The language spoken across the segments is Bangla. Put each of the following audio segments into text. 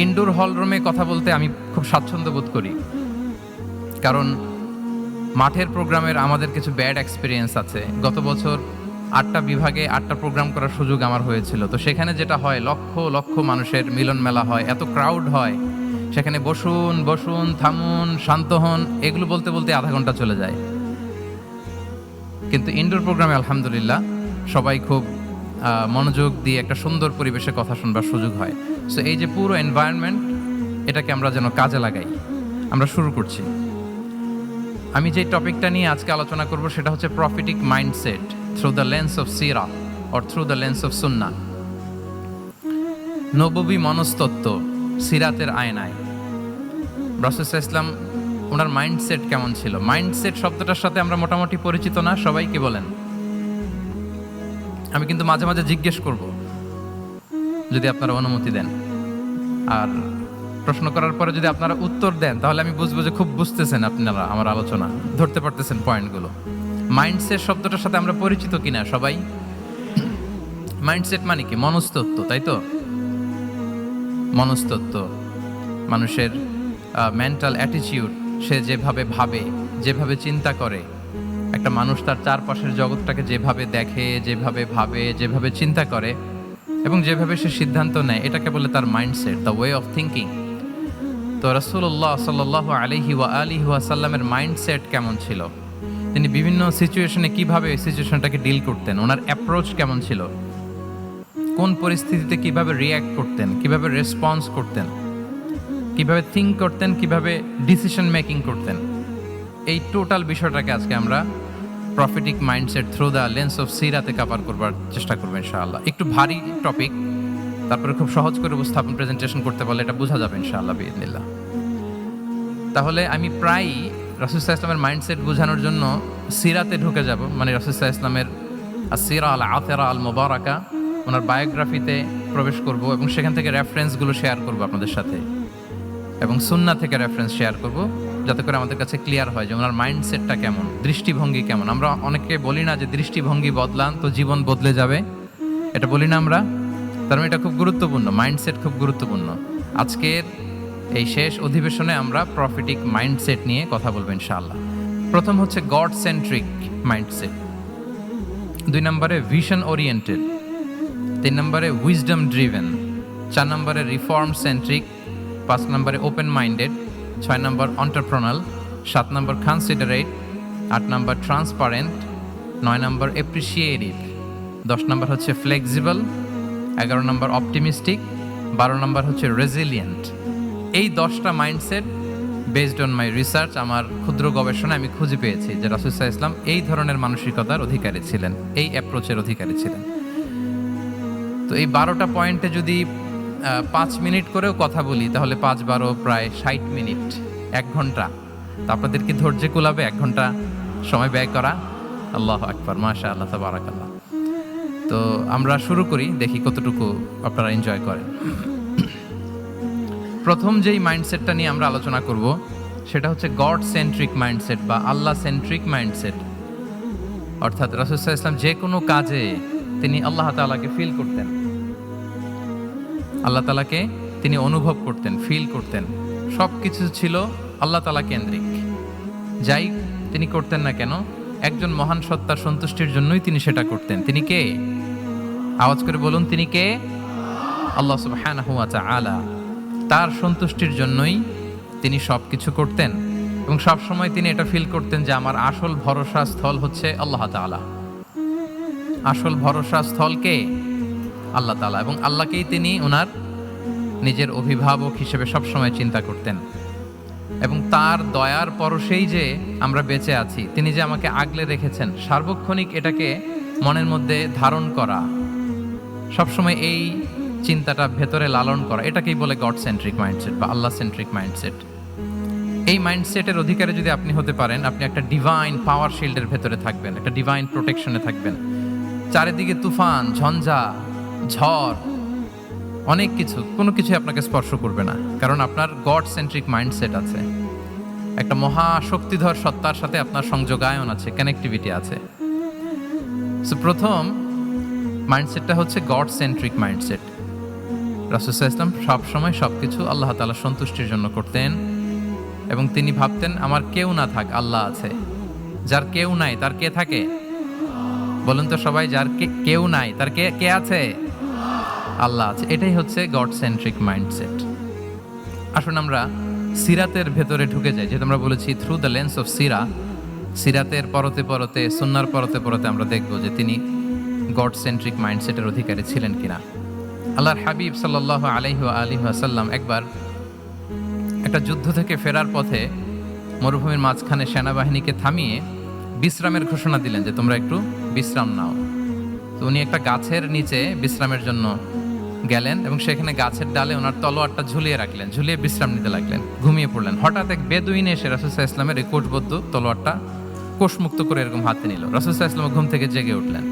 ইনডোর হল রুমে কথা বলতে আমি খুব স্বাচ্ছন্দ্য বোধ করি, কারণ মাঠের প্রোগ্রামের আমাদের কিছু ব্যাড এক্সপিরিয়েন্স আছে। গত বছর 8টা বিভাগে 8টা প্রোগ্রাম করার সুযোগ আমার হয়েছিল। তো সেখানে যেটা হয়, লক্ষ লক্ষ মানুষের মিলন মেলা হয়, এত ক্রাউড হয়, সেখানে বসুন বসুন, থামুন, শান্ত হন, এগুলো বলতে বলতে আধা ঘন্টা চলে যায়। কিন্তু ইনডোর প্রোগ্রামে আলহামদুলিল্লাহ সবাই খুব মনোযোগ দিয়ে একটা সুন্দর পরিবেশে কথা শুনবার সুযোগ হয়। সো এই যে পুরো এনভায়রনমেন্ট, এটাকে আমরা যেন কাজে লাগাই। আমরা শুরু করছি। আমি যে টপিকটা নিয়ে আজকে আলোচনা করব সেটা হচ্ছে prophetic mindset through the lens of Seerah or through the lens of Sunnah. নববী মনস্তত্ত্ব সিরাতের আয়নায় রাসূল সাল্লাল্লাহু আলাইহি ওয়াসাল্লাম, ওনার মাইন্ডসেট কেমন ছিল? মাইন্ডসেট শব্দটার সাথে আমরা মোটামুটি পরিচিত না? সবাইকে বলেন। আমি কিন্তু মাঝে মাঝে জিজ্ঞেস করব, যদি আপনারা অনুমতি দেন। আর প্রশ্ন করার পরে যদি আপনারা উত্তর দেন, তাহলে আমি বুঝবো যে খুব বুঝতেছেন আপনারা আমার আলোচনা, ধরতে পারতেছেন পয়েন্টগুলো। মাইন্ডসেট শব্দটার সাথে আমরা পরিচিত কিনা সবাই? মাইন্ডসেট মানে কি? মনস্তত্ত্ব, তাই তো? মনস্তত্ত্ব, মানুষের মেন্টাল অ্যাটিটিউড, সে যেভাবে ভাবে, যেভাবে চিন্তা করে, একটা মানুষ তার চারপাশের জগৎটাকে যেভাবে দেখে, যেভাবে ভাবে, যেভাবে চিন্তা করে এবং যেভাবে সে সিদ্ধান্ত নেয়, এটাকে বলে তার mindset, the way of thinking. তো রাসূলুল্লাহ সাল্লাল্লাহু আলাইহি ওয়া সাল্লামের মাইন্ডসেট কেমন ছিল? তিনি বিভিন্ন সিচুয়েশনে কিভাবে এই সিচুয়েশনটাকে ডিল করতেন, ওনার অ্যাপ্রোচ কেমন ছিল, কোন পরিস্থিতিতে কিভাবে রিয়্যাক্ট করতেন, কিভাবে রেসপন্স করতেন, কিভাবে থিঙ্ক করতেন, কিভাবে ডিসিশন মেকিং করতেন, এই টোটাল বিষয়টাকে আজকে আমরা prophetic mindset through the lens of সিরাতে কভার করবার চেষ্টা করবো ইনশাআল্লাহ। একটু ভারী টপিক, তারপরে খুব সহজ করে উপস্থাপন প্রেজেন্টেশন করতে পারলে এটা বোঝা যাবে ইনশাআল্লাহ বিইذনিল্লাহ। তাহলে আমি প্রায়ই রাসূল সাল্লাল্লাহু আলাইহি ওয়াসাল্লামের মাইন্ডসেট বোঝানোর জন্য সিরাতে ঢুকে যাব, মানে রাসূল সাল্লাল্লাহু আলাইহি ওয়াসাল্লামের আসিরা আল আতিরা আল মুবারাকা, ওনার বায়োগ্রাফিতে প্রবেশ করব এবং সেখান থেকে রেফারেন্সগুলো শেয়ার করব আপনাদের সাথে, এবং সুন্নাহ থেকে রেফারেন্স শেয়ার করব, যাতে করে আমাদের কাছে ক্লিয়ার হয় যে ওনার মাইন্ডসেটটা কেমন, দৃষ্টিভঙ্গি কেমন। আমরা অনেকে বলি না যে দৃষ্টিভঙ্গি বদলান তো জীবন বদলে যাবে, এটা বলি না আমরা? তার মানে এটা খুব গুরুত্বপূর্ণ, মাইন্ডসেট খুব গুরুত্বপূর্ণ। আজকের এই শেষ অধিবেশনে আমরা প্রফিটিক মাইন্ডসেট নিয়ে কথা বলবো ইনশাআল্লাহ। প্রথম হচ্ছে গড সেন্ট্রিক মাইন্ডসেট, 2 নম্বরে ভিশন ওরিয়েন্টেড, 3 নম্বরে উইজডম ড্রিভেন, 4 নম্বরে রিফর্ম সেন্ট্রিক, 5 নম্বরে ওপেন মাইন্ডেড, 6 নম্বর এন্টারপ্রেনাল, 7 নম্বর কনসিডারেট, 8 নম্বর ট্রান্সপারেন্ট, 9 নম্বর এপ্রিসিয়েটিভ, 10 নম্বর হচ্ছে ফ্লেক্সিবল, 11 নম্বর অপটিমিস্টিক, 12 নম্বর হচ্ছে রেজিলিয়েন্ট। এই 10টা mindset based on my research, আমার ক্ষুদ্র গবেষণা আমি খুঁজে পেয়েছি যে রাসূল সাল্লাল্লাহু আলাইহি ওয়াসাল্লাম এই ধরনের মানসিকতার অধিকারী ছিলেন, এই অ্যাপ্রোচের অধিকারী ছিলেন। তো এই 12টা পয়েন্টে যদি 5 মিনিট করেও কথা বলি, তাহলে 5-12 প্রায় 60 মিনিট, 1 ঘন্টা। তো আপনাদের কি ধৈর্য কুলাবে 1 ঘন্টা সময় ব্যয় করা? আল্লাহু আকবার, মাশাআল্লাহ, তাবারাকাল্লাহ। তো আমরা শুরু করি, দেখি কতটুকু আপনারা এনজয় করেন। প্রথম যেই মাইন্ডসেটটা নিয়ে আমরা আলোচনা করব সেটা হচ্ছে গড সেন্ট্রিক মাইন্ডসেট বা আল্লাহ সেন্ট্রিক মাইন্ডসেট। অর্থাৎ রাসূল সাল্লাল্লাহু আলাইহি ওয়াসাল্লাম যে কোনো কাজে তিনি আল্লাহ তাআলাকে ফিল করতেন, আল্লাহ তাআলাকে তিনি অনুভব করতেন, ফিল করতেন। সব কিছু ছিল আল্লাহ তাআলা কেন্দ্রিক। যাই তিনি করতেন না কেন, একজন মহান সত্তার সন্তুষ্টির জন্যই তিনি সেটা করতেন। তিনি কে? আওয়াজ করে বলুন, তিনি কে? আল্লাহ সুবহানাহু ওয়া তাআলা। তার সন্তুষ্টির জন্যই তিনি সব কিছু করতেন এবং সব সময় তিনি এটা ফিল করতেন যে আমার আসল ভরসা স্থল হচ্ছে আল্লাহ তাআলা। আসল ভরসা স্থল কে? আল্লাহ তাআলা। এবং আল্লাহকেই তিনি ওনার নিজের অভিভাবক হিসেবে সবসময় চিন্তা করতেন। এবং তার দয়ার পরশেই যে আমরা বেঁচে আছি, তিনি যে আমাকে আগলে রেখেছেন, সার্বক্ষণিক এটাকে মনের মধ্যে ধারণ করা, সবসময় এই চিন্তাটা ভেতরে লালন করা, এটাকেই বলে গড সেন্ট্রিক মাইন্ডসেট বা আল্লাহ সেন্ট্রিক মাইন্ডসেট। এই মাইন্ডসেটের অধিকারী যদি আপনি হতে পারেন, আপনি একটা ডিভাইন পাওয়ার শিল্ডের ভেতরে থাকবেন, একটা ডিভাইন প্রোটেকশনে থাকবেন। চারিদিকে তুফান, ঝঞ্ঝা, ঝড়, অনেক কিছু, কোনো কিছু আপনাকে স্পর্শ করবে না, কারণ আপনার গড সেন্ট্রিক মাইন্ডসেট আছে। একটা মহা শক্তিধর সত্তার সাথে আপনার সংযোগায়ন আছে, কানেক্টিভিটি আছে। সো প্রথম মাইন্ডসেটটা হচ্ছে গড সেন্ট্রিক মাইন্ডসেট। রাসূল সাল্লাল্লাহু আলাইহি ওয়াসাল্লাম সবসময় সবকিছু আল্লাহ তাআলার সন্তুষ্টির জন্য করতেন এবং তিনি ভাবতেন আমার কেউ না থাক, আল্লাহ আছে। যার কেউ নাই তার কে থাকে? বলুন তো সবাই, যার কেউ নাই তার কে আছে? আল্লাহ আছে। এটাই হচ্ছে গড সেন্ট্রিক মাইন্ডসেট। আসুন আমরা সিরাতের ভেতরে ঢুকে যাই, যেটা আমরা বলেছি থ্রু দ্য লেন্স অফ সিরাতের পরতে পরতে, সুন্নাহর পরতে পরতে আমরা দেখব যে তিনি গড সেন্ট্রিক মাইন্ডসেটের অধিকারী ছিলেন কিনা। আল্লাহর হাবিব সাল্লাল্লাহু আলাইহি ওয়াসাল্লাম একবার একটা যুদ্ধ থেকে ফেরার পথে মরুভূমির মাঝখানে সেনাবাহিনীকে থামিয়ে বিশ্রামের ঘোষণা দিলেন যে তোমরা একটু বিশ্রাম নাও। তো উনি একটা গাছের নিচে বিশ্রামের জন্য গেলেন এবং সেখানে গাছের ডালে ওনার তলোয়ারটা ঝুলিয়ে রাখলেন, ঝুলিয়ে বিশ্রাম নিতে লাগলেন, ঘুমিয়ে পড়লেন। হঠাৎ এক বেদুইন এসে রাসূল সাল্লাল্লাহু আলাইহি ওয়াসাল্লামের এই কোষবদ্ধ তলোয়ারটা কোষমুক্ত করে এরকম হাতে নিল। রাসূল সাল্লাল্লাহু আলাইহি ওয়াসাল্লাম ঘুম থেকে জেগে উঠলেন।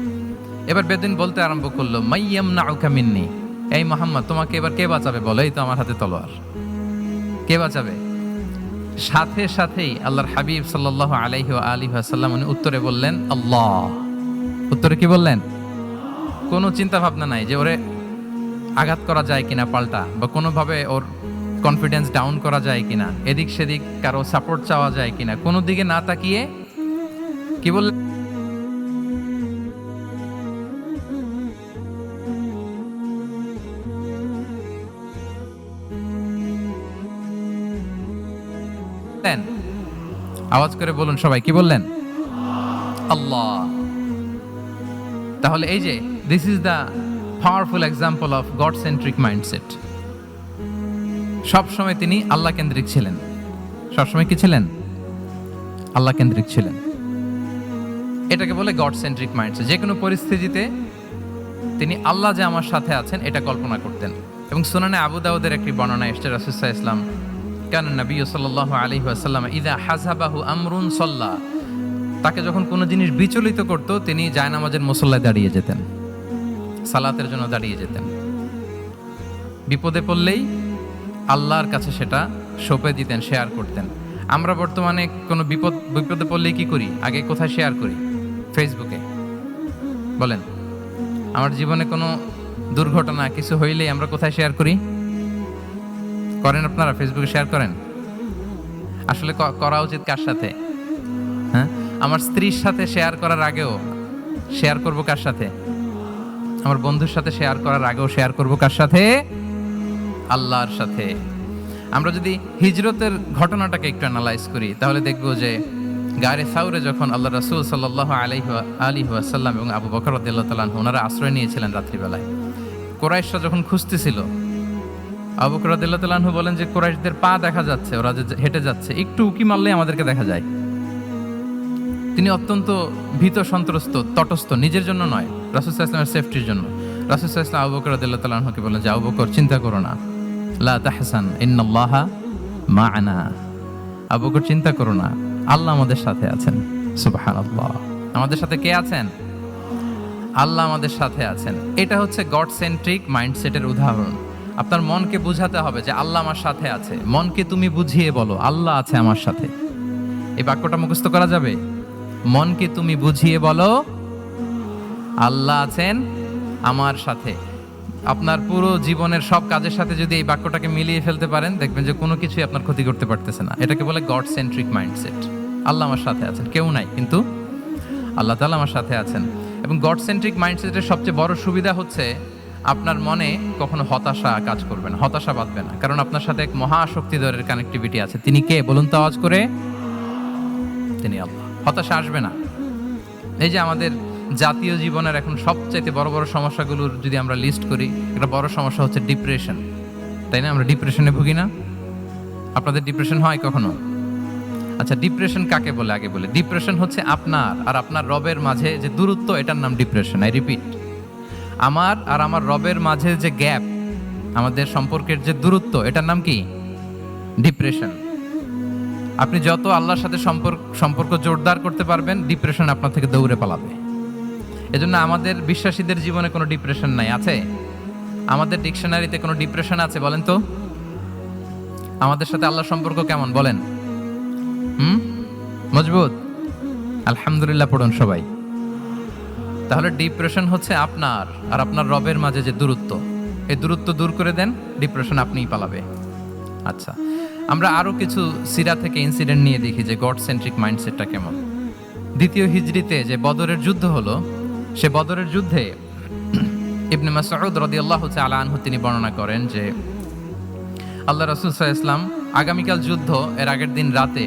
এবার বেদুইন বলতে আরম্ভ করলো, মাইয়ামনাউকা মিন্নি, এই মুহাম্মদ তোমাকে এবার কে বাঁচাবে বলো, এই তো আমার হাতে তলোয়ার, কে বাঁচাবে? সাথে সাথেই আল্লাহর হাবিব সাল্লাল্লাহু আলাইহি ওয়াসাল্লাম উনি উত্তরে বললেন আল্লাহ। উত্তরে কি বললেন? কোনো চিন্তা ভাবনা নাই যে ওরে আঘাত করা যায় কিনা পাল্টা, বা কোনোভাবে ওর কনফিডেন্স ডাউন করা যায় কিনা, এদিক সেদিক কারো সাপোর্ট চাওয়া যায় কিনা, কোনো দিকে না তাকিয়ে কি বললেন? আওয়াজ করে বলুন সবাই, কি বললেন? আল্লাহ। তাহলে এই যে this is the powerful example of god centric mindset. সবসময় তিনি আল্লাহ কেন্দ্রিক ছিলেন। সবসময় কি ছিলেন? আল্লাহ কেন্দ্রিক ছিলেন। এটাকে বলে গড সেন্ট্রিক মাইন্ডসেট। যে কোনো পরিস্থিতিতে তিনি আল্লাহ যে আমার সাথে আছেন এটা কল্পনা করতেন। এবং সুনানে আবু দাউদের একটি বর্ণনা এসেছে, রাসূল সাল্লাল্লাহু আলাইহি ওয়াসাল্লাম কানা নবী সাল্লাল্লাহু আলাইহি ওয়াসাল্লাম ইযা হাযাবাহু আমরুন সাল্লা, তাকে যখন কোনো জিনিস বিচলিত করত তিনি জায়নামাজের মুসল্লায় দাঁড়িয়ে যেতেন, সালাতের জন্য দাঁড়িয়ে যেতেন। বিপদে পড়লেই আল্লাহর কাছে সেটা সঁপে দিতেন, শেয়ার করতেন। আমরা বর্তমানে কোনো বিপদে পড়লেই কি করি? আগে কোথায় শেয়ার করি? ফেসবুকে। বলেন, আমার জীবনে কোনো দুর্ঘটনা কিছু হইলেই আমরা কোথায় শেয়ার করি? করেন আপনারা? ফেসবুকে শেয়ার করেন? আসলে করা উচিত কার সাথে? হ্যাঁ, আমার স্ত্রীর সাথে শেয়ার করার আগেও শেয়ার করব কার সাথে? আমার বন্ধুর সাথে শেয়ার করার আগেও শেয়ার করব কার সাথে? আল্লাহর সাথে। আমরা যদি হিজরতের ঘটনাটাকে একটু অ্যানালাইজ করি তাহলে দেখব যে গারে সাউরে যখন আল্লাহ রাসূল সাল্লাল্লাহু আলাইহি ওয়াসাল্লাম এবং আবু বকর রাদিয়াল্লাহু তাআলা আনহু ওনারা আশ্রয় নিয়েছিলেন রাত্রিবেলায়, কুরাইশরা যখন খুঁজতেছিল, আবু বকর রাদিয়াল্লাহু তাআলা আনহু বলেন যে কুরাইশদের পা দেখা যাচ্ছে, ওরা যে হেঁটে যাচ্ছে, একটু উকি মারলেই আমাদেরকে দেখা যায়। তিনি অত্যন্ত ভীত সন্ত্রস্ত, তটস্থ, নিজের জন্য নয়, রাসূল সাল্লাল্লাহু আলাইহি ওয়াসাল্লামের সেফটির জন্য। রাসূল সাল্লাল্লাহু আলাইহি ওয়াসাল্লাম আবু বকর রাদিয়াল্লাহু তাআলা আনহুকে বলেন যে আবু বকর চিন্তা করো না, লা তাহসান ইন্নাল্লাহা মা'ানা, আবু বকর চিন্তা করো না, আল্লাহ আমাদের সাথে আছেন। সুবহানাল্লাহ। আমাদের সাথে কে আছেন? আল্লাহ আমাদের সাথে আছেন। এটা হচ্ছে গড সেন্ট্রিক মাইন্ডসেটের উদাহরণ। আপনার মনকে বুঝাতে হবে যে আল্লাহ আমার সাথে আছে। মনকে তুমি বুঝিয়ে বলো আল্লাহ আছে আমার সাথে। এই বাক্যটা মুখস্থ করা যাবে? মনকে তুমি বুঝিয়ে বলো আল্লাহ আছেন আমার সাথে। আপনার পুরো জীবনের সব কাজের সাথে যদি এই বাক্যটাকে মিলিয়ে ফেলতে পারেন, দেখবেন যে কোনো কিছুই আপনার ক্ষতি করতে পারতেছে না। এটাকে বলে গড সেন্ট্রিক মাইন্ডসেট। আল্লাহ আমার সাথে আছেন, কেউ নাই কিন্তু আল্লাহ তাআলা আমার সাথে আছেন। এবং গড সেন্ট্রিক মাইন্ডসেটের সবচেয়ে বড় সুবিধা হচ্ছে আপনার মনে কখনো হতাশা কাজ করবে না, হতাশা বাঁধবে না, কারণ আপনার সাথে এক মহাশক্তিধরের কানেক্টিভিটি আছে। তিনি কে বলুন তো আওয়াজ করে? তিনি আল্লাহ। হতাশা আসবে না। এই যে আমাদের জাতীয় জীবনের এখন সবচাইতে বড় বড় সমস্যাগুলোর যদি আমরা লিস্ট করি, একটা বড় সমস্যা হচ্ছে ডিপ্রেশন, তাই না? আমরা ডিপ্রেশনে ভুগি না? আপনাদের ডিপ্রেশন হয় কখনো? আচ্ছা, ডিপ্রেশন কাকে বলে আগে বলে। ডিপ্রেশন হচ্ছে আপনার আর আপনার রবের মাঝে যে দূরত্ব, এটার নাম ডিপ্রেশন। আই রিপিট, আমার আর আমার রবের মাঝে যে গ্যাপ, আমাদের সম্পর্কের যে দূরত্ব, এটার নাম কি? ডিপ্রেশন। আপনি যত আল্লাহর সাথে সম্পর্ক জোরদার করতে পারবেন, ডিপ্রেশন আপনার থেকে দৌড়ে পালাবে। এজন্য আমাদের বিশ্বাসীদের জীবনে কোনো ডিপ্রেশন নাই। আছে? আমাদের ডিকশনারিতে কোনো ডিপ্রেশন আছে বলেন তো? আমাদের সাথে আল্লাহর সম্পর্ক কেমন বলেন? মজবুত? আলহামদুলিল্লাহ পড়ুন সবাই। তাহলে ডিপ্রেশন হচ্ছে আপনার আর আপনার রবের মাঝে যে দূরত্ব, এই দূরত্ব দূর করে দেন, ডিপ্রেশন আপনিই পালাবে। আচ্ছা, আমরা আরো কিছু সিরা থেকে ইনসিডেন্ট নিয়ে দেখি যে গড সেন্ট্রিক মাইন্ডসেটটা কেমন। দ্বিতীয় হিজরিতে যে বদরের যুদ্ধ হলো, সে বদরের যুদ্ধে ইবনে মাসউদ রাদিয়াল্লাহু তাআলা আনহু তিনি বর্ণনা করেন যে আল্লাহ রাসূল সাল্লাল্লাহু আলাইহি ওয়াসাল্লাম আগামীকাল যুদ্ধ এর আগের দিন রাতে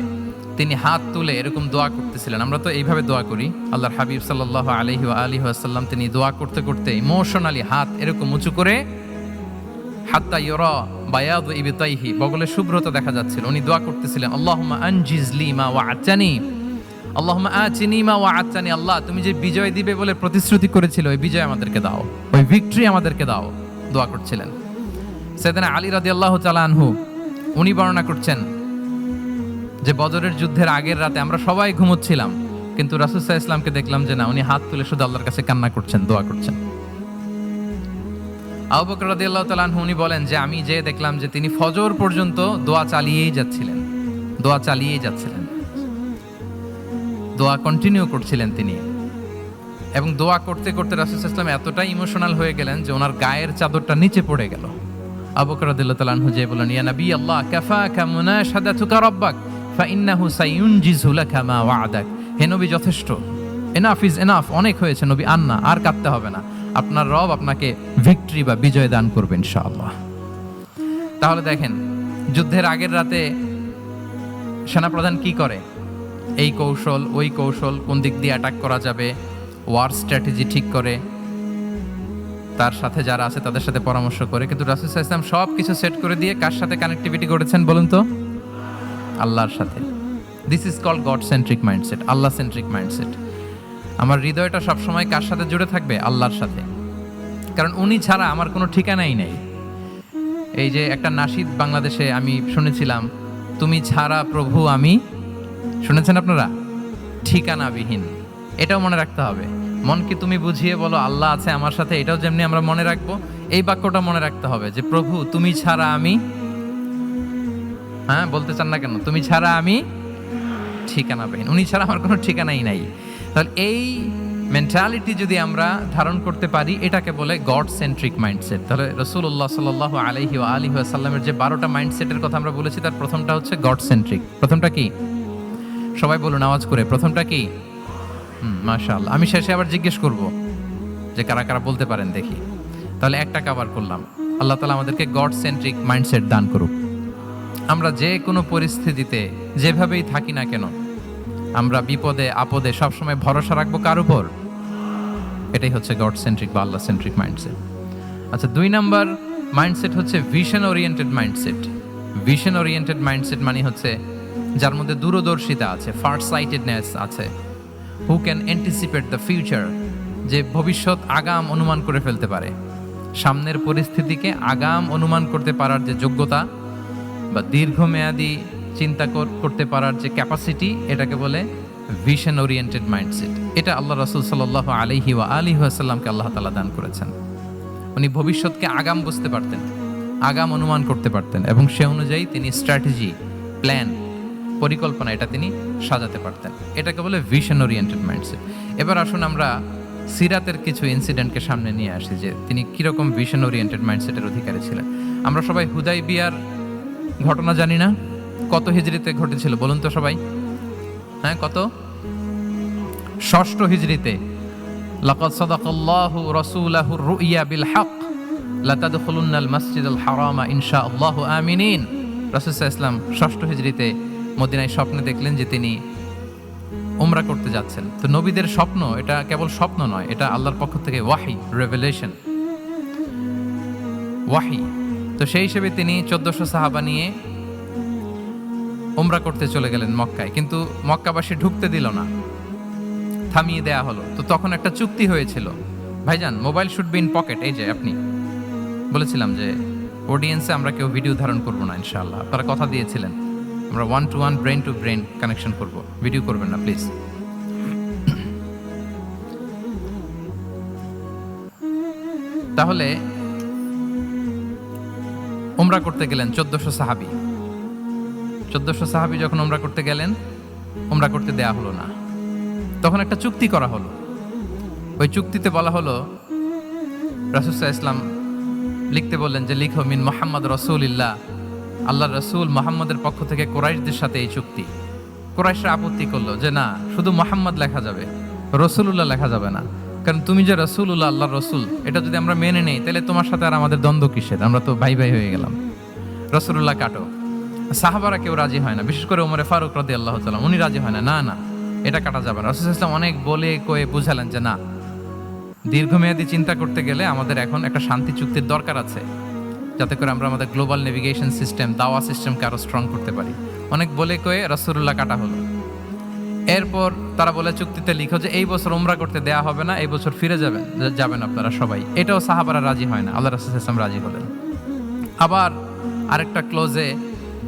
তিনি হাত তুলে এরকম দোয়া করতেছিলেন। আমরা তো এইভাবে দোয়া করি, আল্লাহর হাবিব সাল্লাল্লাহু আলাইহি ওয়া আলিহি ওয়াসাল্লাম তিনি দোয়া করতে করতে ইমোশনালি হাত এরকম উঁচু করে, হাত্তা ইউরা বায়াদু ইবতাইহি, বগলের শুভ্রতা দেখা যাচ্ছিল, উনি দোয়া করতেছিলেন আল্লাহুম্মা আনজিজলি মা ওয়া'আতানি, আল্লাহুম্মা আতিনি মা ওয়া'আতানি, আল্লাহ তুমি যে বিজয় দিবে বলে প্রতিশ্রুতি করেছিল ওই বিজয় আমাদেরকে দাও, ওই ভিক্টরি আমাদেরকে দাও, দোয়া করছিলেন। সাইয়েদনা আলী রাদিয়াল্লাহু তাআলা আনহু উনি বর্ণনা করছেন যে বদরের যুদ্ধের আগের রাতে আমরা সবাই ঘুমোচ্ছিলাম, কিন্তু রাসূল সাল্লাল্লাহু আলাইহি ওয়াসাল্লামকে দেখলাম যে না, উনি হাত তুলে শুধু আল্লাহর কাছে কান্না করছেন, দোয়া করছেন। আবু বকর রাদিয়াল্লাহু তাআলা আনহু উনি বলেন যে আমি যে দেখলাম যে তিনি ফজর পর্যন্ত দোয়া চালিয়েই যাচ্ছিলেন, দোয়া চালিয়েই যাচ্ছিলেন, দোয়া কন্টিনিউ করছিলেন তিনি। এবং দোয়া করতে করতে রাসূল সাল্লাল্লাহু আলাইহি ওয়াসাল্লাম এতটাই ইমোশনাল হয়ে গেলেন যে ওনার গায়ের চাদরটা নিচে পড়ে গেল। আবু বকর রাদিয়াল্লাহু তাআলা আনহু যে বলেন ইয়া নবী আল্লাহ কাফাকা মুনাশাদাতুকা রাব্বাক ফাইন্নাহু সাইয়ুনজিজু লাকা মা ওয়া'দাক, হে নবী যথেষ্ট, এনাফ ইজ এনাফ, অনেক হয়েছে নবী, আন্না আর কাঁদতে হবে না, আপনার রব আপনাকে ভিক্টরি বা বিজয় দান করবে ইনশাআল্লাহ। তাহলে দেখেন যুদ্ধের আগের রাতে সেনাপ্রধান কি করে, এই কৌশল ওই কৌশল, কোন দিক দিয়ে অ্যাটাক করা যাবে, ওয়ার স্ট্র্যাটেজি ঠিক করে, তার সাথে যারা আছে তাদের সাথে পরামর্শ করে। কিন্তু রাসূল সাল্লাল্লাহু আলাইহি ওয়াসাল্লাম সব কিছু সেট করে দিয়ে কার সাথে কানেক্টিভিটি করেছেন বলুন তো? আল্লাহর সাথে। This is called God centric mindset, Allah centric mindset. আমার হৃদয়টা সবসময় কার সাথে জুড়ে থাকবে? আল্লাহর সাথে, কারণ উনি ছাড়া আমার কোনো ঠিকানাই নেই। এই যে একটা নাশিদ বাংলাদেশে আমি শুনেছিলাম, তুমি ছাড়া প্রভু আমি, শুনেছেন আপনারা? ঠিকানাবিহীন। এটাও মনে রাখতে হবে। মনকে তুমি বুঝিয়ে বলো আল্লাহ আছে আমার সাথে, এটাও যেমনি আমরা মনে রাখবো, এই বাক্যটা মনে রাখতে হবে যে প্রভু তুমি ছাড়া আমি, হ্যাঁ বলতে চান না কেন? তুমি ছাড়া আমি ঠিকানাবিহীন, উনি ছাড়া আমার কোনো ঠিকানাই নাই। তাহলে এই মেন্টালিটি যদি আমরা ধারণ করতে পারি, এটাকে বলে গড সেন্ট্রিক মাইন্ডসেট। তাহলে রাসূলুল্লাহ সাল্লাল্লাহু আলাইহি ওয়া আলিহি ওয়াসাল্লামের যে 12টা মাইন্ডসেটের কথা আমরা বলেছি, তার প্রথমটা হচ্ছে গড সেন্ট্রিক। প্রথমটা কি? সবাই বলুন আওয়াজ করে, প্রথমটা কি? মাশাআল্লাহ। আমি শেষে আবার জিজ্ঞেস করব যে কারা কারা বলতে পারেন দেখি। তাহলে একটা কভার করলাম। আল্লাহ তাআলা আমাদেরকে গড সেন্ট্রিক মাইন্ডসেট দান করুক। আমরা যে কোনো পরিস্থিতিতে যেভাবেই থাকি না কেন, আমরা বিপদে আপদে সবসময় ভরসা রাখবো কার উপর? এটাই হচ্ছে গড সেন্ট্রিক বা আল্লাহ সেন্ট্রিক মাইন্ডসেট। আচ্ছা, 2 নাম্বার মাইন্ডসেট হচ্ছে vision oriented mindset. Vision oriented mindset মানে হচ্ছে যার মধ্যে দূরদর্শিতা আছে, ফার সাইটেডনেস আছে, who can anticipate the future, যে ভবিষ্যৎ আগাম অনুমান করে ফেলতে পারে, সামনের পরিস্থিতিকে আগাম অনুমান করতে পারার যে যোগ্যতা বা দীর্ঘমেয়াদী চিন্তা করতে পারার যে ক্যাপাসিটি, এটাকে বলে ভিশন ওরিয়েন্টেড মাইন্ডসেট। এটা আল্লাহ রাসূল সাল্লাল্লাহু আলাইহি ওয়া আলিহি ওয়াসাল্লামকে আল্লাহ তাআলা দান করেছেন। উনি ভবিষ্যৎকে আগাম বুঝতে পারতেন, আগাম অনুমান করতে পারতেন, এবং সে অনুযায়ী তিনি স্ট্র্যাটেজি, প্ল্যান, পরিকল্পনা এটা তিনি সাজাতে পারতেন। এটাকে বলে ভিশন ওরিয়েন্টেড মাইন্ডসেট। এবার আসুন আমরা সিরাতের কিছু ইনসিডেন্টকে সামনে নিয়ে আসি যে তিনি কিরকম ভিশন ওরিয়েন্টেড মাইন্ডসেটের অধিকারী ছিলেন। আমরা সবাই হুদাইবিয়ার ঘটনা জানি না? কত হিজরিতে ঘটেছিল বলুন তো সবাই? হ্যাঁ, কত? 6ষ্ঠ হিজরিতে। লাকাদ সাদাকাল্লাহু রাসূলাহু রুইয়া বিল হক লাতাদখুলুন্নাল মাসজিদাল হারামা ইনশাআল্লাহু আমিনিন। রাসূল সাল্লাল্লাহু আলাইহি ওয়াসাল্লাম 6ষ্ঠ হিজরিতে মদিনায় স্বপ্নে দেখলেন যে তিনি উমরা করতে যাচ্ছেন। তো নবীদের স্বপ্ন এটা কেবল স্বপ্ন নয়, এটা আল্লাহর পক্ষ থেকে ওয়াহি, রেভেলেশন, ওয়াহি। তো সেই হিসেবে তিনি 1400 সাহাবা নিয়ে উমরা করতে চলে গেলেন মক্কায়, কিন্তু মক্কাবাসী ঢুকতে দিল না, থামিয়ে দেয়া হলো। তো তখন একটা চুক্তি হয়েছিল, ভাইজান mobile should be in pocket. এই যে আপনি বলেছিলাম যে অডিয়েন্সে আমরা কেউ ভিডিও ধারণ করবো না ইনশাআল্লাহ, আপনারা কথা দিয়েছিলেন আমরা 1-to-1 brain to brain connection করব, ভিডিও করবেন না প্লিজ। তাহলে উমরা করতে গেলেন 1400 সাহাবী। 1400 সাহাবী যখন উমরা করতে গেলেন, উমরা করতে দেয়া হলো না। তখন একটা চুক্তি করা হলো। ওই চুক্তিতে বলা হলো রাসূল সাল্লাল্লাহু আলাইহি ওয়াসাল্লাম লিখতে বললেন যে লিখো মিন মোহাম্মদ রসুলিল্লাহ, আল্লাহ রসুল মোহাম্মদের পক্ষ থেকে কুরাইশদের সাথে এই চুক্তি। কুরাইশরা আপত্তি করলো যে না, শুধু মোহাম্মদ লেখা যাবে, রসুলুল্লাহ লেখা যাবে না, কারণ তুমি যে রসুলুল্লাহ, আল্লাহর রসুল, এটা যদি আমরা মেনে নেই তাহলে তোমার সাথে আর আমাদের দ্বন্দ্ব কিসের, আমরা তো ভাই ভাই হয়ে গেলাম, রসুলুল্লাহ কাটো। সাহাবারা কেউ রাজি হয় না, বিশেষ করে ওমরে ফারুক রাদিয়াল্লাহু তাআলা, উনি রাজি হয় না, না না এটা কাটা যাবে না। রাসূল সাল্লাল্লাহু আলাইহি ওয়াসাল্লাম অনেক বলে কয়ে বুঝালেন যে না, দীর্ঘমেয়াদী চিন্তা করতে গেলে আমাদের এখন একটা শান্তি চুক্তির দরকার আছে, যাতে করে আমরা আমাদের গ্লোবাল নেভিগেশন সিস্টেম, দাওয়া সিস্টেমকে আরো স্ট্রং করতে পারি। অনেক বলে কয়ে রাসূলুল্লাহ কাটা হলো। এরপর তারা বলে চুক্তিতে লিখো যে এই বছর উমরা করতে দেয়া হবে না, এই বছর ফিরে যাবেন আপনারা সবাই। এটাও সাহাবারা রাজি হয় না, আল্লাহ রাসূল সাল্লাল্লাহু আলাইহি ওয়াসাল্লাম রাজি হলেন। আবার আরেকটা ক্লোজে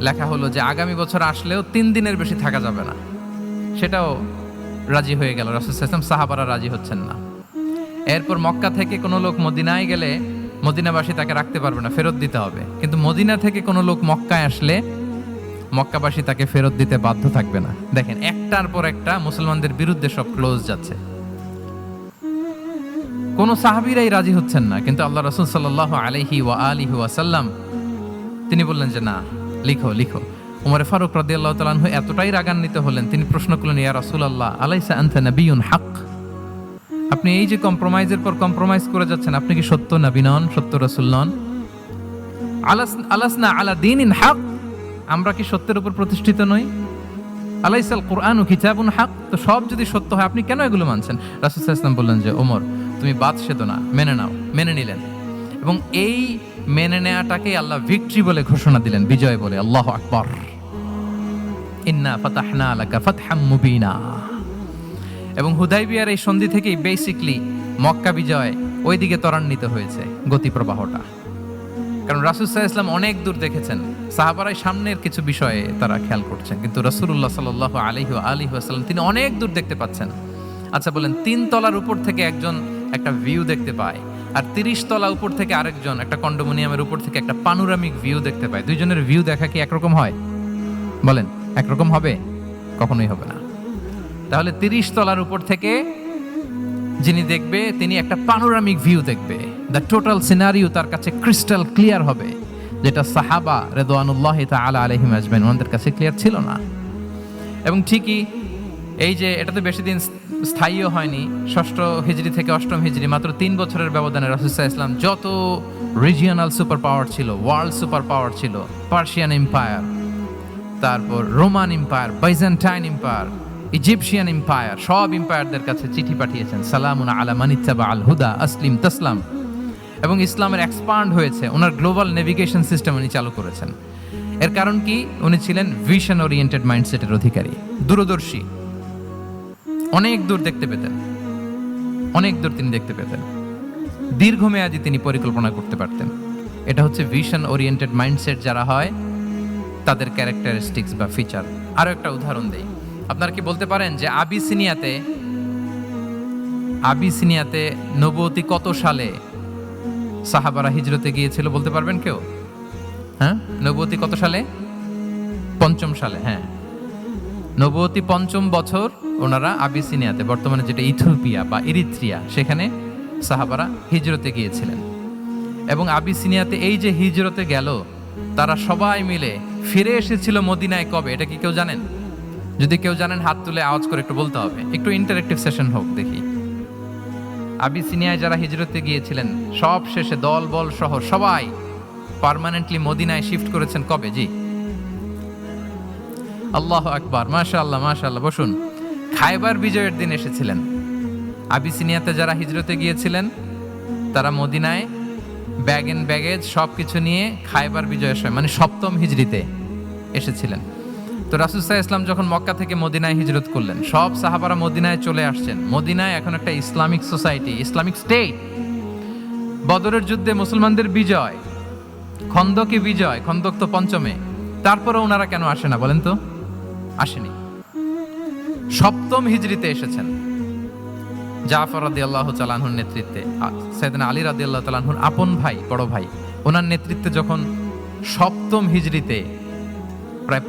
লেখা হলো যে আগামী বছর আসলেও 3 দিনের বেশি থাকা যাবে না, সেটাও রাজি হয়ে গেল রাসূল সাল্লাল্লাহু আলাইহি ওয়াসাল্লাম, সাহাবারা রাজি হচ্ছেন না। এরপর মক্কা থেকে কোনো লোক মদিনায় গেলে মদিনাবাসী তাকে রাখতে পারবে না, ফেরত দিতে হবে। কিন্তু মদিনা থেকে কোনো লোক মক্কায় আসলে মক্কাবাসী তাকে ফেরত দিতে বাধ্য থাকবে না। দেখেন, একটার পর একটা মুসলমানদের বিরুদ্ধে সব ক্লোজ যাচ্ছে, কোন সাহাবীরাই রাজি হচ্ছেন না। কিন্তু আল্লাহ রাসূল সাল্লাল্লাহু আলাইহি ওয়া আলিহি ওয়াসাল্লাম তিনি বললেন যে না, লিখো লিখো। ওমরে ফারুক রাদিয়াল্লাহু তাআলা আনহু এতটাই রাগান্বিত হলেন, তিনি প্রশ্ন করলেন, ইয়া রাসূলুল্লাহ, আলাইসা আনতা নাবিয়্যুন হক? আপনি এই যে কম্প্রোমাইজের পর কম্প্রোমাইজ করে যাচ্ছেন, আপনি কি সত্য নবী নন, সত্য রাসূল নন? আলাসনা আলা দীনিন হক, আমরা কি সত্যের উপর প্রতিষ্ঠিত নই? আলাইসাল কুরআনু কিতাবুন হক, তো সব যদি সত্য হয় আপনি কেন এগুলো মানছেন? রাসূল সাল্লাল্লাহু আলাইহি ওয়াসাল্লাম বললেন যে ওমর, তুমি বাদ সেদো না, মেনে নাও। মেনে নিলেন, এবং এই মেনে নেওয়াটাকে আল্লাহ ভিক্টরি বলে ঘোষণা দিলেন, বিজয় বলে। আল্লাহু আকবার। ইন্না ফাতাহনা লাকা ফাতহাম মুবিনা। এবং হুদাইবিয়ার এই সন্ধি থেকেই বেসিকলি মক্কা বিজয় ওইদিকে ত্বরান্বিত হয়েছে গতি প্রবাহটা। কারণ রাসূল সাল্লাল্লাহু আলাইহি ওয়াসাল্লাম অনেক দূর দেখেছেন, সাহাবারাই সামনের কিছু বিষয়ে তারা খেয়াল করছেন, কিন্তু রাসূলুল্লাহ সাল্লাল্লাহু আলাইহি ওয়াসাল্লাম তিনি অনেক দূর দেখতে পাচ্ছেন। আচ্ছা বলেন, 3 তলার উপর থেকে একজন একটা ভিউ দেখতে পায়, আর 30 তলা উপর থেকে আরেকজন একটা কন্ডোমিনিয়ামের উপর থেকে একটা পানোরামিক ভিউ দেখতে পায়, দুইজনের ভিউ দেখা কি একরকম হয়? বলেন, একরকম হবে? কখনোই হবে না। তাহলে 30 তলার উপর থেকে যিনি দেখবে তিনি একটা পানোরামিক ভিউ দেখবে, দ্য টোটাল সিনারিও তার কাছে ক্রিস্টাল ক্লিয়ার হবে, যেটা সাহাবা রিদওয়ানুল্লাহি তাআলা আলাইহিম আজমাইন ওনাদের কাছে ক্লিয়ার ছিল না। এবং ঠিকই এই যে এটাতে বেশি দিন স্থায়ীও হয়নি, 6ষ্ঠ হিজরি থেকে 8ম হিজরি, মাত্র 3 বছরের ব্যবধানে রাসূল সাল্লাল্লাহু আলাইহি ওয়াসাল্লাম যত রিজিওনাল সুপার পাওয়ার ছিল, ওয়ার্ল্ড সুপার পাওয়ার ছিল, পার্সিয়ান এম্পায়ার, তারপর Roman empire, Byzantine empire, Egyptian empire, সব এম্পায়ারদের কাছে চিঠি পাঠিয়েছেন, সালামুন আলা মান ইত্তাবা আল হুদা আসলিম তাসলাম। এবং ইসলামের এক্সপান্ড হয়েছে, ওনার গ্লোবাল নেভিগেশন সিস্টেম উনি চালু করেছেন। এর কারণ কি? উনি ছিলেন ভিশন ওরিয়েন্টেড মাইন্ডসেটের অধিকারী, দূরদর্শী, অনেক দূর দেখতে পেতেন, অনেক দূর তিনি দেখতে পেতেন, দীর্ঘমেয়াদী তিনি পরিকল্পনা করতে পারতেন। এটা হচ্ছে ভিশন ওরিয়েন্টেড মাইন্ডসেট যারা হয় তাদের ক্যারেক্টারিস্টিক্স বা ফিচার। আরো একটা উদাহরণ দেই, আপনারা কি বলতে পারেন যে আবিসিনিয়াতে নবুয়তি কত সালে সাহাবারা হিজরতে গিয়েছিল বলতে পারবেন কেউ? হ্যাঁ, নবুয়তি কত সালে? 5ম সালে। হ্যাঁ, নবুয়তি 5ম বছর ওনারা আবিসিনিয়াতে, বর্তমানে যেটা ইথিওপিয়া বা ইরিত্রিয়া, সেখানে সাহাবারা হিজরতে গিয়েছিলেন। এবং আবিসিনিয়াতে এই যে হিজরতে গেল, তারা সবাই মিলে ফিরে এসেছিল মদিনায় কবে? এটা কি কেউ জানেন? যদি কেউ জানেন হাত তুলে আওয়াজ করে একটু বলতে হবে, একটু ইন্টারেক্টিভ সেশন হোক দেখি। আবিসিনিয়ায় যারা হিজরতে গিয়েছিলেন সব শেষে দল বল সহ সবাই পার্মানেন্টলি মদিনায় শিফট করেছেন কবে? জি, আল্লাহু আকবার, মাশাআল্লাহ মাশাআল্লাহ। বসুন। খায়বার বিজয়ের দিন এসেছিলেন। আবিসিনিয়াতে যারা হিজরতে গিয়েছিলেন তারা মদিনায় ব্যাগ এন্ড ব্যাগেজ সবকিছু নিয়ে খায়বার বিজয়ের সময়, মানে 7ম হিজরিতে এসেছিলেন। তো রাসূল সাল্লাল্লাহু আলাইহি ওয়াসাল্লাম যখন মক্কা থেকে মদিনায় হিজরত করলেন, সব সাহাবারা মদিনায় চলে আসছেন। মদিনায় এখন একটা ইসলামিক সোসাইটি, ইসলামিক স্টেট। বদরের যুদ্ধে মুসলমানদের বিজয়, খন্দকে বিজয়, খন্দক তো 5মে। তারপরে ওনারা কেন আসে না বলেন তো? আসেনি। 7ম হিজরিতে এসেছেন, জাফর রাদিয়াল্লাহু তাআলা আনহুর নেতৃত্বে, সাইয়েদনা আলী রাদিয়াল্লাহু তাআলা আনহুর আপন ভাই, বড় ভাই, ওনার নেতৃত্বে যখন 7ম হিজরিতে প্রায়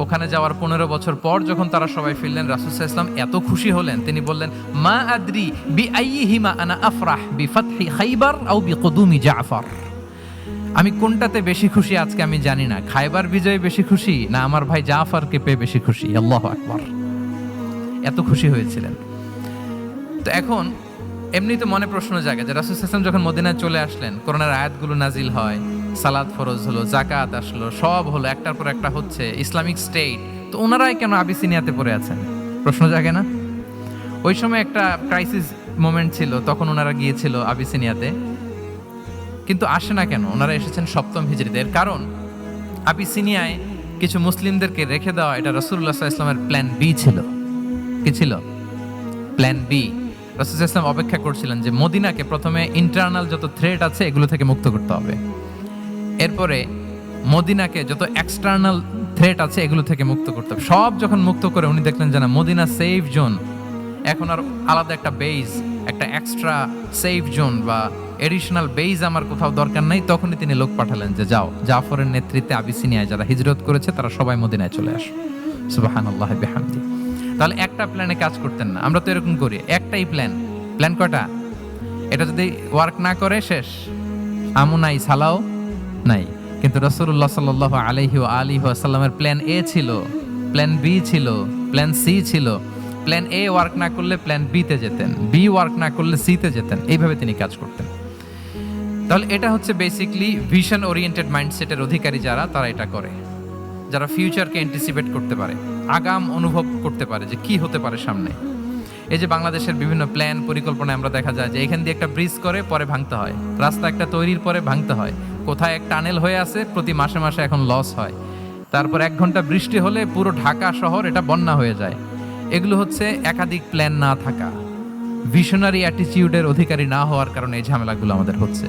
ওখানে যাওয়ার 15 বছর পর যখন তারা সবাই ফিরলেন, রাসূল সাল্লাল্লাহু আলাইহি ওয়াসাল্লাম এত খুশি হলেন, তিনি বললেন, মা আদরি বিআইয়িহিমা আনা আফরাহ বিফাতহি খাইবার আও বিকুদুমি জাফর। আমি কোনটাতে বেশি খুশি আজকে আমি জানি না, খায়বার বিজয়ে বেশি খুশি না আমার ভাই জাফরকে পেয়ে বেশি খুশি। আল্লাহু আকবার, এত খুশি হয়েছিলেন। তো এখন এমনি তো মনে প্রশ্ন জাগে যে রাসূল সাল্লাল্লাহু আলাইহি ওয়াসাল্লাম যখন মদিনায় চলে আসলেন, কোরআনের আয়াতগুলো নাজিল হয়, সালাত ফরজ হলো, যাকাত আসলো, সব হলো, একটার পর একটা হচ্ছে, ইসলামিক স্টেট, তো ওনারাই কেন আবিসিনিয়াতে পড়ে আছেন? প্রশ্ন জাগে না? ওই সময় একটা ক্রাইসিস মোমেন্ট ছিল, তখন ওনারা গিয়েছিল আবিসিনিয়াতে, কিন্তু আসে না কেন? ওনারা এসেছেন সপ্তম হিজরিতে। এর কারণ আবিসিনিয়ায় কিছু মুসলিমদেরকে রেখে দেওয়া, এটা রাসূলুল্লাহ সাল্লাল্লাহু আলাইহি ওয়াসাল্লামের প্ল্যান বি ছিল। কি ছিল? Plan B. রাসূল সাল্লাল্লাহু আলাইহি ওয়াসাল্লাম অপেক্ষা করছিলেন যে মদিনাকে প্রথমে ইন্টারনাল যত থ্রেট আছে এগুলো থেকে মুক্ত করতে হবে, এরপরে মদিনাকে যত এক্সটার্নাল থ্রেট আছে এগুলো থেকে মুক্ত করতে হবে। সব যখন মুক্ত করে উনি দেখলেন যে না, মদিনা সেফ জোন, এখন আর আলাদা একটা বেজ, একটা এক্সট্রা সেফ জোন বা এডিশনাল বেজ আমার কোথাও দরকার নাই। তখনই তিনি লোক পাঠালেন যে যাও, জাফরের নেতৃত্বে আবিসিনিয়ায় যারা হিজরত করেছে তারা সবাই মদিনায় চলে আসো। সুবহানাল্লাহ বিহামদি। তাহলে একটা প্ল্যানে কাজ করতেন না। আমরা তো এরকম করি, একটাই প্ল্যান। প্ল্যান কয়টা? এটা যদি ওয়ার্ক না করে শেষ, আমু নাই, সালাও নাই। কিন্তু রাসূলুল্লাহ সাল্লাল্লাহু আলাইহি ওয়া আলিহি ওয়াসাল্লামের প্ল্যান এ ছিল, প্ল্যান বি ছিল, প্ল্যান সি ছিল। প্ল্যান এ ওয়ার্ক না করলে প্ল্যান বি তে যেতেন, বি ওয়ার্ক না করলে সি তে যেতেন, এইভাবে তিনি কাজ করতেন। তাহলে এটা হচ্ছে বেসিকলি ভিশন ওরিয়েন্টেড মাইন্ডসেটের অধিকারী যারা, তারা এটা করে, যারা ফিউচারকে অ্যান্টিসিপেট করতে পারে, আগাম অনুভব করতে পারে যে কি হতে পারে সামনে। এই যে বাংলাদেশের বিভিন্ন প্ল্যান পরিকল্পনায় আমরা দেখা যায় যে এখান দিয়ে একটা ব্রিজ করে পরে ভাঙতে হয়, রাস্তা একটা তৈরির পরে ভাঙতে হয়, কোথায় এক টানেল হয়ে আছে প্রতি মাসে মাসে এখন লস হয়, তারপর 1 ঘন্টা বৃষ্টি হলে পুরো ঢাকা শহর এটা বন্যা হয়ে যায়। এগুলো হচ্ছে একাধিক প্ল্যান না থাকা, ভিশনারি অ্যাটিটিউডের অধিকারী না হওয়ার কারণে এই ঝামেলাগুলো আমাদের হচ্ছে।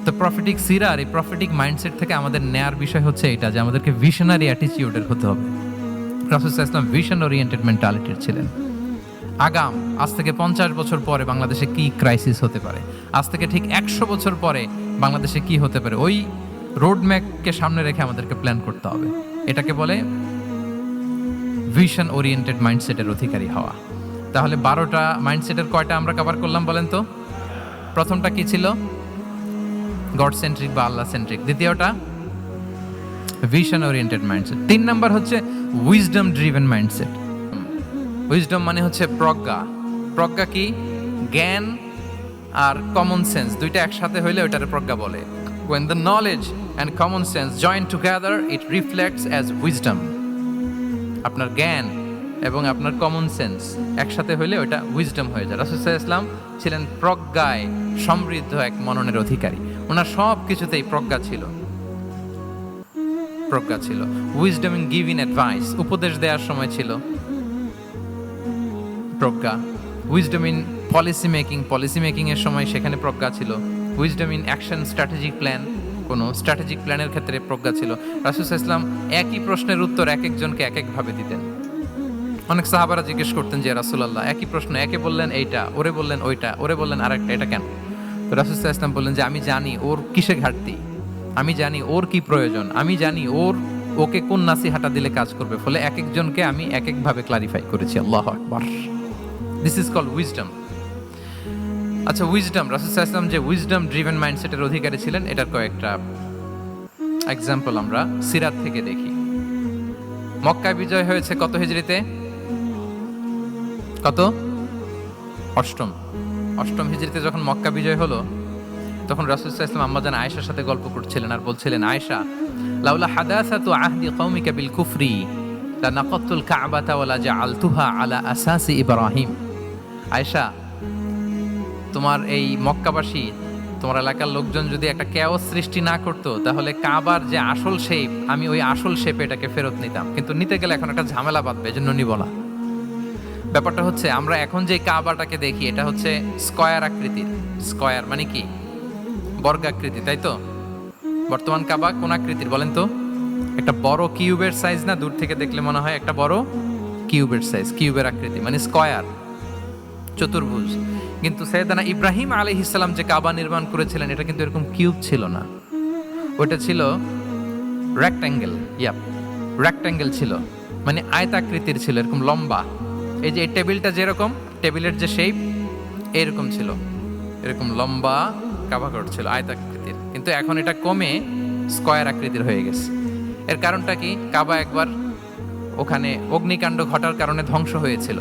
তো প্রফেটিক সিরার এই প্রফেটিক মাইন্ডসেট থেকে আমাদের নেয়ার বিষয় হচ্ছে এটা, যে আমাদেরকে ভিশনারি অ্যাটিটিউডের হতে হবে। রাসূল সাল্লাল্লাহু আলাইহি ওয়াসাল্লাম ভিশন ওরিয়েন্টেড মেন্টালিটির ছিলেন। আগাম আজ থেকে 50 বছর পরে বাংলাদেশে কি ক্রাইসিস হতে পারে, আজ থেকে ঠিক 100 বছর পরে বাংলাদেশে কি হতে পারে, ওই রোড ম্যাপকে সামনে রেখে আমাদেরকে প্ল্যান করতে হবে। এটাকে বলে ভিশন ওরিয়েন্টেড মাইন্ডসেটের অধিকারী হওয়া। তাহলে 12টা মাইন্ডসেটের কয়টা আমরা কভার করলাম বলেন তো? প্রথমটা কি ছিল? গড সেন্ট্রিক বা আল্লাহ সেন্ট্রিক। দ্বিতীয়টা ভিশন ওরিয়েন্টেড মাইন্ডসেট। 3 নাম্বার হচ্ছে উইজডম ড্রিভেন মাইন্ডসেট। উইজডম মানে হচ্ছে প্রজ্ঞা। প্রজ্ঞা কি? জ্ঞান আর কমন সেন্স দুইটা একসাথে হইলে ওইটারে প্রজ্ঞা বলে। When the knowledge and common sense join together, it reflects as wisdom. আপনার জ্ঞান এবং আপনার কমন সেন্স একসাথে হইলে ওটা উইজডম হয়ে যায়। রাসূল সাল্লাল্লাহু আলাইহি ওয়াসাল্লাম ছিলেন প্রজ্ঞায় সমৃদ্ধ এক মননের অধিকারী। ওনার সব কিছুতেই প্রজ্ঞা ছিল, প্রজ্ঞা ছিল। উইজডম ইন গিভিং অ্যাডভাইস, উপদেশ দেওয়ার সময় ছিল প্রজ্ঞা। Wisdom in policy making, policy making এর সময় সেখানে প্রজ্ঞা ছিল। Wisdom in action strategic plan, কোনো স্ট্র্যাটেজিক প্ল্যানের ক্ষেত্রে প্রজ্ঞা ছিল। রাসূল সাল্লাল্লাহু আলাইহি ওয়াসাল্লাম একই প্রশ্নের উত্তর এক একজনকে এক একভাবে দিতেন। অনেক সাহাবারা জিজ্ঞেস করতেন যে রাসূলুল্লাহ একই প্রশ্ন, একে বললেন এইটা, ওরে বললেন ওইটা, ওরে বললেন আরেকটা, এটা কেন? তো রাসূল সাল্লাল্লাহু আলাইহি ওয়াসাল্লাম বললেন যে আমি জানি ওর কিসে ঘাটতি, আমি জানি ওর কি প্রয়োজন, আমি জানি ওকে কোন নাসিহাটা দিলে কাজ করবে, ফলে এক একজনকে আমি এক একভাবে ক্লারিফাই করেছি। আল্লাহু আকবার। This is called wisdom. আচ্ছা, উইজডম, রাসূল সাল্লাল্লাহু আলাইহি ওয়াসাল্লাম যে উইজডম ড্রিভেন মাইন্ডসেটের অধিকারী ছিলেন, এটার কয়েকটা এক্সাম্পল আমরা সিরাত থেকে দেখি। মক্কা বিজয় হয়েছে কত হিজরিতে? কত? অষ্টম হিজরিতে যখন মক্কা বিজয় হলো, তখন রাসূল সাল্লাল্লাহু আলাইহি ওয়াসাল্লাম আম্মাজান আয়েশার সাথে গল্প করছিলেন আর বলছিলেন, আয়েশা, লাউলা হাদাসাতু আহদি কওমিকা বিল কুফরি লা নাকাতুল কাবাতা ওয়া লা জাআলতুহা আলা আসাসি ইব্রাহিম। আয়েশা, তোমার এই মক্কাবাসী, তোমার এলাকার লোকজন যদি একটা কেওস সৃষ্টি না করতো, তাহলে কাবার যে আসল শেপ, আমি ওই আসল শেপে এটাকে ফেরত নিতাম, কিন্তু নিতে গেলে এখন একটা ঝামেলা বাঁধবে, এজন্য নিব না। ব্যাপারটা হচ্ছে আমরা এখন যে কাবাটাকে দেখি এটা হচ্ছে স্কয়ার আকৃতির। স্কয়ার মানে কি? বর্গাকৃতি, তাই তো? বর্তমান কাবা কোন আকৃতির বলেন তো? একটা বড় কিউবের সাইজ না? দূর থেকে দেখলে মনে হয় একটা বড় কিউবের সাইজ, কিউবের আকৃতি মানে স্কয়ার, চতুর্ভুজ। কিন্তু সাইয়েদানা ইব্রাহিম আলাইহিস সালাম যে কাবা নির্মাণ করেছিলেন এটা কিন্তু এরকম কিউব ছিল না, ওটা ছিল রেক্ট্যাঙ্গেল। রেক্ট্যাঙ্গেল ছিল, মানে আয়তাকৃতির ছিল, এরকম লম্বা। এই যে এই টেবিলটা যেরকম, টেবিলের যে শেপ এরকম ছিল, এরকম লম্বা কাবা ঘর ছিল আয়তাকৃতির। কিন্তু এখন এটা কমে স্কয়ার আকৃতির হয়ে গেছে। এর কারণটা কি? কাবা একবার ওখানে অগ্নিকাণ্ড ঘটার কারণে ধ্বংস হয়েছিল,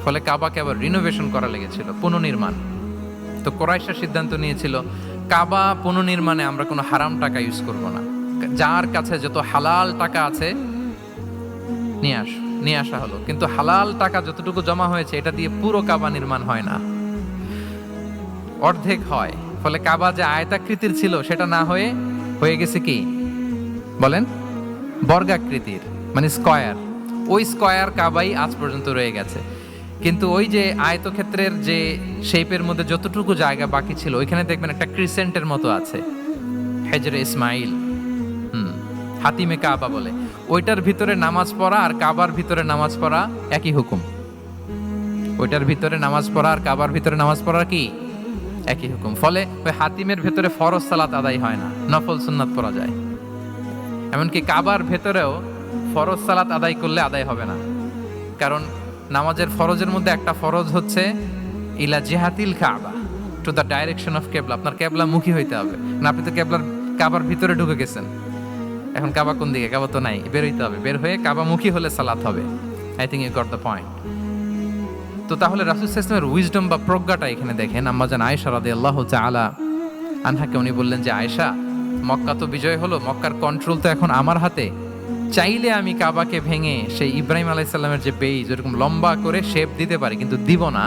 ফলে কাবাকে আবার রিনোভেশন করা লেগেছিল, পুনর্নির্মাণ। তো কোরাইশরা সিদ্ধান্ত নিয়েছিল কাবা পুনর্নির্মাণে আমরা কোনো হারাম টাকা ইউজ করব না, যার কাছে যত হালাল টাকা আছে নিয়ে আসা হলো। কিন্তু হালাল টাকা যতটুকু জমা হয়েছে এটা দিয়ে পুরো কাবা নির্মাণ হয় না, অর্ধেক হয়। ফলে কাবা যে আয়তাকৃতির ছিল সেটা না হয়ে গেছে কি বলেন, বর্গাকৃতির, মানে স্কয়ার। ওই স্কয়ার কাবাই আজ পর্যন্ত রয়ে গেছে। কিন্তু ওই যে আয়তক্ষেত্রের যে শেপের মধ্যে যতটুকু জায়গা বাকি ছিল ওইখানে দেখবেন একটা ক্রিসেন্টের মতো আছে, হেজরে ইসমাইল, হাতিমে কাবা বলে। ওইটার ভিতরে নামাজ পড়া আর কাবার ভিতরে নামাজ পড়া একই হুকুম। ওইটার ভিতরে নামাজ পড়া আর কাবার ভিতরে নামাজ পড়া কি একই হুকুম। ফলে ওই হাতিমের ভেতরে ফরজ সালাত আদায় হয় না, নফল সুন্নাত পড়া যায়। এমনকি কাবার ভেতরেও ফরজ সালাত আদায় করলে আদায় হবে না, কারণ নামাজের ফরজের মধ্যে একটা ফরজ হচ্ছে ইলা জিহাতিল কাবা, টু দ্য ডাইরেকশন অফ কেবলা। আপনার কেবলা মুখী হইতে হবে না, আপনি তো কাবার ভিতরে ঢুকে গেছেন, এখন কাবা কোন দিকে? কাবা তো নাই, বের হইতে হবে। বের হয়ে কাবা মুখী হলে সালাত হবে। I think you got the point. তো তাহলে রাসূল সাল্লাল্লাহু আলাইহি ওয়াসাল্লামের উইজডম বা প্রজ্ঞাটা এখানে দেখেন। আম্মাজান আয়েশা রাদিয়াল্লাহু তাআলা আনহাকে উনি বললেন যে আয়েশা, মক্কা তো বিজয় হলো, মক্কার কন্ট্রোল তো এখন আমার হাতে। চাইলে আমি কাবাকে ভেঙে সেই ইব্রাহিম আলাইহিস সালামের যে বেইজ ওরকম লম্বা করে শেপ দিতে পারি, কিন্তু দিব না,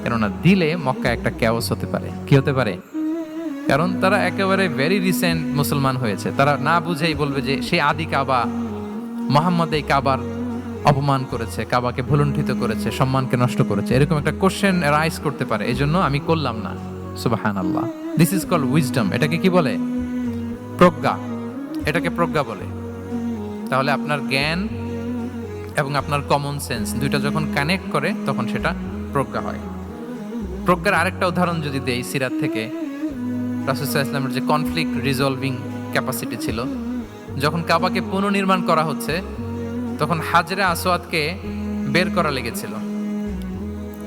কেননা দিলে মক্কা একটা ক্যাওস হতে পারে। কি হতে পারে? কারণ তারা একেবারে ভেরি রিসেন্ট মুসলমান হয়েছে, তারা না বুঝেই বলবে যে সে আদি কাবা, মোহাম্মদ এই কাবার অপমান করেছে, কাবাকে ভুলুণ্ঠিত করেছে, সম্মানকে নষ্ট করেছে, এরকম একটা কোশ্চেন রাইজ করতে পারে। এই জন্য আমি করলাম না। সুবহানাল্লাহ, দিস ইজ কল্ড উইজডম। এটাকে কি বলে? প্রজ্ঞা। এটাকে প্রজ্ঞা বলে। তাহলে আপনার জ্ঞান এবং আপনার কমন সেন্স দুইটা যখন কানেক্ট করে তখন সেটা প্রজ্ঞা হয়। প্রজ্ঞার আরেকটা উদাহরণ যদি দেই সিরাত থেকে, রাসূল সাল্লাল্লাহু আলাইহি ওয়াসাল্লামের যে কনফ্লিক্ট রিজলভিং ক্যাপাসিটি ছিল, যখন কাবাকে পুনর্নির্মাণ করা হচ্ছে তখন হাজরে আসওয়াদকে বের করা লেগেছিল,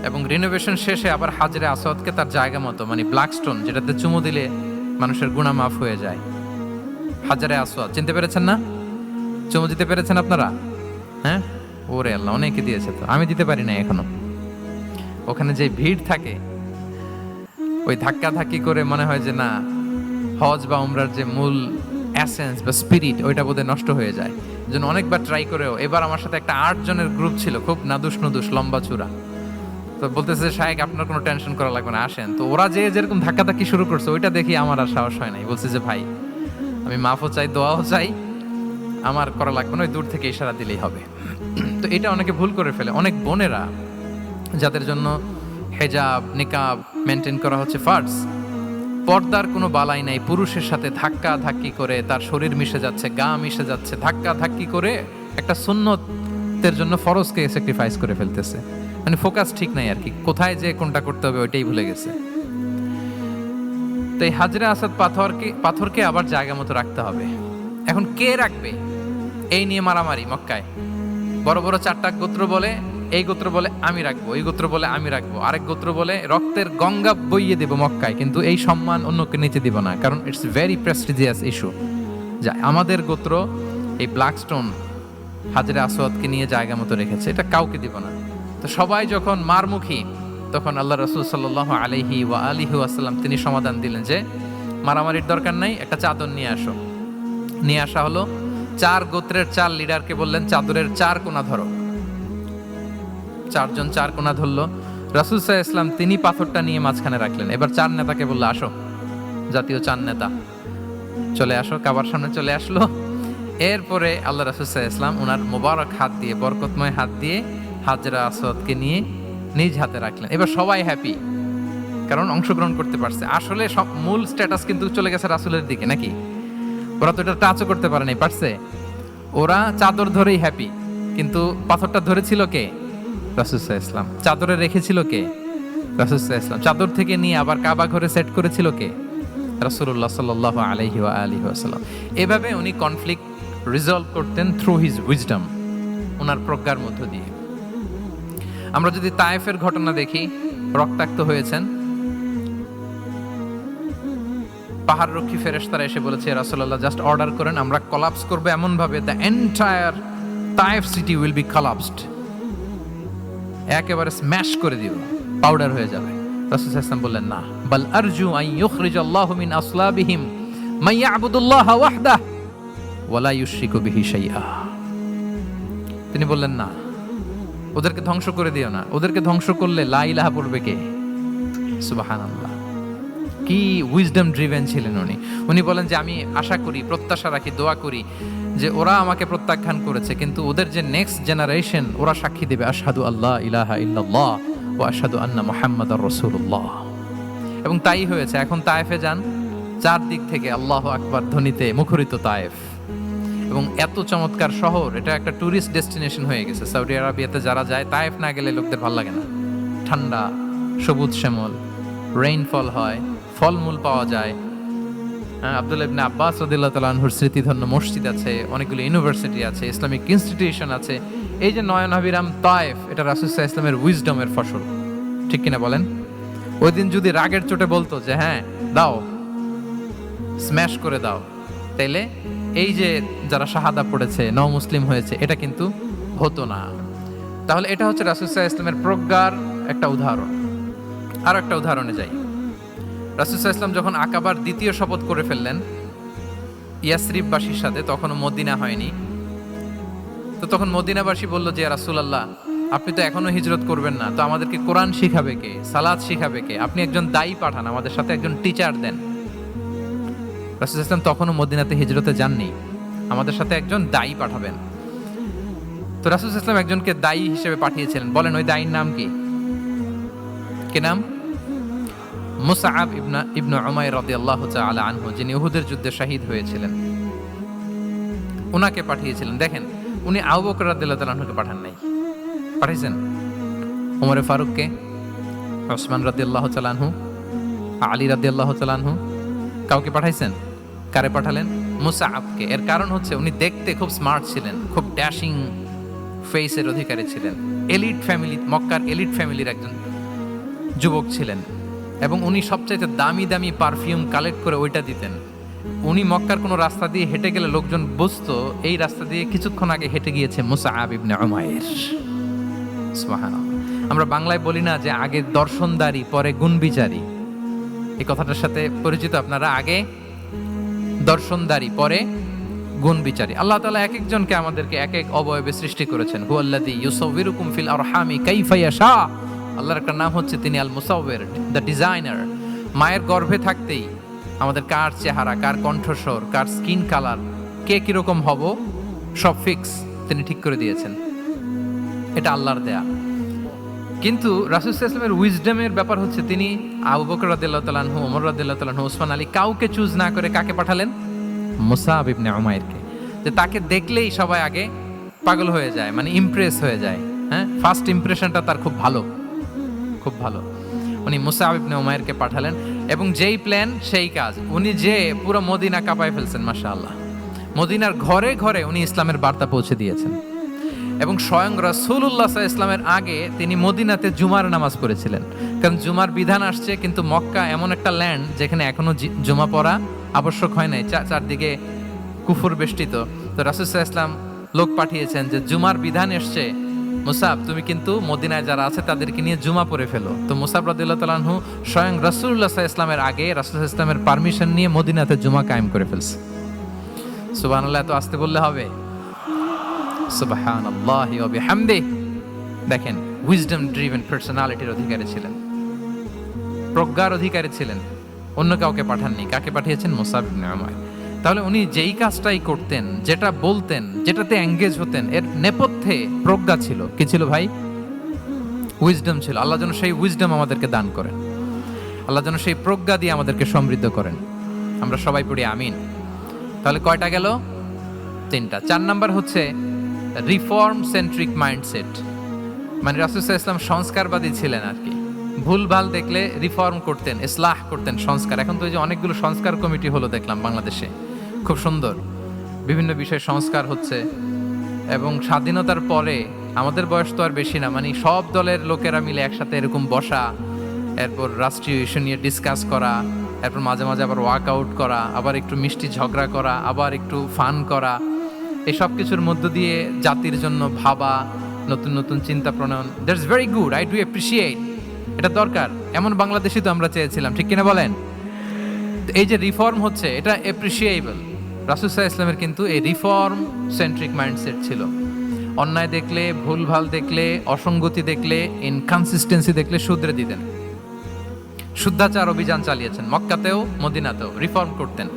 এবং রিনোভেশন শেষে আবার হাজরে আসওয়াদকে তার জায়গা মতো, মানে ব্ল্যাক স্টোন যেটাতে চুমু দিলে মানুষের গুনাহ মাফ হয়ে যায়, হাজরে আসওয়াদ চিনতে পেরেছেন না? চুমু দিতে পেরেছেন আপনারা? হ্যাঁ, ওরে আল্লাহ, অনেকে দিয়েছে, তো আমি দিতে পারি না এখনো। ওখানে যে ভিড় থাকে, ওই ধাক্কা ধাক্কি করে মনে হয় যে না, হজ বা উমরার যে মূল এসেন্স বা স্পিরিট ওইটা বোধহয় নষ্ট হয়ে যায়। জন্য অনেকবার ট্রাই করেও, এবার আমার সাথে একটা 8 জনের গ্রুপ ছিল, খুব নাদুস নুদুস লম্বা চূড়া। তো বলতেছে শায়েক আপনার কোনো টেনশন করা লাগবে না, আসেন। তো ওরা যেরকম ধাক্কা ধাক্কি শুরু করছে ওইটা দেখি আমার আর সাহস হয় নাই। বলছে যে ভাই, আমি মাফও চাই, দোয়াও চাই, আমার করা লাগবে না, ওই দূর থেকে ইশারা দিলেই হবে। তো এটা অনেকে ভুল করে ফেলে। অনেক বোনেরা যাদের জন্য হেজাব নিকাব মেনটেন করা হচ্ছে ফার্স, পর্দার কোনো বালাই নাই, পুরুষের সাথে ধাক্কা ধাক্কি করে তার শরীর মিশে যাচ্ছে, গা মিশে যাচ্ছে, ধাক্কা ধাক্কি করে একটা সুন্নতের জন্য ফরজকে স্যাক্রিফাইস করে ফেলতেছে। মানে ফোকাস ঠিক নাই আর কি, কোথায় যে কোনটা করতে হবে ওইটাই ভুলে গেছে। তো এই হাজরে আসাদ পাথরকে আবার জায়গা মতো রাখতে হবে। এখন কে রাখবে এই নিয়ে মারামারি মক্কায়। বড় বড় 4টা গোত্র বলে, এই গোত্র বলে আমি রাখবো, এই গোত্র বলে আমি রাখবো, আরেক গোত্র বলে রক্তের গঙ্গা বইয়ে দেব মক্কায়, কিন্তু এই সম্মান অন্যকে নিতে দিব না, কারণ ইটস ভেরি প্রেস্টিজিয়াস ইস্যু। যা আমাদের গোত্র এই ব্ল্যাক স্টোন হাজরে আসওয়াদকে নিয়ে জায়গা মতো রেখেছে, এটা কাউকে দিব না। তো সবাই যখন মারমুখী, তখন আল্লাহ রাসূল সাল্লাল্লাহু আলাইহি ওয়া আলিহি ওয়াসাল্লাম তিনি সমাধান দিলেন যে মারামারির দরকার নাই, একটা চাদর নিয়ে আসো। নিয়ে আসা হলো। 4 গোত্রের 4 লিডারকে বললেন চাদরের 4 কোণা ধরো। 4 জন 4 কোণা ধরলো। রাসূল সাল্লাল্লাহু আলাইহি ওয়াসাল্লাম তিনি পাথরটা নিয়ে মাঝখানে রাখলেন। এবার 4 নেতাকে বললো আসো, জাতীয় 4 নেতা চলে আসো, কাবার সামনে চলে আসলো। এরপরে আল্লাহ রাসূল সাল্লাল্লাহু আলাইহি ওয়াসাল্লাম ওনার মোবারক হাত দিয়ে, বরকতময় হাত দিয়ে হাজরা আসওয়াদকে নিয়ে নিজ হাতে রাখলেন। এবার সবাই হ্যাপি, কারণ অংশগ্রহণ করতে পারছে। আসলে সব মূল স্ট্যাটাস কিন্তু চলে গেছে রাসূলের দিকে, নাকি? ওরা তো এটা টাচও করতে পারে নাই, পারছে? ওরা চাদর ধরেই হ্যাপি, কিন্তু পাথরটা ধরেছিল কে? রাসূল সাল্লাল্লাহু আলাইহি ওয়াসাল্লাম। চাদরে রেখেছিল কে? রাসূল সাল্লাল্লাহু আলাইহি ওয়াসাল্লাম। চাদর থেকে নিয়ে আবার কাবা ঘরে সেট করেছিল কে? রাসূলুল্লাহ সাল্লাল্লাহু আলাইহি ওয়া আলিহি ওয়াসাল্লাম। এভাবে উনি কনফ্লিক্ট রিজলভ করতেন থ্রু হিজ উইজডম, ওনার প্রজ্ঞার মধ্য দিয়ে। আমরা যদি তায়েফের ঘটনা দেখি, রক্তাক্ত হয়েছেন পাহাড়রক্ষী ফেরেশতারা এসে বলেছে, রাসূলুল্লাহ জাস্ট অর্ডার করেন, আমরা কোলাপস করব এমন ভাবে the entire Taif city will be collapsed, একেবারে স্ম্যাশ করে দিব, পাউডার হয়ে যাবে। রাসূল সাল্লাল্লাহু আলাইহি ওয়াসাল্লাম বললেন, না, বাল আরজু আন ইউখরিজাল্লাহু মিন আসলাবিহিম মান ইয়াবুদুল্লাহ ওয়াহদাহু ওয়া লা ইউশরিকু বিহি শাইআ। তিনি বললেন, না, ওদেরকে ধ্বংস করে দিও না, ওদেরকে ধ্বংস করলে লা ইলাহা পড়বে কে? সুবহানাল্লাহ, কি উইজডম ড্রিভেন ছিলেন উনি। উনি বলেন যে আমি আশা করি, প্রত্যাশা রাখি, দোয়া করি যে ওরা আমাকে প্রত্যাখ্যান করেছে, কিন্তু ওদের যে নেক্সট জেনারেশন, ওরা সাক্ষী দেবে আশহাদু আল্লাহ ইলাহা ইল্লাল্লাহ ওয়া আশহাদু আন্না মুহাম্মাদার রাসূলুল্লাহ। এবং তাই হয়েছে। এখন তায়েফে যান, চারদিক থেকে আল্লাহু আকবার ধ্বনিতে মুখরিত তায়েফ, এবং এত চমৎকার শহর, এটা একটা ট্যুরিস্ট ডেস্টিনেশন হয়ে গেছে। সৌদি আরবিয়াতে যারা যায়, তায়েফ না গেলে লোকদের ভালো লাগে না। ঠান্ডা, সবুজ শ্যামল, রেইনফল হয়, ফলমূল পাওয়া যায়। আব্দুল্লাহ ইবনে আব্বাস রাদিয়াল্লাহু তাআলা আনহুর স্মৃতিধন্য মসজিদ আছে, অনেকগুলো ইউনিভার্সিটি আছে, ইসলামিক ইনস্টিটিউশন আছে। এই যে নয়নাভিরাম তায়েফ, এটা রাসূল সাল্লাল্লাহু আলাইহি ওয়াসাল্লামের উইজডমের ফসল, ঠিক কিনা বলেন? ওই দিন যদি রাগের চোটে বলতো যে হ্যাঁ দাও, স্ম্যাশ করে দাও, তাইলে এই যে যারা শাহাদা পড়েছে, নও মুসলিম হয়েছে, এটা কিন্তু হতো না। তাহলে এটা হচ্ছে রাসূল সাল্লাল্লাহু আলাইহি ওয়াসাল্লামের প্রজ্ঞার একটা উদাহরণ। আর একটা উদাহরণে যাই। রাসূল সাল্লাল্লাহু আলাইহি ওয়াসাল্লাম যখন আকাবার দ্বিতীয় শপথ করে ফেললেন ইয়াসরিববাসীর সাথে, তখনও মদিনা হয়নি, তো তখন মদিনাবাসী বলল যে রাসূলুল্লাহ, আপনি তো এখনো হিজরত করবেন না, তো আমাদেরকে কোরআন শিখাবে কে, সালাত শিখাবে কে? আপনি একজন দায়ী পাঠান, আমাদের সাথে একজন টিচার দেন। রাসূল সাল্লাল্লাহু আলাইহি ওয়াসাল্লাম তখনও মদিনাতে হিজরতে যাননি, আমাদের সাথে একজন দায়ী পাঠাবেন। তো রাসূল সাল্লাল্লাহু আলাইহি ওয়াসাল্লাম একজনকে দায়ী হিসেবে পাঠিয়েছিলেন। বলেন ওই দায়ীর নাম কি? কি নাম? মুসআব ইবনে উমাইর রাদিয়াল্লাহু তাআলা আনহু, যিনি উহুদের যুদ্ধে শহীদ হয়েছিলেন, উনাকে পাঠিয়েছিলেন। দেখেন, উনি আবু বকর রাদিয়াল্লাহু তাআলা আনহুকে পাঠান নাই, পাঠিয়েছেন ওমর ফারুককে, ওসমান রাদিয়াল্লাহু তাআলা আনহু, আলী রাদিয়াল্লাহু তাআলা আনহু, কাউকে পাঠাইছেন? কারে পাঠালেন? মুসআবকে। এর কারণ হচ্ছে উনি দেখতে খুব স্মার্ট ছিলেন, খুব ড্যাশিং ফেসের অধিকারী ছিলেন, এলিট ফ্যামিলি, মক্কার এলিট ফ্যামিলির একজন যুবক ছিলেন, এবং উনি সবচাইতে দামি দামি পারফিউম কালেক্ট করে ওইটা দিতেন। উনি মক্কার কোনো রাস্তা দিয়ে হেঁটে গেলে লোকজন বুঝতো এই রাস্তা দিয়ে কিছুক্ষণ আগে হেঁটে গিয়েছে মুসআব ইবনে উমাইর। সুবহানাল্লাহ। আমরা বাংলায় বলি না যে আগে দর্শনদারি পরে গুণবিচারী? এই কথাটার সাথে পরিচিত আপনারা? আগে দর্শনদারি পরে গুণবিচারী। আল্লাহ তাআলা এক একজনকে আমাদেরকে এক এক অবয়বে সৃষ্টি করেছেন। হুয়াল্লাযী ইউসাউবিরুকুম ফিল আরহামি কাইফা ইয়াশা। আল্লাহর একটা নাম হচ্ছে তিনি আল মুসাউবির, দ্য ডিজাইনার। মায়ের গর্ভে থাকতেই আমাদের কার চেহারা, কার কণ্ঠস্বর, কার স্কিন কালার, কে কিরকম হব, সব ফিক্স তিনি ঠিক করে দিয়েছেন। এটা আল্লাহর দেয়া। কিন্তু রাসূল সাল্লাল্লাহু আলাইহি ওয়াসাল্লামের উইজডমের ব্যাপার হচ্ছে তিনি আবু বকর রাদিয়াল্লাহু তাআলা আনহু, ওমর রাদিয়াল্লাহু তাআলা আনহু, ওসমান আলী, কাউকে চুজ না করে কাকে পাঠালেন? মুসআব ইবনে উমাইরকে। যে তাকে দেখলেই সবাই আগে পাগল হয়ে যায়, মানে ইমপ্রেস হয়ে যায়। হ্যাঁ, ফার্স্ট ইমপ্রেশনটা তার খুব ভালো, খুব ভালো। উনি মুসআব ইবনে উমাইরকে পাঠালেন, এবং যেই প্ল্যান সেই কাজ। উনি যে পুরো মদিনা কাঁপায় ফেলছেন, মাশাআল্লাহ। মদিনার ঘরে ঘরে উনি ইসলামের বার্তা পৌঁছে দিয়েছেন, এবং স্বয়ং রাসূলুল্লাহ সাল্লাল্লাহু আলাইহি ওয়াসাল্লামের আগে তিনি মদিনাতে জুমার নামাজ পড়েছিলেন। কারণ জুমার বিধান আসছে, কিন্তু মক্কা এমন একটা ল্যান্ড যেখানে এখনো জুমা পড়া আবশ্যক হয় নাই, চারদিকে কুফর বেষ্টিত। তো রাসূল সাল্লাল্লাহু আলাইহি ওয়াসাল্লাম লোক পাঠিয়েছেন যে জুমার বিধান এসছে, মুসাব তুমি কিন্তু মদিনায় যারা আছে তাদেরকে নিয়ে জুমা পড়ে ফেলো। তো মুসাব রাদিয়াল্লাহু তাআলা আনহু স্বয়ং রাসূলুল্লাহ সাল্লাল্লাহু আলাইহি ওয়াসাল্লামের আগে রাসূল সাল্লাল্লাহু আলাইহি ওয়াসাল্লামের পারমিশন নিয়ে মদিনাতে জুমা কায়েম করে ফেলছে। সুবহানাল্লাহ, এত আসতে বললে হবে? সুবহানাল্লাহি ওয়া বিহামদিহি। দেখেন, উইজডম ড্রিভেন পার্সোনালিটির অধিকারী ছিলেন, প্রজ্ঞার অধিকারী ছিলেন, অন্য কাউকে পাঠাননি। কাকে পাঠিয়েছেন? মুসআব ইবনে উমাইর। তাহলে উনি যেই কাজটাই করতেন, যেটা বলতেন, যেটাতে এঙ্গেজ হতেন, এর নেপথ্যে প্রজ্ঞা ছিল। কি ছিল ভাই? উইজডম ছিল। আল্লাহ যেন সেই উইজডম আমাদেরকে দান করেন, আল্লাহ যেন সেই প্রজ্ঞা দিয়ে আমাদেরকে সমৃদ্ধ করেন। আমরা সবাই পড়ি আমিন। তাহলে কয়টা গেল? 3টা। 4 নাম্বার হচ্ছে রিফর্ম সেন্ট্রিক মাইন্ডসেট, মানে রাসূল সাল্লাল্লাহু আলাইহি ওয়াসাল্লাম সংস্কারবাদী ছিলেন আর কি। ভুলভাল দেখলে রিফর্ম করতেন, ইসলাহ করতেন, সংস্কার। এখন তো এই যে অনেকগুলো সংস্কার কমিটি হলো দেখলাম বাংলাদেশে, খুব সুন্দর, বিভিন্ন বিষয়ে সংস্কার হচ্ছে। এবং স্বাধীনতার পরে আমাদের বয়স তো আর বেশি না, মানে সব দলের লোকেরা মিলে একসাথে এরকম বসা, এরপর রাষ্ট্রীয় ইস্যু নিয়ে ডিসকাস করা, এরপর মাঝে মাঝে আবার ওয়ার্কআউট করা, আবার একটু মিষ্টি ঝগড়া করা, আবার একটু ফান করা, এই সব কিছুর মধ্য দিয়ে জাতির জন্য ভাবা, নতুন নতুন চিন্তা প্রণয়ন, that's very good, I do appreciate, এটা দরকার। এমন বাংলাদেশই তো আমরা চেয়েছিলাম, ঠিক কিনা বলেন? এই যে রিফর্ম হচ্ছে, এটা অ্যাপ্রিসিয়েবল। রাসূল সাল্লাল্লাহু আলাইহি ওয়াসাল্লামের কিন্তু এই রিফর্ম সেন্ট্রিক মাইন্ডসেট ছিল। অন্যায় দেখলে, ভুলভাল দেখলে, অসঙ্গতি দেখলে, ইনকনসিস্টেন্সি দেখলে শুধরে দিতেন। শুদ্ধাচার অভিযান চালিয়েছেন, মক্কাতেও মদিনাতেও রিফর্ম করতেন।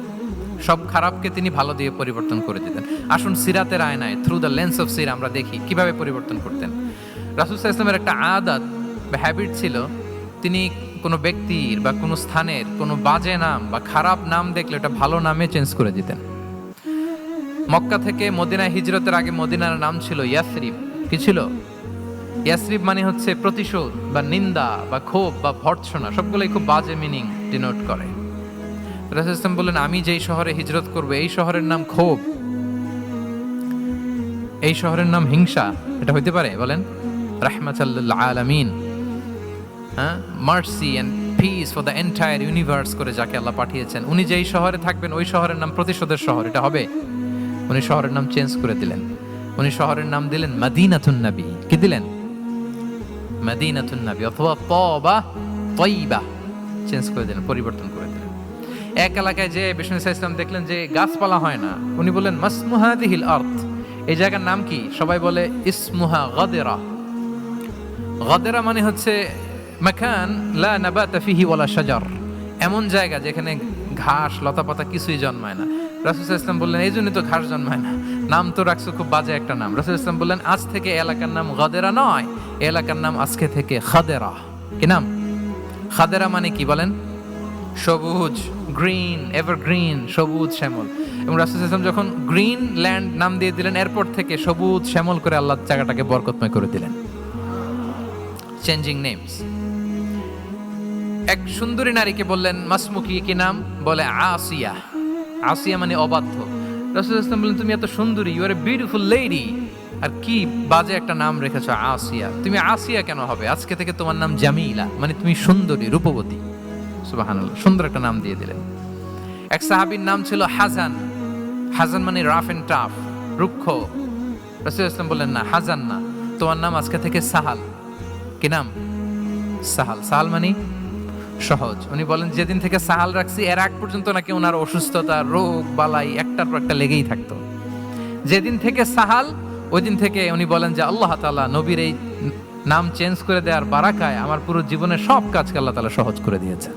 সব খারাপকে তিনি ভালো দিয়ে পরিবর্তন করে দিতেন। আসুন সিরাতের আয়নায়, থ্রু দ্য লেন্স অফ সিরা আমরা দেখি কিভাবে পরিবর্তন করতেন। রাসূল সাল্লাল্লাহু আলাইহি ওয়াসাল্লামের একটা আদত বা হ্যাবিট ছিল, তিনি কোনো ব্যক্তির বা কোনো স্থানের কোনো বাজে নাম বা খারাপ নাম দেখলে ওটা ভালো নামে চেঞ্জ করে দিতেন। মক্কা থেকে মদিনায় হিজরতের আগে মদিনার নাম ছিল ইয়াসরিব। কি ছিল? ইয়াসরিব মানে হচ্ছে প্রতিশোধ বা নিন্দা বা ক্ষোভ বা ভর্ৎসনা, সবগুলোই খুব বাজে মিনিং ডিনোট করে। রাসূল সাল্লাল্লাহু আলাইহি ওয়াসাল্লাম বললেন, আমি যেই শহরে হিজরত করব এই শহরের নাম ক্ষোভ, এই শহরের নাম হিংসা, এটা হইতে পারে? বলেন। রাহমাতাল লিল আলামিন, mercy and peace for the entire universe করে যাকে আল্লাহ পাঠিয়েছেন, উনি যেই শহরে থাকবেন ওই শহরের নাম প্রতিশোধের শহর, এটা হবে? উনি শহরের নাম চেঞ্জ করে দিলেন। উনি শহরের নাম দিলেন মদিনাতুন নবী। কি দিলেন? মদিনাতুন নবী, অথবা তওবা তয়্যিবা, চেঞ্জ করে দিলেন, পরিবর্তন করে দিলেন। এক এলাকায় যে বিষ্ণু ইসলাম দেখলেন যে গাছপালা হয় না, উনি বললেন মাসমু হাদিহিল আরদ, এই জায়গার নাম কি? সবাই বলে ইসমুহা গাদেরা। গাদেরা মানে হচ্ছে মাকান লা নাবাতা ফিহি ওয়ালা শাজার, এমন জায়গা যেখানে ঘাস লতাপাতা কিছুই জন্মায় না। রাসূল সাল্লাল্লাহু আলাইহি ওয়াসাল্লাম বললেন, এই জন্যই তো ঘাস জন্মায় না, নাম তো রাখছো খুব বাজে একটা নাম। রাসূল সাল্লাল্লাহু আলাইহি ওয়াসাল্লাম বললেন, আজ থেকে এলাকার নাম গাদেরা নয়, এলাকার নাম আজকে থেকে খাদেরা। কি নাম? খাদেরা মানে কি বলেন? সবুজ, গ্রিন, এভারগ্রিন, সবুজ শ্যামল। এবং রাসূল সাল্লাল্লাহু আলাইহি ওয়াসাল্লাম যখন গ্রিন ল্যান্ড নাম দিয়ে দিলেন, এরপর থেকে সবুজ শ্যামল করে আল্লাহ জায়গাটাকে বরকতময় করে দিলেন। Changing names. এক সুন্দরী নারীকে বললেন মাসমুকি, কি নাম? বলে আসিয়া। আসিয়া মানে অবাধ্য। রাসূল সাল্লাল্লাহু আলাইহি ওয়াসাল্লাম বললেন, তুমি এত সুন্দরী, you are a beautiful lady, আর কি বাজে একটা নাম রেখেছো আসিয়া। তুমি আসিয়া কেন হবে? আজকে থেকে তোমার নাম জামিলা, মানে তুমি সুন্দরী, রূপবতী। সুবহানাল্লাহ, সুন্দর একটা নাম দিয়ে দিলেন। এক সাহাবীর নাম ছিল হাজান। হাজান মানে রাফ এন্ড টাফ, রুক্ষ। রাসূল সাল্লাল্লাহু আলাইহি ওয়াসাল্লাম বললেন, না, হাজান না, তোমার নাম আজকে থেকে সাহাল। কি নাম? সাহাল। সাহাল মানে সহজ। উনি বলেন, যেদিন থেকে সাহাল রাখছি এর আগ পর্যন্ত নাকি ওনার অসুস্থতা, রোগ বালাই একটার পর একটা লেগেই থাকতো। যেদিন থেকে সাহাল, ওই দিন থেকে উনি বলেন যে আল্লাহ তাআলা নবীর এই নাম চেঞ্জ করে দেওয়ার বারাকায় আমার পুরো জীবনের সব কাজকে আল্লাহ তাআলা সহজ করে দিয়েছে।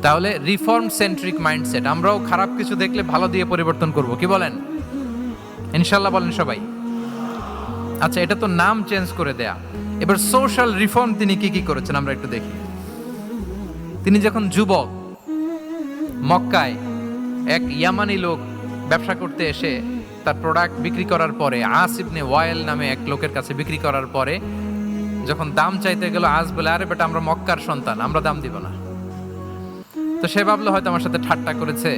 তাহলে রিফর্ম সেন্ট্রিক মাইন্ডসেট, আমরাও খারাপ কিছু দেখলে ভালো দিয়ে পরিবর্তন করব। কি বলেন? ইনশাআল্লাহ বলেন সবাই। আচ্ছা, এটা তো নাম চেঞ্জ করে দেয়া। এবার সোশ্যাল রিফর্ম তিনি কি কি করেছেন আমরা একটু দেখি। তিনি যখন যুবক, মক্কায় এক ইয়ামানি লোক ব্যবসা করতে এসে তার প্রোডাক্ট বিক্রি করার পরে, আস ইবনে ওয়াইল নামে এক লোকের কাছে বিক্রি করার পরে যখন দাম চাইতে গেল, আস বলে, আরে বেটা, আমরা মক্কার সন্তান, আমরা দাম দিব না। তো সে ভাবলো হয়তো আমার সাথে ঠাট্টা করেছে,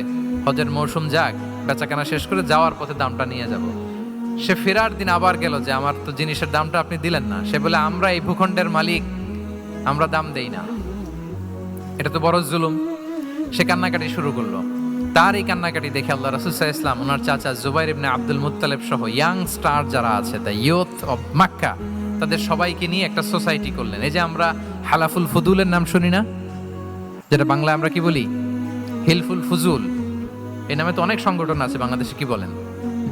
হজের মৌসুম যাক, বেচাকেনা শেষ করে যাওয়ার পথে দামটা নিয়ে যাব। সে ফেরার দিন আবার গেল যে আমার তো জিনিসের দামটা আপনি দিলেন না। সে বলে, আমরা এই ভূখণ্ডের মালিক, আমরা দাম দেই না। এটা তো বড় জুলুম। সে কান্নাকাটি শুরু করলো। তার এই কান্নাকাটি দেখে আল্লাহ রাসূল সাল্লাল্লাহু আলাইহি ওয়াসাল্লাম ওনার চাচা জুবাইর ইবনে আব্দুল মুত্তালিব সহ ইয়াং স্টার যারা আছে, দ্য ইয়ুথ অফ মক্কা, তাদের সবাইকে নিয়ে একটা সোসাইটি করলেন। এই যে আমরা হালাফুল ফুদুলের নাম শুনি না, যেটা বাংলায় আমরা কি বলি? হিলফুল ফুজুল। এই নামে তো অনেক সংগঠন আছে বাংলাদেশে। কি বলেন?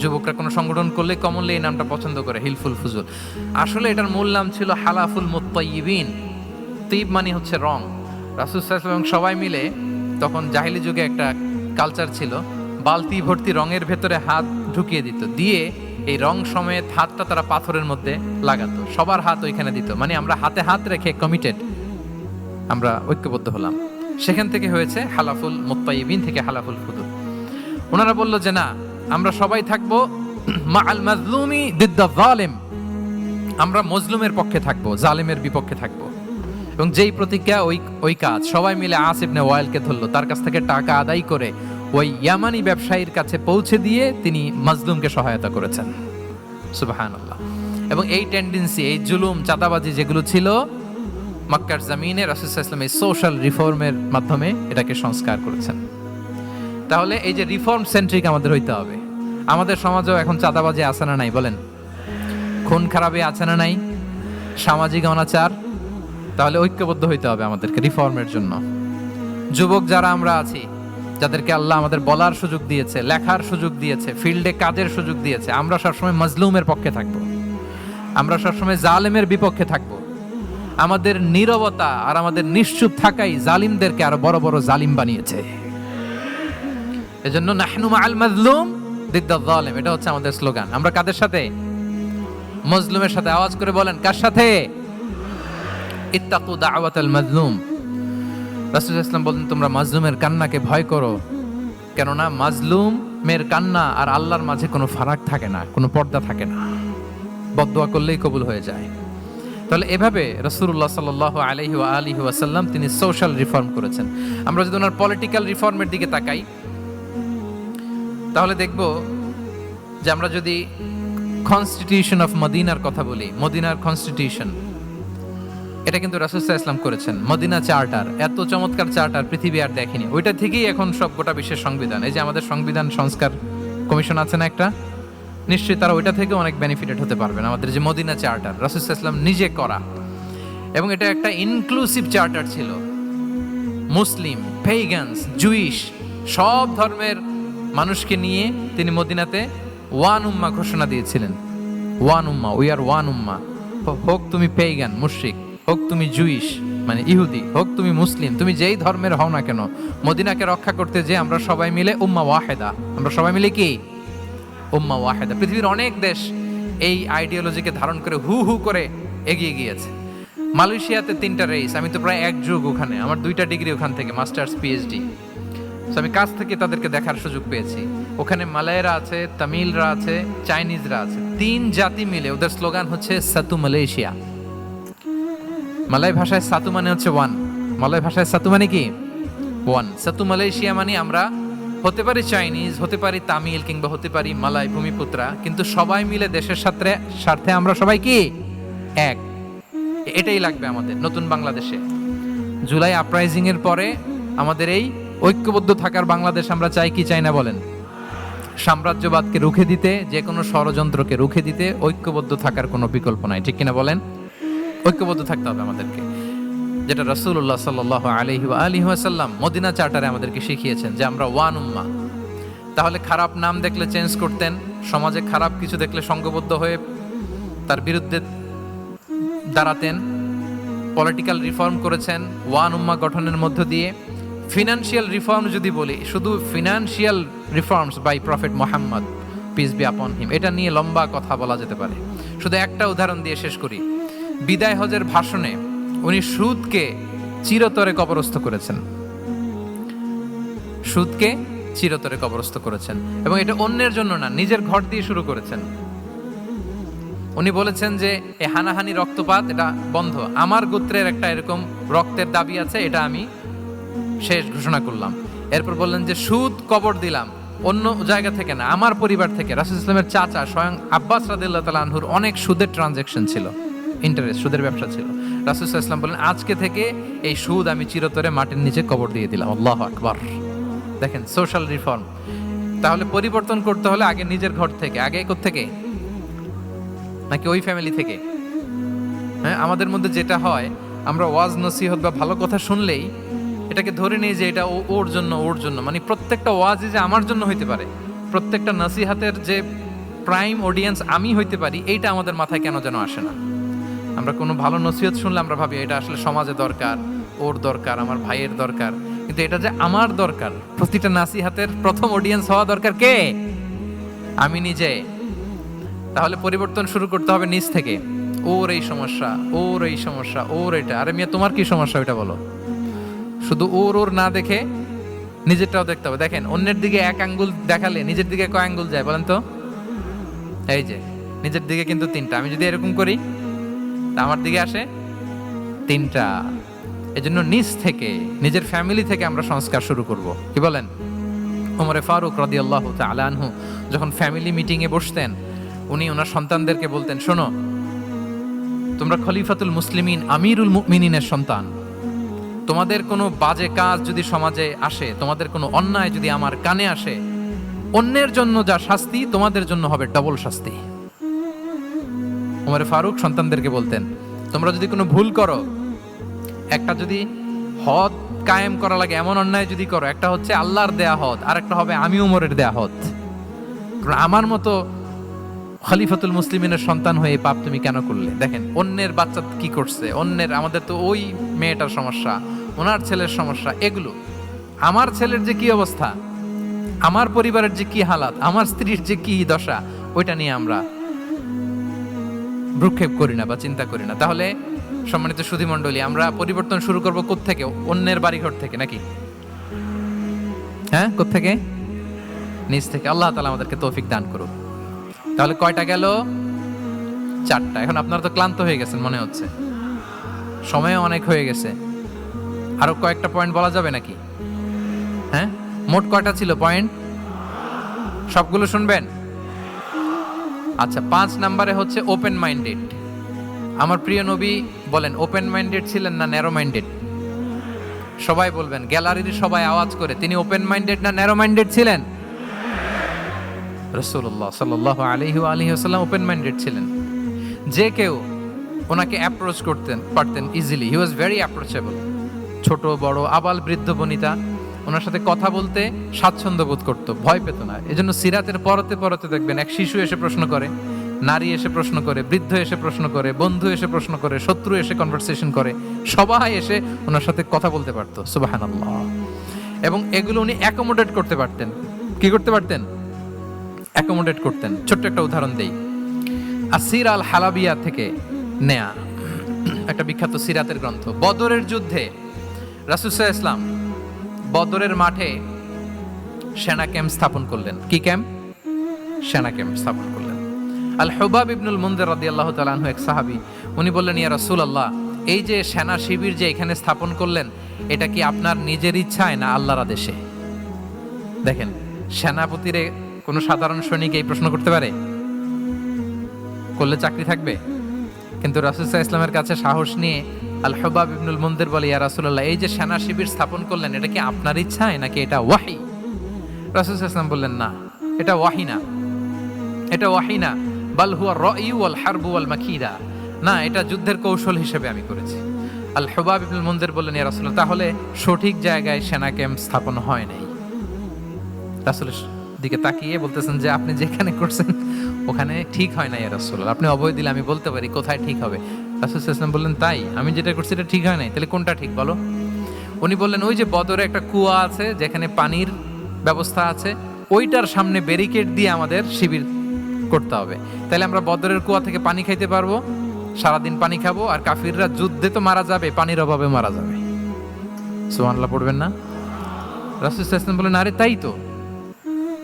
যুবকরা কোনো সংগঠন করলে কমনলি এই নামটা পছন্দ করে, হিলফুল ফুজুল। আসলে এটার মূল নাম ছিল হালাফুল মুত্তাইয়িবিন। তিব মানে হচ্ছে রং। রাসূল সাল্লাল্লাহু আলাইহি ওয়াসাল্লাম সবাই মিলে, তখন জাহিলি যুগে একটা কালচার ছিল, বালতি ভর্তি রঙের ভেতরে হাত ঢুকিয়ে দিত, দিয়ে এই রং সমেত হাতটা তারা পাথরের মধ্যে লাগাতো, সবার হাত ওইখানে দিত। মানে আমরা হাতে হাত রেখে কমিটেড, আমরা ঐক্যবদ্ধ হলাম। সেখান থেকে হয়েছে হালাফুল মুত্তাইয়িবিন, থেকে হালাফুল ফুদুল। ওনারা বলল যে না, আমরা সবাই থাকবো মাআল মাজলুমি দিদ্দা যালিম, আমরা মজলুমের পক্ষে থাকবো, জালেমের বিপক্ষে থাকবো। এবং যেই প্রতিজ্ঞা ওই কাজ। সবাই মিলে আস ইবনে ওয়াইলকে ধরলো, তার কাছ থেকে টাকা আদায় করে ওই ইয়ামানি ব্যবসায়ীর কাছে পৌঁছে দিয়ে তিনি মাজলুমকে সহায়তা করেছেন। সুবহানাল্লাহ। এবং এই টেন্ডেন্সি, এই জুলুম, চাঁদাবাজি যেগুলো ছিল, মক্কার জমিনে রাসূল সাল্লাল্লাহু আলাইহি ওয়াসাল্লাম এই সোশ্যাল রিফর্মের মাধ্যমে এটাকে সংস্কার করেছেন। তাহলে এই যে রিফর্ম সেন্ট্রিক আমাদের হইতে হবে। আমাদের সমাজেও এখন চাঁদাবাজি আছে না নাই বলেন, খুন খারাপি আছে না নাই, সামাজিক অনাচার। তাহলে ঐক্যবদ্ধ হইতে হবে আমাদেরকে রিফর্মের জন্য। যুবক যারা আমরা আছি, যাদেরকে আল্লাহ আমাদের বলার সুযোগ দিয়েছে, লেখার সুযোগ দিয়েছে, ফিল্ডে কাজের সুযোগ দিয়েছে, আমরা সবসময় মজলুমের পক্ষে থাকবো, আমরা সবসময় জালেমের বিপক্ষে থাকবো। আমাদের নীরবতা আর আমাদের নিশ্চুপ থাকাই জালিমদেরকে আরো বড় বড় জালিম বানিয়েছে। এজন্য নাহনু মাআল মাজলুম দিদ্দাল জালিম, এটা হচ্ছে আমাদের স্লোগান। আমরা কাদের সাথে? মজলুমের সাথে। আওয়াজ করে বলেন, কার সাথে? ইত্তাকু দাওয়াতাল মাজলুম। রাসূল সাল্লাল্লাহু আলাইহি ওয়াসাল্লাম বলেন, তোমরা মাজলুমের কান্নাকে ভয় করো, কেননা মাজলুমের কান্না আর আল্লাহর মাঝে কোনো ফারাক থাকে না, কোনো পর্দা থাকে না, বদদোয়া করলেই কবুল হয়ে যায়। তাহলে এভাবে রাসূলুল্লাহ সাল্লাল্লাহু আলাইহি ওয়া আলিহি ওয়াসাল্লাম তিনি সোশ্যাল রিফর্ম করেছেন। আমরা যদি ওনার পলিটিক্যাল রিফর্মের দিকে তাকাই, তাহলে দেখব যে আমরা যদি কনস্টিটিউশন অফ মদিনার কথা বলি, মদিনার কনস্টিটিউশন, এটা কিন্তু রাসূল সাল্লাল্লাহু আলাইহি ওয়াসাল্লাম করেছেন। মদিনা চার্টার, এত চমৎকার চার্টার পৃথিবী আর দেখেনি। ওইটা থেকেই এখন সব গোটা বিশ্বের সংবিধান। এই যে আমাদের সংবিধান সংস্কার কমিশন আছে না একটা, নিশ্চয়ই তারা ওইটা থেকে অনেক বেনিফিটেড হতে পারবেন। আমাদের যে মদিনা চার্টার রাসূল সাল্লাল্লাহু আলাইহি ওয়াসাল্লাম নিজে করা, এবং এটা একটা ইনক্লুসিভ চার্টার ছিল। মুসলিম, পেগানস, জুইশ, সব ধর্মের মানুষকে নিয়ে তিনি মদিনাতে ওয়ান উম্মাহ ঘোষণা দিয়েছিলেন। One Ummah, we are one Ummah. হোক তুমি পেগান মুশরিক, হোক তুমি জুইশ মানে ইহুদি, হোক তুমি মুসলিম, তুমি যেই ধর্মের হও না কেন, মদিনাকে রক্ষা করতে যে আমরা সবাই মিলে উম্মাহ ওয়াহিদা, আমরা সবাই মিলে কি উম্মাহ ওয়াহিদা। পৃথিবীর অনেক দেশ এই আইডিওলজিকে ধারণ করে হু হু করে এগিয়ে গিয়েছে। মালয়েশিয়াতে 3টা রেস, আমি তো প্রায় এক যুগ ওখানে, আমার 2টা ডিগ্রি ওখান থেকে, মাস্টার্স পিএইচডি। আমি কাছ থেকে তাদেরকে দেখার সুযোগ পেয়েছি। ওখানে মালয়েরা আছে, তামিলরা আছে, চাইনিজরা আছে, 3 জাতি মিলে ওদের স্লোগান হচ্ছে সাতু মালয়েশিয়া। মালয় ভাষায় সাতু মানে হচ্ছে ওয়ান, মালয় ভাষায় সাতু মানে কি ওয়ান। সাতু মালয়েশিয়া মানে আমরা হতে পারি চাইনিজ, হতে পারি তামিল, কিংবা হতে পারি মালয় ভূমিপুত্রা, কিন্তু সবাই মিলে দেশের স্বার্থে আমরা সবাই কি এক। এটাই লাগবে আমাদের নতুন বাংলাদেশে। জুলাই আপরাইজিং এর পরে আমাদের এই ঐক্যবদ্ধ থাকার বাংলাদেশ আমরা চাই কি চাই না বলেন? সাম্রাজ্যবাদকে রুখে দিতে, যে কোনো ষড়যন্ত্রকে রুখে দিতে ঐক্যবদ্ধ থাকার কোনো বিকল্প নাই, ঠিক কিনা বলেন? ঐক্যবদ্ধ থাকতে হবে আমাদেরকে, যেটা রাসূলুল্লাহ সাল্লাল্লাহু আলাইহি ওয়া আলিহি ওয়াসাল্লাম মদিনা চার্টারে আমাদেরকে শিখিয়েছেন যে আমরা ওয়ান উম্মাহ। তাহলে খারাপ নাম দেখলে চেঞ্জ করতেন, সমাজে খারাপ কিছু দেখলে সংঘবদ্ধ হয়ে তার বিরুদ্ধে দাঁড়াতেন। পলিটিক্যাল রিফর্ম করেছেন ওয়ান উম্মাহ গঠনের মধ্য দিয়ে। ফিনান্সিয়াল রিফর্ম যদি বলি, শুধু financial reforms by prophet Muhammad peace be upon him, এটা নিয়ে লম্বা কথা বলা যেতে পারে। শুধু একটা উদাহরণ দিয়ে শেষ করি। বিদায় হজের ভাষণে উনি সুদকে চিরতরে কবরস্থ করেছেন, সুদকে চিরতরে কবরস্থ করেছেন, এবং এটা অন্যের জন্য না, নিজের ঘর দিয়ে শুরু করেছেন। উনি বলেছেন যে এই হানাহানি রক্তপাত এটা বন্ধ, আমার গোত্রের একটা এরকম রক্তের দাবি আছে, এটা আমি শেষ ঘোষণা করলাম। এরপর বললেন যে সুদ কবর দিলাম, অন্য জায়গা থেকে না, আমার পরিবার থেকে। রাসূল ইসলামের চাচা স্বয়ং আব্বাস রাদিয়াল্লাহু তাআলা আনহুর অনেক সুদের ট্রানজাকশন ছিল, ইন্টারেস্ট, সুদের ব্যবসা ছিল। রাসূল ইসলাম বলেন আজকে থেকে এই সুদ আমি চিরতরে মাটির নিচে কবর দিয়ে দিলাম। আল্লাহু আকবার। দেখেন সোশ্যাল রিফর্ম। তাহলে পরিবর্তন করতে হলে আগে নিজের ঘর থেকে, আগে কোত্থেকে? নাকি ওই ফ্যামিলি থেকে? হ্যাঁ, আমাদের মধ্যে যেটা হয়, আমরা ওয়াজ নসিহত বা ভালো কথা শুনলেই এটাকে ধরে নিই যে এটা ওর জন্য, ওর জন্য। মানে প্রত্যেকটা ওয়াজই যে আমার জন্য হইতে পারে, প্রত্যেকটা নসিহাতের যে প্রাইম অডিয়েন্স আমি হইতে পারি, এইটা আমাদের মাথায় কেন যেন আসে না। আমরা কোনো ভালো নসিহত শুনলে আমরা ভাবি এটা আসলে সমাজে দরকার, ওর দরকার, আমার ভাইয়ের দরকার, কিন্তু এটা যে আমার দরকার, প্রতিটা নাসিহাতের প্রথম অডিয়েন্স হওয়া দরকার কে? আমি নিজে। তাহলে পরিবর্তন শুরু করতে হবে নিজ থেকে। ওর এই সমস্যা, ওর এই সমস্যা, ওর এটা। আরে মিয়া তোমার কি সমস্যা ওইটা বলো। শুধু ওর ওর না দেখে নিজেরটাও দেখতে হবে। দেখেন অন্যের দিকে এক আঙ্গুল দেখালে নিজের দিকে কয় আঙ্গুল যায় বলেন তো? এই যে নিজের দিকে কিন্তু 3টা। আমি যদি এরকম করি তা আমার দিকে আসে 3টা। এজন্য নিজ থেকে, নিজের ফ্যামিলি থেকে আমরা সংস্কার শুরু করব। কি বলেন? ওমরে ফারুক রাদিয়াল্লাহু তাআলা আনহু যখন ফ্যামিলি মিটিং এ বসতেন, উনি ওনার সন্তানদেরকে বলতেন, শোনো তোমরা খলিফাতুল মুসলিমিন, আমিরুল মুমিনিনের সন্তান। তোমাদের কোনো বাজে কাজ যদি সমাজে আসে, তোমাদের কোনো অন্যায় যদি আমার কানে আসে, অন্যের জন্য যা শাস্তি তোমাদের জন্য হবে ডবল শাস্তি। ওমর ফারুক সন্তানদেরকে বলতেন, তোমরা যদি কোনো ভুল করো, একটা যদি হদ কায়েম করা লাগে এমন অন্যায় যদি করো, একটা হচ্ছে আল্লাহর দেয়া হদ, আর একটা হবে আমি ওমরের দেয়া হদ। আমার মতো খলিফাতুল মুসলিমিনের সন্তান হয়ে পাপ তুমি কেন করলে? দেখেন অন্যের বাচ্চা কি করছে, অন্যের, আমাদের তো ওই মেয়েটার সমস্যা, ওনার ছেলের সমস্যা, এগুলো আমার ছেলের যে কি অবস্থা, আমার পরিবারের যে কি হালাত, আমার স্ত্রীর যে কি দশা, ওইটা নিয়ে আমরা ভ্রুক্ষেপ করি না বা চিন্তা করি না। তাহলে সম্মানিত সুধীমণ্ডলী, আমরা পরিবর্তন শুরু করবো কোত্থেকে? অন্যের বাড়িঘর থেকে নাকি? হ্যাঁ, কোত্থেকে? নিজ থেকে। আল্লাহ তাআলা আমাদেরকে তৌফিক দান করুক। তাহলে কয়টা গেল? 4টা। এখন আপনারা তো ক্লান্ত হয়ে গেছেন মনে হচ্ছে, সময়ও অনেক হয়ে গেছে। আরো কয়েকটা পয়েন্ট বলা যাবে নাকি? হ্যাঁ, মোট কয়টা ছিল পয়েন্ট? সবগুলো শুনবেন? আচ্ছা, 5 নম্বরে হচ্ছে ওপেন মাইন্ডেড। আমার প্রিয় নবী বলেন ওপেন মাইন্ডেড ছিলেন না ন্যারো মাইন্ডেড? সবাই বলবেন, গ্যালারির সবাই আওয়াজ করে, তিনি ওপেন মাইন্ডেড না ন্যারো মাইন্ডেড ছিলেন? রাসূলুল্লাহ সাল্লাল্লাহু আলাইহি ওয়া আলিহি ওয়াসাল্লাম ওপেন মাইন্ডেড ছিলেন। যে কেউ ওনাকে অ্যাপ্রোচ করতেন পারতেন easily, he was very approachable. ছোট বড় আবাল বৃদ্ধ বনিতা ওনার সাথে কথা বলতে স্বাচ্ছন্দ্য বোধ করতো, ভয় পেত না। এজন্য সিরাতের পরতে পরতে দেখবেন এক শিশু এসে প্রশ্ন করে, নারী এসে প্রশ্ন করে, বৃদ্ধ এসে প্রশ্ন করে, বন্ধু এসে প্রশ্ন করে, শত্রু এসে কনভারসেশন করে, সবাই এসে ওনার সাথে কথা বলতে পারতো। সুবহানাল্লাহ। এবং এগুলো উনি অ্যাকোমোডেট করতে পারতেন। কি করতে পারতেন? অ্যাকোমোডেট করতেন। ছোট্ট একটা উদাহরণ দেই, আসির আল হালাবিয়া থেকে নেয়া একটা বিখ্যাত সিরাতের গ্রন্থ। বদরের যুদ্ধে রাসূল সাল্লাল্লাহু আলাইহি ওয়াসাল্লাম বদরের মাঠে সেনা ক্যাম্প স্থাপন করলেন। কি ক্যাম্প? সেনা ক্যাম্প স্থাপন করলেন। আল হুবাব ইবনুল মুনজির রাদিয়াল্লাহু তাআলা আনহু এক সাহাবী, উনি বললেন, ইয়া রাসূলুল্লাহ, এই যে সেনা শিবির যে এখানে স্থাপন করলেন, এটা কি আপনার নিজের ইচ্ছায় না আল্লাহর আদেশে? দেখেন, সেনাপতিরে কোনো সাধারণ সৈনিক এই প্রশ্ন করতে পারে? করলে চাকরি থাকবে? কিন্তু রাসূল সাল্লাল্লাহু আলাইহি ওয়াসাল্লামের কাছে সাহস নিয়ে আল হুবাব ইবনুল মুনজির বলে, ইয়া রাসূলুল্লাহ, এই যে সেনা শিবির স্থাপন করলেন, এটা কি আপনার ইচ্ছায় নাকি এটা ওয়াহী? রাসূল সাল্লাল্লাহু আলাইহি ওয়াসাল্লাম বললেন, না, এটা ওয়াহী না, এটা ওয়াহী না, বাল হুয়া রাই ওয়াল হারবু ওয়াল মাকিদা, না, এটা যুদ্ধের কৌশল হিসেবে আমি করেছি। আল হুবাব ইবনুল মুনজির বললেন, ইয়া রাসূলুল্লাহ, তাহলে সঠিক জায়গায় সেনা ক্যাম্প স্থাপন হয় নাই। রাসূলের দিকে তাকিয়ে বলতেছেন যে আপনি যেখানে করছেন ওখানে ঠিক হয় না ইয়া রাসূলুল্লাহ, আপনি অভয় দিলে আমি বলতে পারি কোথায় ঠিক হবে। রাসূল সাল্লাল্লাহু আলাইহি ওয়াসাল্লাম বললেন, তাই? আমি যেটা করছি এটা ঠিক হয় নাই, তাহলে কোনটা ঠিক বলো? উনি বললেন, ওই যে বদরে একটা কুয়া আছে যেখানে পানির ব্যবস্থা আছে, ওইটার সামনে ব্যারিকেড দিয়ে আমাদের শিবির করতে হবে। তাহলে আমরা বদরের কুয়া থেকে পানি খাইতে পারবো, সারাদিন পানি খাবো, আর কাফিররা যুদ্ধে তো মারা যাবে, পানির অভাবে মারা যাবে। সুবহানাল্লাহ পড়বেন না? রাসূল সাল্লাল্লাহু আলাইহি ওয়াসাল্লাম বললেন, আরে তাই তো,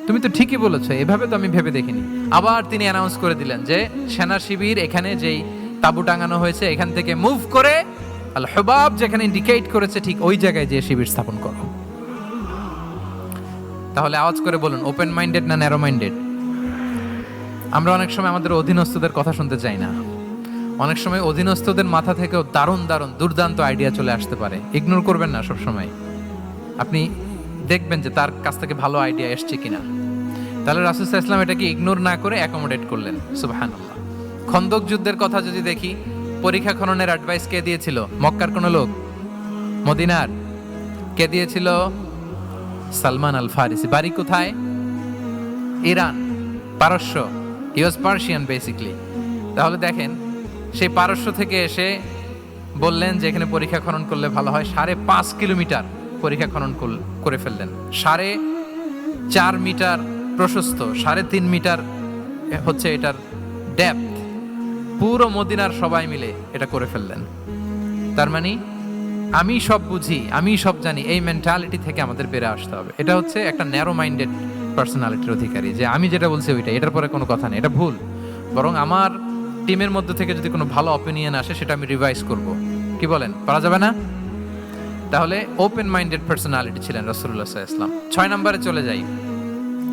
তুমি তো ঠিকই বলেছো, এভাবে তো আমি ভেবে দেখিনি। আবার তিনি অ্যানাউন্স করে দিলেন যে সেনা শিবির এখানে যেই তাবু টাঙানো হয়েছে এখান থেকে মুভ করে আল হুবাব যেখানে ইন্ডিকেট করেছে ঠিক ওই জায়গায় যে শিবির স্থাপন করো। তাহলে আওয়াজ করে বলুন, ওপেন মাইন্ডেড না ন্যারো মাইন্ডেড? আমরা অনেক সময় আমাদের অধীনস্থদের কথা শুনতে চাই না। অনেক সময় অধীনস্থদের মাথা থেকেও দারুণ দারুণ দুর্দান্ত আইডিয়া চলে আসতে পারে। ইগনোর করবেন না সব সময়, আপনি দেখবেন যে তার কাছ থেকে ভালো আইডিয়া এসছে কিনা। তাহলে রাসূল সাল্লাল্লাহু আলাইহি ওয়াসাল্লাম এটাকে ইগনোর না করে অ্যাকোমোডেট করলেন। সুবহানাল্লাহ। খন্দক যুদ্ধের কথা যদি দেখি, পরীক্ষা খননের অ্যাডভাইস কে দিয়েছিল? মক্কার কোন লোক? মদিনার? কে দিয়েছিল? সালমান আল ফারিসি। বাড়ি কোথায়? ইরান, পারস্য। হি ওয়াজ পার্সিয়ান বেসিক্যালি। তাহলে দেখেন, সেই পারস্য থেকে এসে বললেন যে এখানে পরীক্ষা খনন করলে ভালো হয়। 5.5 কিলোমিটার পরীক্ষা খনন করে ফেললেন। 4.5 মিটার প্রশস্ত, 3.5 মিটার হচ্ছে এটার ডেপথ। পুরো মদিনার সবাই মিলে এটা করে ফেললেন। তার মানে আমি সব বুঝি, আমি সব জানি, এই মেন্টালিটি থেকে আমাদের বেড়ে আসতে হবে। এটা হচ্ছে একটা ন্যারো মাইন্ডেড পার্সোনালিটির অধিকারী, যে আমি যেটা বলছি ওইটা, এটার পরে কোনো কথা নেই, এটা ভুল। বরং আমার টিমের মধ্যে থেকে যদি কোনো ভালো অপিনিয়ন আসে সেটা আমি রিভাইজ করব। কি বলেন, পারা যাবে না? তাহলে ওপেন মাইন্ডেড পার্সোনালিটি ছিলেন রাসূলুল্লাহ সাল্লাল্লাহু আলাইহি ওয়াসাল্লাম। 6 নম্বরে চলে যাই।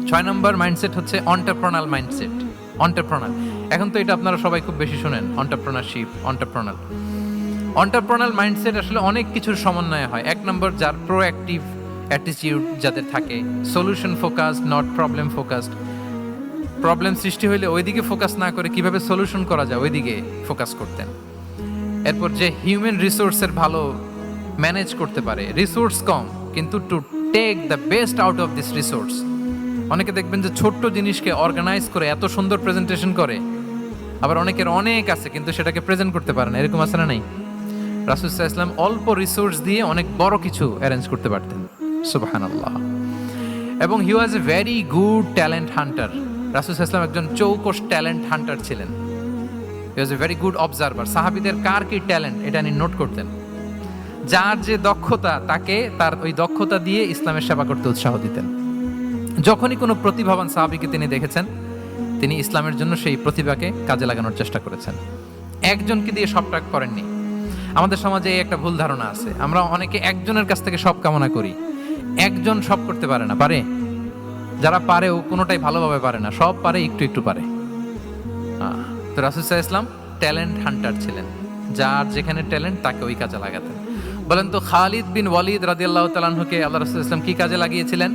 6 নম্বর মাইন্ডসেট হচ্ছে এন্টারপ্রেনাল মাইন্ডসেট। এন্টারপ্রেনার। এখন তো এটা আপনারা সবাই খুব বেশি শোনেন, এন্টারপ্রেনারশিপ, এন্টারপ্রেনার। এন্টারপ্রেনার মাইন্ডসেট আসলে অনেক কিছুর সমন্বয় হয়। এক নম্বর, যার প্রোঅ্যাক্টিভ অ্যাটিটিউড যাদের থাকে, solution focused, not problem focused. Problem সৃষ্টি হইলে ওইদিকে ফোকাস না করে কিভাবে সলিউশন করা যায় ওইদিকে ফোকাস করতেন। এরপর যে হিউম্যান রিসোর্সের ভালো ম্যানেজ করতে পারে, রিসোর্স কম কিন্তু to take the best out of this resource. অনেকে দেখবেন যে ছোট্ট জিনিসকে অর্গানাইজ করে এত সুন্দর প্রেজেন্টেশন করে, আবার অনেকের অনেক আছে কিন্তু সেটাকে প্রেজেন্ট করতে পারে না, এরকম আছে না নাই? রাসূল সাল্লাল্লাহু আলাইহি ওয়াসাল্লাম অল্প রিসোর্স দিয়ে অনেক বড় কিছু অ্যারেঞ্জ করতে পারতেন, সুবহানাল্লাহ। এবং he was a very good talent hunter. রাসূল সাল্লাল্লাহু আলাইহি ওয়াসাল্লাম একজন চৌকস ট্যালেন্ট হান্টার ছিলেন। He was a very good observer. সাহাবীদের কার কি ট্যালেন্ট এটা তিনি নোট করতেন। যার যে দক্ষতা তাকে তার ওই দক্ষতা দিয়ে ইসলামের সেবা করতে উৎসাহ দিতেন। যখনই কোনো প্রতিভাবান সাহাবীকে তিনি দেখেছেন, তিনি ইসলামের জন্য সেই প্রতিভাকে কাজে লাগানোর চেষ্টা করেছেন। একজনকে দিয়ে সবটা করেননি। আমাদের সমাজে এই একটা ভুল ধারণা আছে, আমরা অনেকে একজনের কাছ থেকে সব কামনা করি। একজন সব করতে পারে না, পারে? যারা পারেও কোনোটাই ভালোভাবে পারে না, সব পারে একটু একটু পারে। তো রাসূল সাল্লাল্লাহু আলাইহি ওয়াসাল্লাম ট্যালেন্ট হান্টার ছিলেন, যার যেখানে ট্যালেন্ট তাকে ওই কাজে লাগাতেন। বলেন তো খালিদ বিন ওয়ালিদ রাদিয়াল্লাহু তাআলা আনহুকে আল্লাহ রাসূল সাল্লাল্লাহু আলাইহি ওয়াসাল্লাম কি কাজে লাগিয়েছিলেন?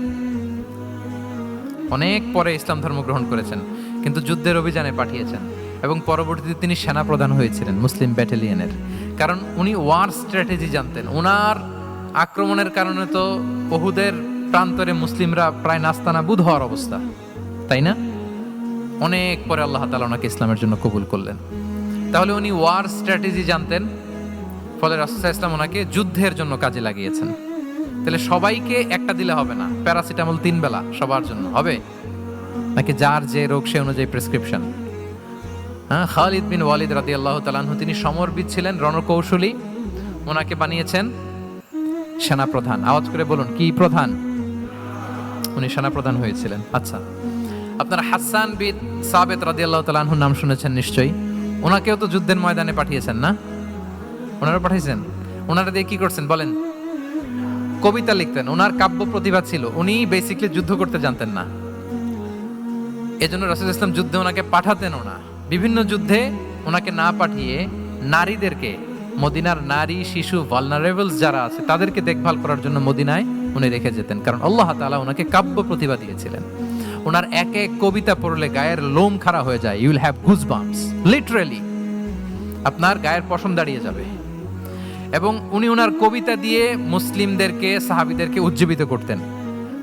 অনেক পরে ইসলাম ধর্ম গ্রহণ করেছেন, কিন্তু যুদ্ধের অভিযানে পাঠিয়েছেন এবং পরবর্তীতে তিনি সেনাপ্রধান হয়েছিলেন মুসলিম ব্যাটালিয়নের। কারণ উনি ওয়ার স্ট্র্যাটেজি জানতেন। ওনার আক্রমণের কারণে তো উহুদের প্রান্তরে মুসলিমরা প্রায় নাস্তানাবুদ হওয়ার অবস্থা, তাই না? অনেক পরে আল্লাহ তাআলা ওনাকে ইসলামের জন্য কবুল করলেন। তাহলে উনি ওয়ার স্ট্র্যাটেজি জানতেন, ফলে রাসূল সাল্লাল্লাহু আলাইহি ওয়াসাল্লাম ওনাকে যুদ্ধের জন্য কাজে লাগিয়েছেন। তাহলে সবাইকে একটা দিলে হবে না, প্যারাসিটামল 3 বেলা সবার জন্য হবে নাকি যার যে রোগ সে অনুযায়ী প্রেসক্রিপশন? হ্যাঁ, খালিদ বিন ওয়ালিদ রাদিয়াল্লাহু তাআলা আনহু তিনি সমরবিদ ছিলেন, রণকৌশলী। ওনাকে বানিয়েছেন সেনাপ্রধান। আওয়াজ করে বলুন, কি প্রধান? উনি সেনাপ্রধান হয়েছিলেন। আচ্ছা, আপনারা হাসান বিন সাবিত রাদিয়াল্লাহু তাআলা আনহুর নাম শুনেছেন নিশ্চয়ই। ওনাকেও তো যুদ্ধের ময়দানে পাঠিয়েছেন না? ওনারা পাঠিয়েছেন। ওনারা দিয়ে কি করছেন বলেন? কবিতা লিখতেন। ওনার কাব্য প্রতিভা ছিল। উনি বেসিক্যালি যুদ্ধ করতে জানতেন না, এজন্য রাসূল সাল্লাল্লাহু আলাইহি ওয়াসাল্লাম যুদ্ধে ওনাকে পাঠাতেনও না। বিভিন্ন যুদ্ধে ওনাকে না পাঠিয়ে নারীদেরকে, মদিনার নারী শিশু ভালনারেবলস যারা আছে তাদেরকে দেখভাল করার জন্য মদিনায় উনি রেখে যেতেন, কারণ আল্লাহ তাআলা ওনাকে কাব্য প্রতিভা দিয়েছিলেন। ওনার এক এক কবিতা পড়লে গায়ের লোম খাড়া হয়ে যায়। You will have goosebumps, literally আপনার গায়ের পশম দাঁড়িয়ে যাবে। এবং উনি ওনার কবিতা দিয়ে মুসলিমদেরকে, সাহাবীদেরকে উজ্জীবিত করতেন।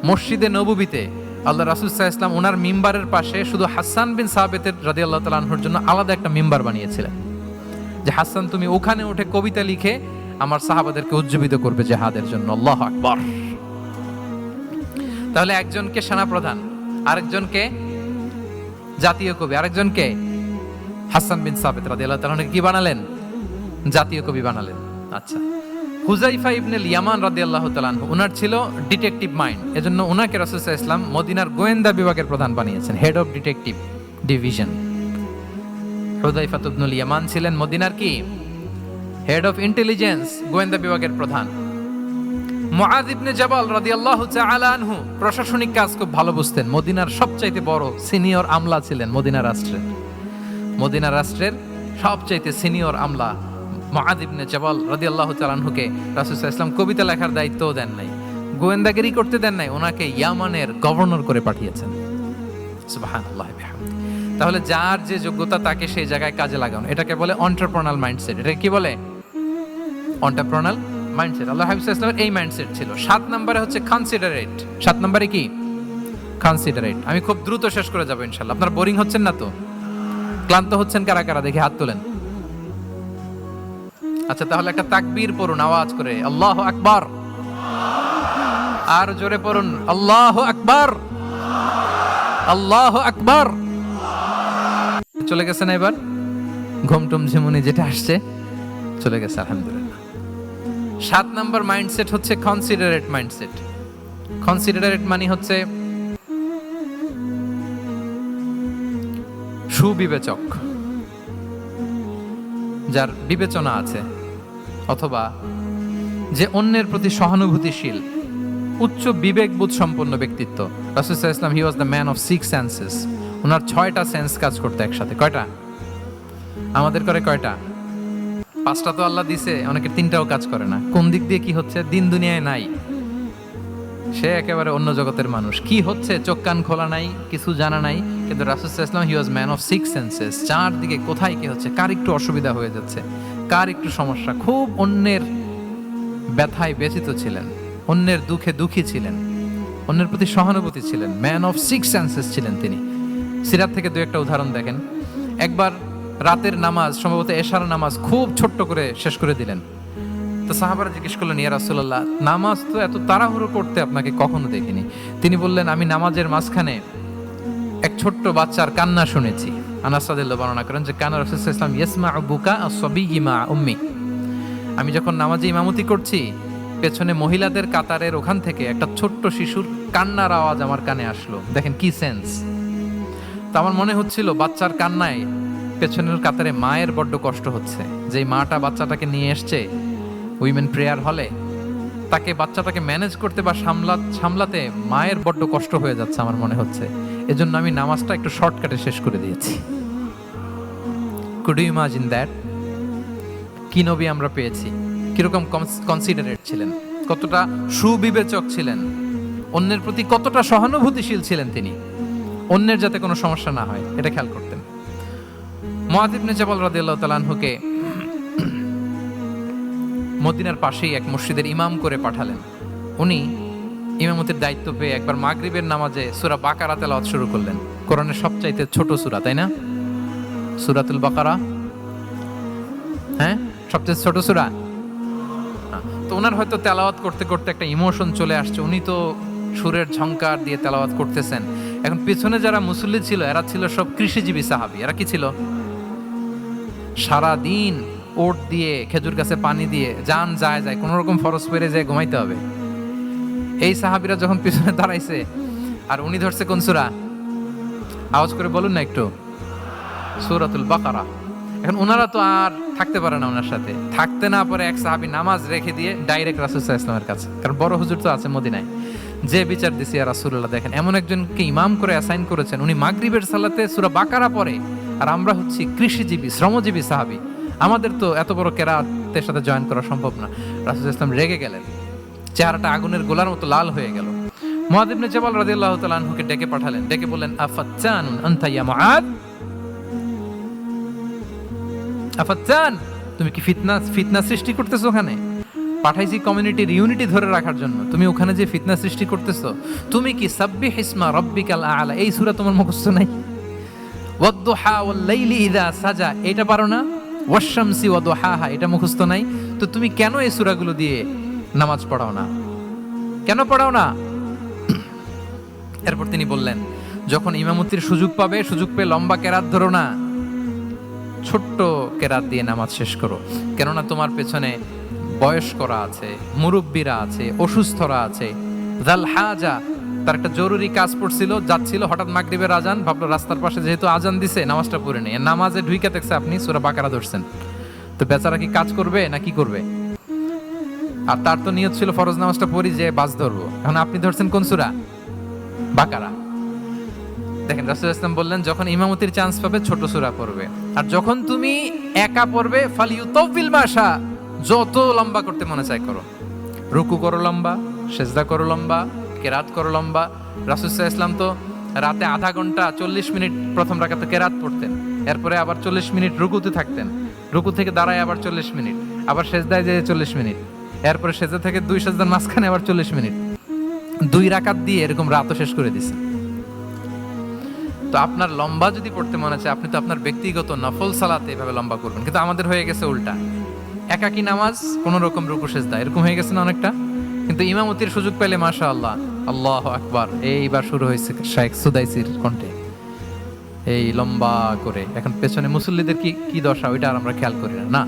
মসজিদে নববীতে আল্লাহ রাসূল সাল্লাল্লাহু আলাইহি ওয়াসাল্লাম ওনার মিম্বারের পাশে শুধু হাসান বিন সাবিত রাদিয়াল্লাহু তাআলা আনহুর জন্য আলাদা একটা মিম্বার বানিয়েছিলেন, যে হাসান তুমি ওখানে উঠে কবিতা লিখে আমার সাহাবাদেরকে উজ্জীবিত করবে জিহাদের জন্য। আল্লাহু আকবার। তাহলে একজনকে সেনাপ্রধান, আরেকজনকে জাতীয় কবি, আরেকজনকে হাসান বিন সাবিত রাদিয়াল্লাহু তাআলা আনহুকে কি বানালেন? জাতীয় কবি বানালেন। আচ্ছা, হুযাইফা ইবনে ইয়ামান রাদিয়াল্লাহু তাআলা আনহু, ওনার ছিল ডিটেকটিভ মাইন্ড, এজন্য ওনাকে রাসূল সাল্লাল্লাহু আলাইহি ওয়াসাল্লাম মদিনার গোয়েন্দা বিভাগের প্রধান বানিয়েছেন, head of detective division. Huzaifa Ibnul Yaman ছিলেন মদিনার কি? হেড অফ ইন্টেলিজেন্স, গোয়েন্দা বিভাগের প্রধান। মুআয ইবনে জাবাল রাদিয়াল্লাহু তাআলা আনহু প্রশাসনিক কাজ খুব ভালো বুঝতেন। মদিনার সবচাইতে বড় সিনিয়র আমলা ছিলেন মদিনা রাষ্ট্রের। মদিনা রাষ্ট্রের সবচাইতে সিনিয়র আমলা মুআয ইবনে জাবাল রাদিয়াল্লাহু তাআলা আনহুকে রাসূল সাল্লাল্লাহু আলাইহি ওয়াসাল্লাম কবিতা লেখার দায়িত্বও দেন নাই, গোয়েন্দাগিরি করতে দেন নাই, ওনাকে ইয়ামানের গভর্নর করে পাঠিয়েছেন। সুবহানাল্লাহ বিহামদি। তাহলে যার যে যোগ্যতা তাকে সেই জায়গায় কাজে লাগানো, এটাকে বলে এন্টারপ্রেনাল মাইন্ডসেট। এটা কি বলে? এন্টারপ্রেনাল মাইন্ডসেট। আল্লাহ হাবিব সাল্লাল্লাহু আলাইহি ওয়াসাল্লামের এই মাইন্ডসেট ছিল। 7 নম্বরে হচ্ছে কনসিডারেট। 7 নম্বরে কি? কনসিডারেট। আমি খুব দ্রুত শেষ করে যাব ইনশাআল্লাহ। আপনারা বোরিং হচ্ছেন না তো? ক্লান্ত হচ্ছেন কারা কারা দেখি হাত তোলেন। আচ্ছা, তাহলে একটা তাকবীর পড়ুন আওয়াজ করে, আল্লাহু আকবার। আর জোরে পড়ুন, আল্লাহু আকবার, আল্লাহু আকবার। চলে গেছে না এবার? ঘুমটুম ঝিমুনি যেটা আসছে চলে গেছে, আলহামদুলিল্লাহ। 7 নম্বর মাইন্ডসেট হচ্ছে কনসিডারেট মাইন্ডসেট। কনসিডারেট মানে হচ্ছে সুবিবেচক, যার বিবেচনা আছে, অথবা যে অন্যের প্রতি সহানুভূতিশীল, উচ্চ বিবেকবোধ সম্পন্ন ব্যক্তিত্ব। রাসূল সাল্লাল্লাহু আলাইহি ওয়াসাল্লাম he was the man of 6 senses. ওনার 6টা সেন্স কাজ করতে একসাথে। কয়টা? আমাদের করে কয়টা? 5টা তো আল্লাহ দিছে, অনেকের 3টাও কাজ করে না। কোন দিক দিয়ে কি হচ্ছে? দিন দুনিয়ায় নাই, সে একেবারে অন্য জগতের মানুষ। কি হচ্ছে চোখ কান খোলা নাই, কিছু জানা নাই। কিন্তু রাসূল সাল্লাল্লাহু আলাইহি ওয়াসাল্লাম he was man of 6 senses. চারদিকে কোথায় কি হচ্ছে, কার একটু অসুবিধা হয়ে যাচ্ছে, কার একটু সমস্যা, খুব অন্যের ব্যথায় ব্যথিত ছিলেন, অন্যের দুঃখে দুঃখী ছিলেন, অন্যের প্রতি সহানুভূতি ছিলেন। ম্যান অফ 6 সেন্সেস ছিলেন তিনি। সিরাত থেকে দু একটা উদাহরণ দেখেন। একবার রাতের নামাজ, সম্ভবত এশার নামাজ, খুব ছোট্ট করে শেষ করে দিলেন। তো সাহাবারা জিজ্ঞেস করলেন, ইয়া রাসূলুল্লাহ, নামাজ তো এত তাড়াহুড়ো করতে আপনাকে কখনো দেখিনি। তিনি বললেন, আমি নামাজের মাঝখানে এক ছোট্ট বাচ্চার কান্না শুনেছি। আনাস রাদিয়াল্লাহু বর্ণনা করেন যে কানা রাসূলুল্লাহ সাল্লাল্লাহু আলাইহি ওয়াসাল্লাম ইয়াসমাউ বুকা আস-সাবিয়্যি মা উম্মি। আমি যখন নামাজে ইমামতি করছি, পেছনে মহিলাদের কাতারের ওখান থেকে একটা ছোট্ট শিশুর কান্নার আওয়াজ আমার কানে আসলো। দেখেন কি সেন্স। তো আমার মনে হচ্ছিল বাচ্চার কান্নায় পেছনের কাতারে মায়ের বড্ড কষ্ট হচ্ছে, যে মাটা বাচ্চাটাকে নিয়ে এসছে উইমেন প্রেয়ার হলে, তাকে বাচ্চাটাকে ম্যানেজ করতে বা সামলাতে মায়ের বড্ড কষ্ট হয়ে যাচ্ছে আমার মনে হচ্ছে। এজন্য আমি নামাজটা একটু শর্টকাটে শেষ করে দিয়েছি। Could you imagine that? কি নবী আমরা পেয়েছি, কিরকম কনসিডারেট ছিলেন, কতটা সুবিবেচক ছিলেন, অন্যের প্রতি কতটা সহানুভূতিশীল ছিলেন তিনি, অন্যের যাতে কোনো সমস্যা না হয় এটা খেয়াল করতেন। মুআয ইবনে জাবাল রাদিয়াল্লাহু তাআলা আনহুকে মদিনার পাশেই এক মসজিদের ইমাম করে পাঠালেন। উনি ইমামতির দায়িত্ব পেয়ে একবার মাগরিবের নামাজে সূরা বাকারা তেলাওয়াত শুরু করলেন। কোরআনের সবচাইতে ছোট সূরা, তাই না? সূরাতুল বাকারা, হ্যাঁ, সবচেয়ে ছোট সূরা। তো ওনার হয়তো তেলাওয়াত করতে করতে একটা ইমোশন চলে আসছে, উনি তো সুরের ঝংকার দিয়ে তেলাওয়াত করতেছেন। এখন পিছনে যারা মুসল্লি ছিল এরা ছিল সব কৃষিজীবী সাহাবী। এরা কি ছিল? সারা দিন ওট দিয়ে, খেজুর গাছে পানি দিয়ে জান যায় কোনো রকম ফরজ পেরে যায় ঘুমাইতে হবে। এই সাহাবীরা যখন পিছনে দাঁড়াইছে আর উনি ধরছে কোন সূরা? আওয়াজ করে বলুন না একটু, সূরাতুল বাকারা। এখন ওনারা তো আর থাকতে পারে না, ওনার সাথে থাকতে না পারে এক সাহাবী নামাজ রেখে দিয়ে ডাইরেক্ট রাসূল সাল্লাল্লাহু আলাইহি ওয়াসাল্লামের কাছে, কারণ বড় হুজুর তো আছে মদিনায়। যে বিচার দিছে ইয়া রাসূলুল্লাহ, দেখেন এমন একজনকে ইমাম করে অ্যাসাইন করেছেন, উনি মাগরিবের সালাতে সূরা বাকারা পড়ে, আর আমরা হচ্ছি কৃষিজীবী শ্রমজীবী সাহাবী, আমাদের তো এত বড় কেরাতের সাথে জয়েন করা সম্ভব না। রাসূল সাল্লাল্লাহু আলাইহি ওয়াসাল্লাম রেগে গেলেন, চেহারাটা আগুনের গোলার মতো লাল হয়ে গেল। মুআয ইবনে জাবাল রাদিয়াল্লাহু তাআলা আনহুকে ডেকে পাঠালেন, ডেকে বললেন, আফাত্তানুন আনতা ইয়া মুআয, আফাত্তান, তুমি কি ফিতনা সৃষ্টি করতেছো? ওখানে পাঠাইছি কমিউনিটির ইউনিটি ধরে রাখার জন্য, তুমি ওখানে যে ফিতনা সৃষ্টি করতেছো। তুমি কি সাব্বিহ ইসমা রাব্বিকাল আ'লা এই সূরা তোমার মুখস্থ নাই? ওয়াদ-দুহা ওয়াল-লাইলি ইযা সাজা এটা পারো না? ওয়াশ-শামসি ওয়া দুহাহা এটা মুখস্থ নাই? তো তুমি কেন এই সূরাগুলো দিয়ে নামাজ পড়াও না? কেন পড়াও না? এরপর তিনি বললেন, যখন ইমামতির সুযোগ পাবে, সুযোগ পেয়ে লম্বা কেরাত ধরো না, ছোট্ট কেরাত দিয়ে নামাজ শেষ করো। কেননা তোমার পেছনে বয়স্করা আছে, মুরব্বীরা আছে, অসুস্থরা আছে। যাল হাজা, তার একটা জরুরি কাজ পড়ছিল, যাচ্ছিল, হঠাৎ মাগরিবের আজান, ভাবলো রাস্তার পাশে যেহেতু আজান দিছে নামাজটা পড়ে নেই। নামাজে ঢুইকা দেখছে আপনি সূরা বাকারা ধরছেন, তো বেচারা কি কাজ করবে না কি করবে? আর তার তো নিয়ত ছিল ফরজ নামাজটা পড়ি যে বাস ধরবো, এখন আপনি ধরছেন কোন সূরা? বাকারা। দেখেন রাসূল ইসলাম বললেন, যখন ইমামতির চান্স পাবে ছোট সূরা পড়বে, আর যখন তুমি একা পড়বে ফালিউতাউবিল মাশা, যত লম্বা করতে মনে চায় করো, রুকু করো লম্বা, সেজদা করো লম্বা, কেরাত করো লম্বা। রাসূল সাল্লাল্লাহু আলাইহি ওয়াসাল্লাম তো রাতে আধা ঘন্টা 40 মিনিট প্রথম রাকাতে কেরাত পড়তেন, এরপরে আবার 40 মিনিট রুকুতে থাকতেন, রুকু থেকে দাঁড়ায় আবার 40 মিনিট, আবার সেজদায় যেয়ে 40 মিনিট, এরপরে সেজদা থেকে 2 সেজদার মাঝখানে আবার 40 মিনিট, 2 রাকাত দিয়ে এরকম রাতও শেষ করে দিয়েছেন। তো আপনার লম্বা যদি পড়তে মনে চায়, আপনি তো আপনার ব্যক্তিগত নফল সালাতে এভাবে লম্বা করবেন। কিন্তু আমাদের হয়ে গেছে উল্টা, একাকী নামাজ, কোন রকম রুকু সেজদা, এরকম হয়ে গেছে না অনেকটা। কিন্তু ইমামতির সুযোগ পেলে মাশাআল্লাহ, আল্লাহু আকবার, এইবার শুরু হয়েছে শাইখ সুদাইসির কণ্ঠে এই লম্বা করে। এখন পেছনে মুসল্লিদের কি দশা, ওইটা আর আমরা খেয়াল করি না।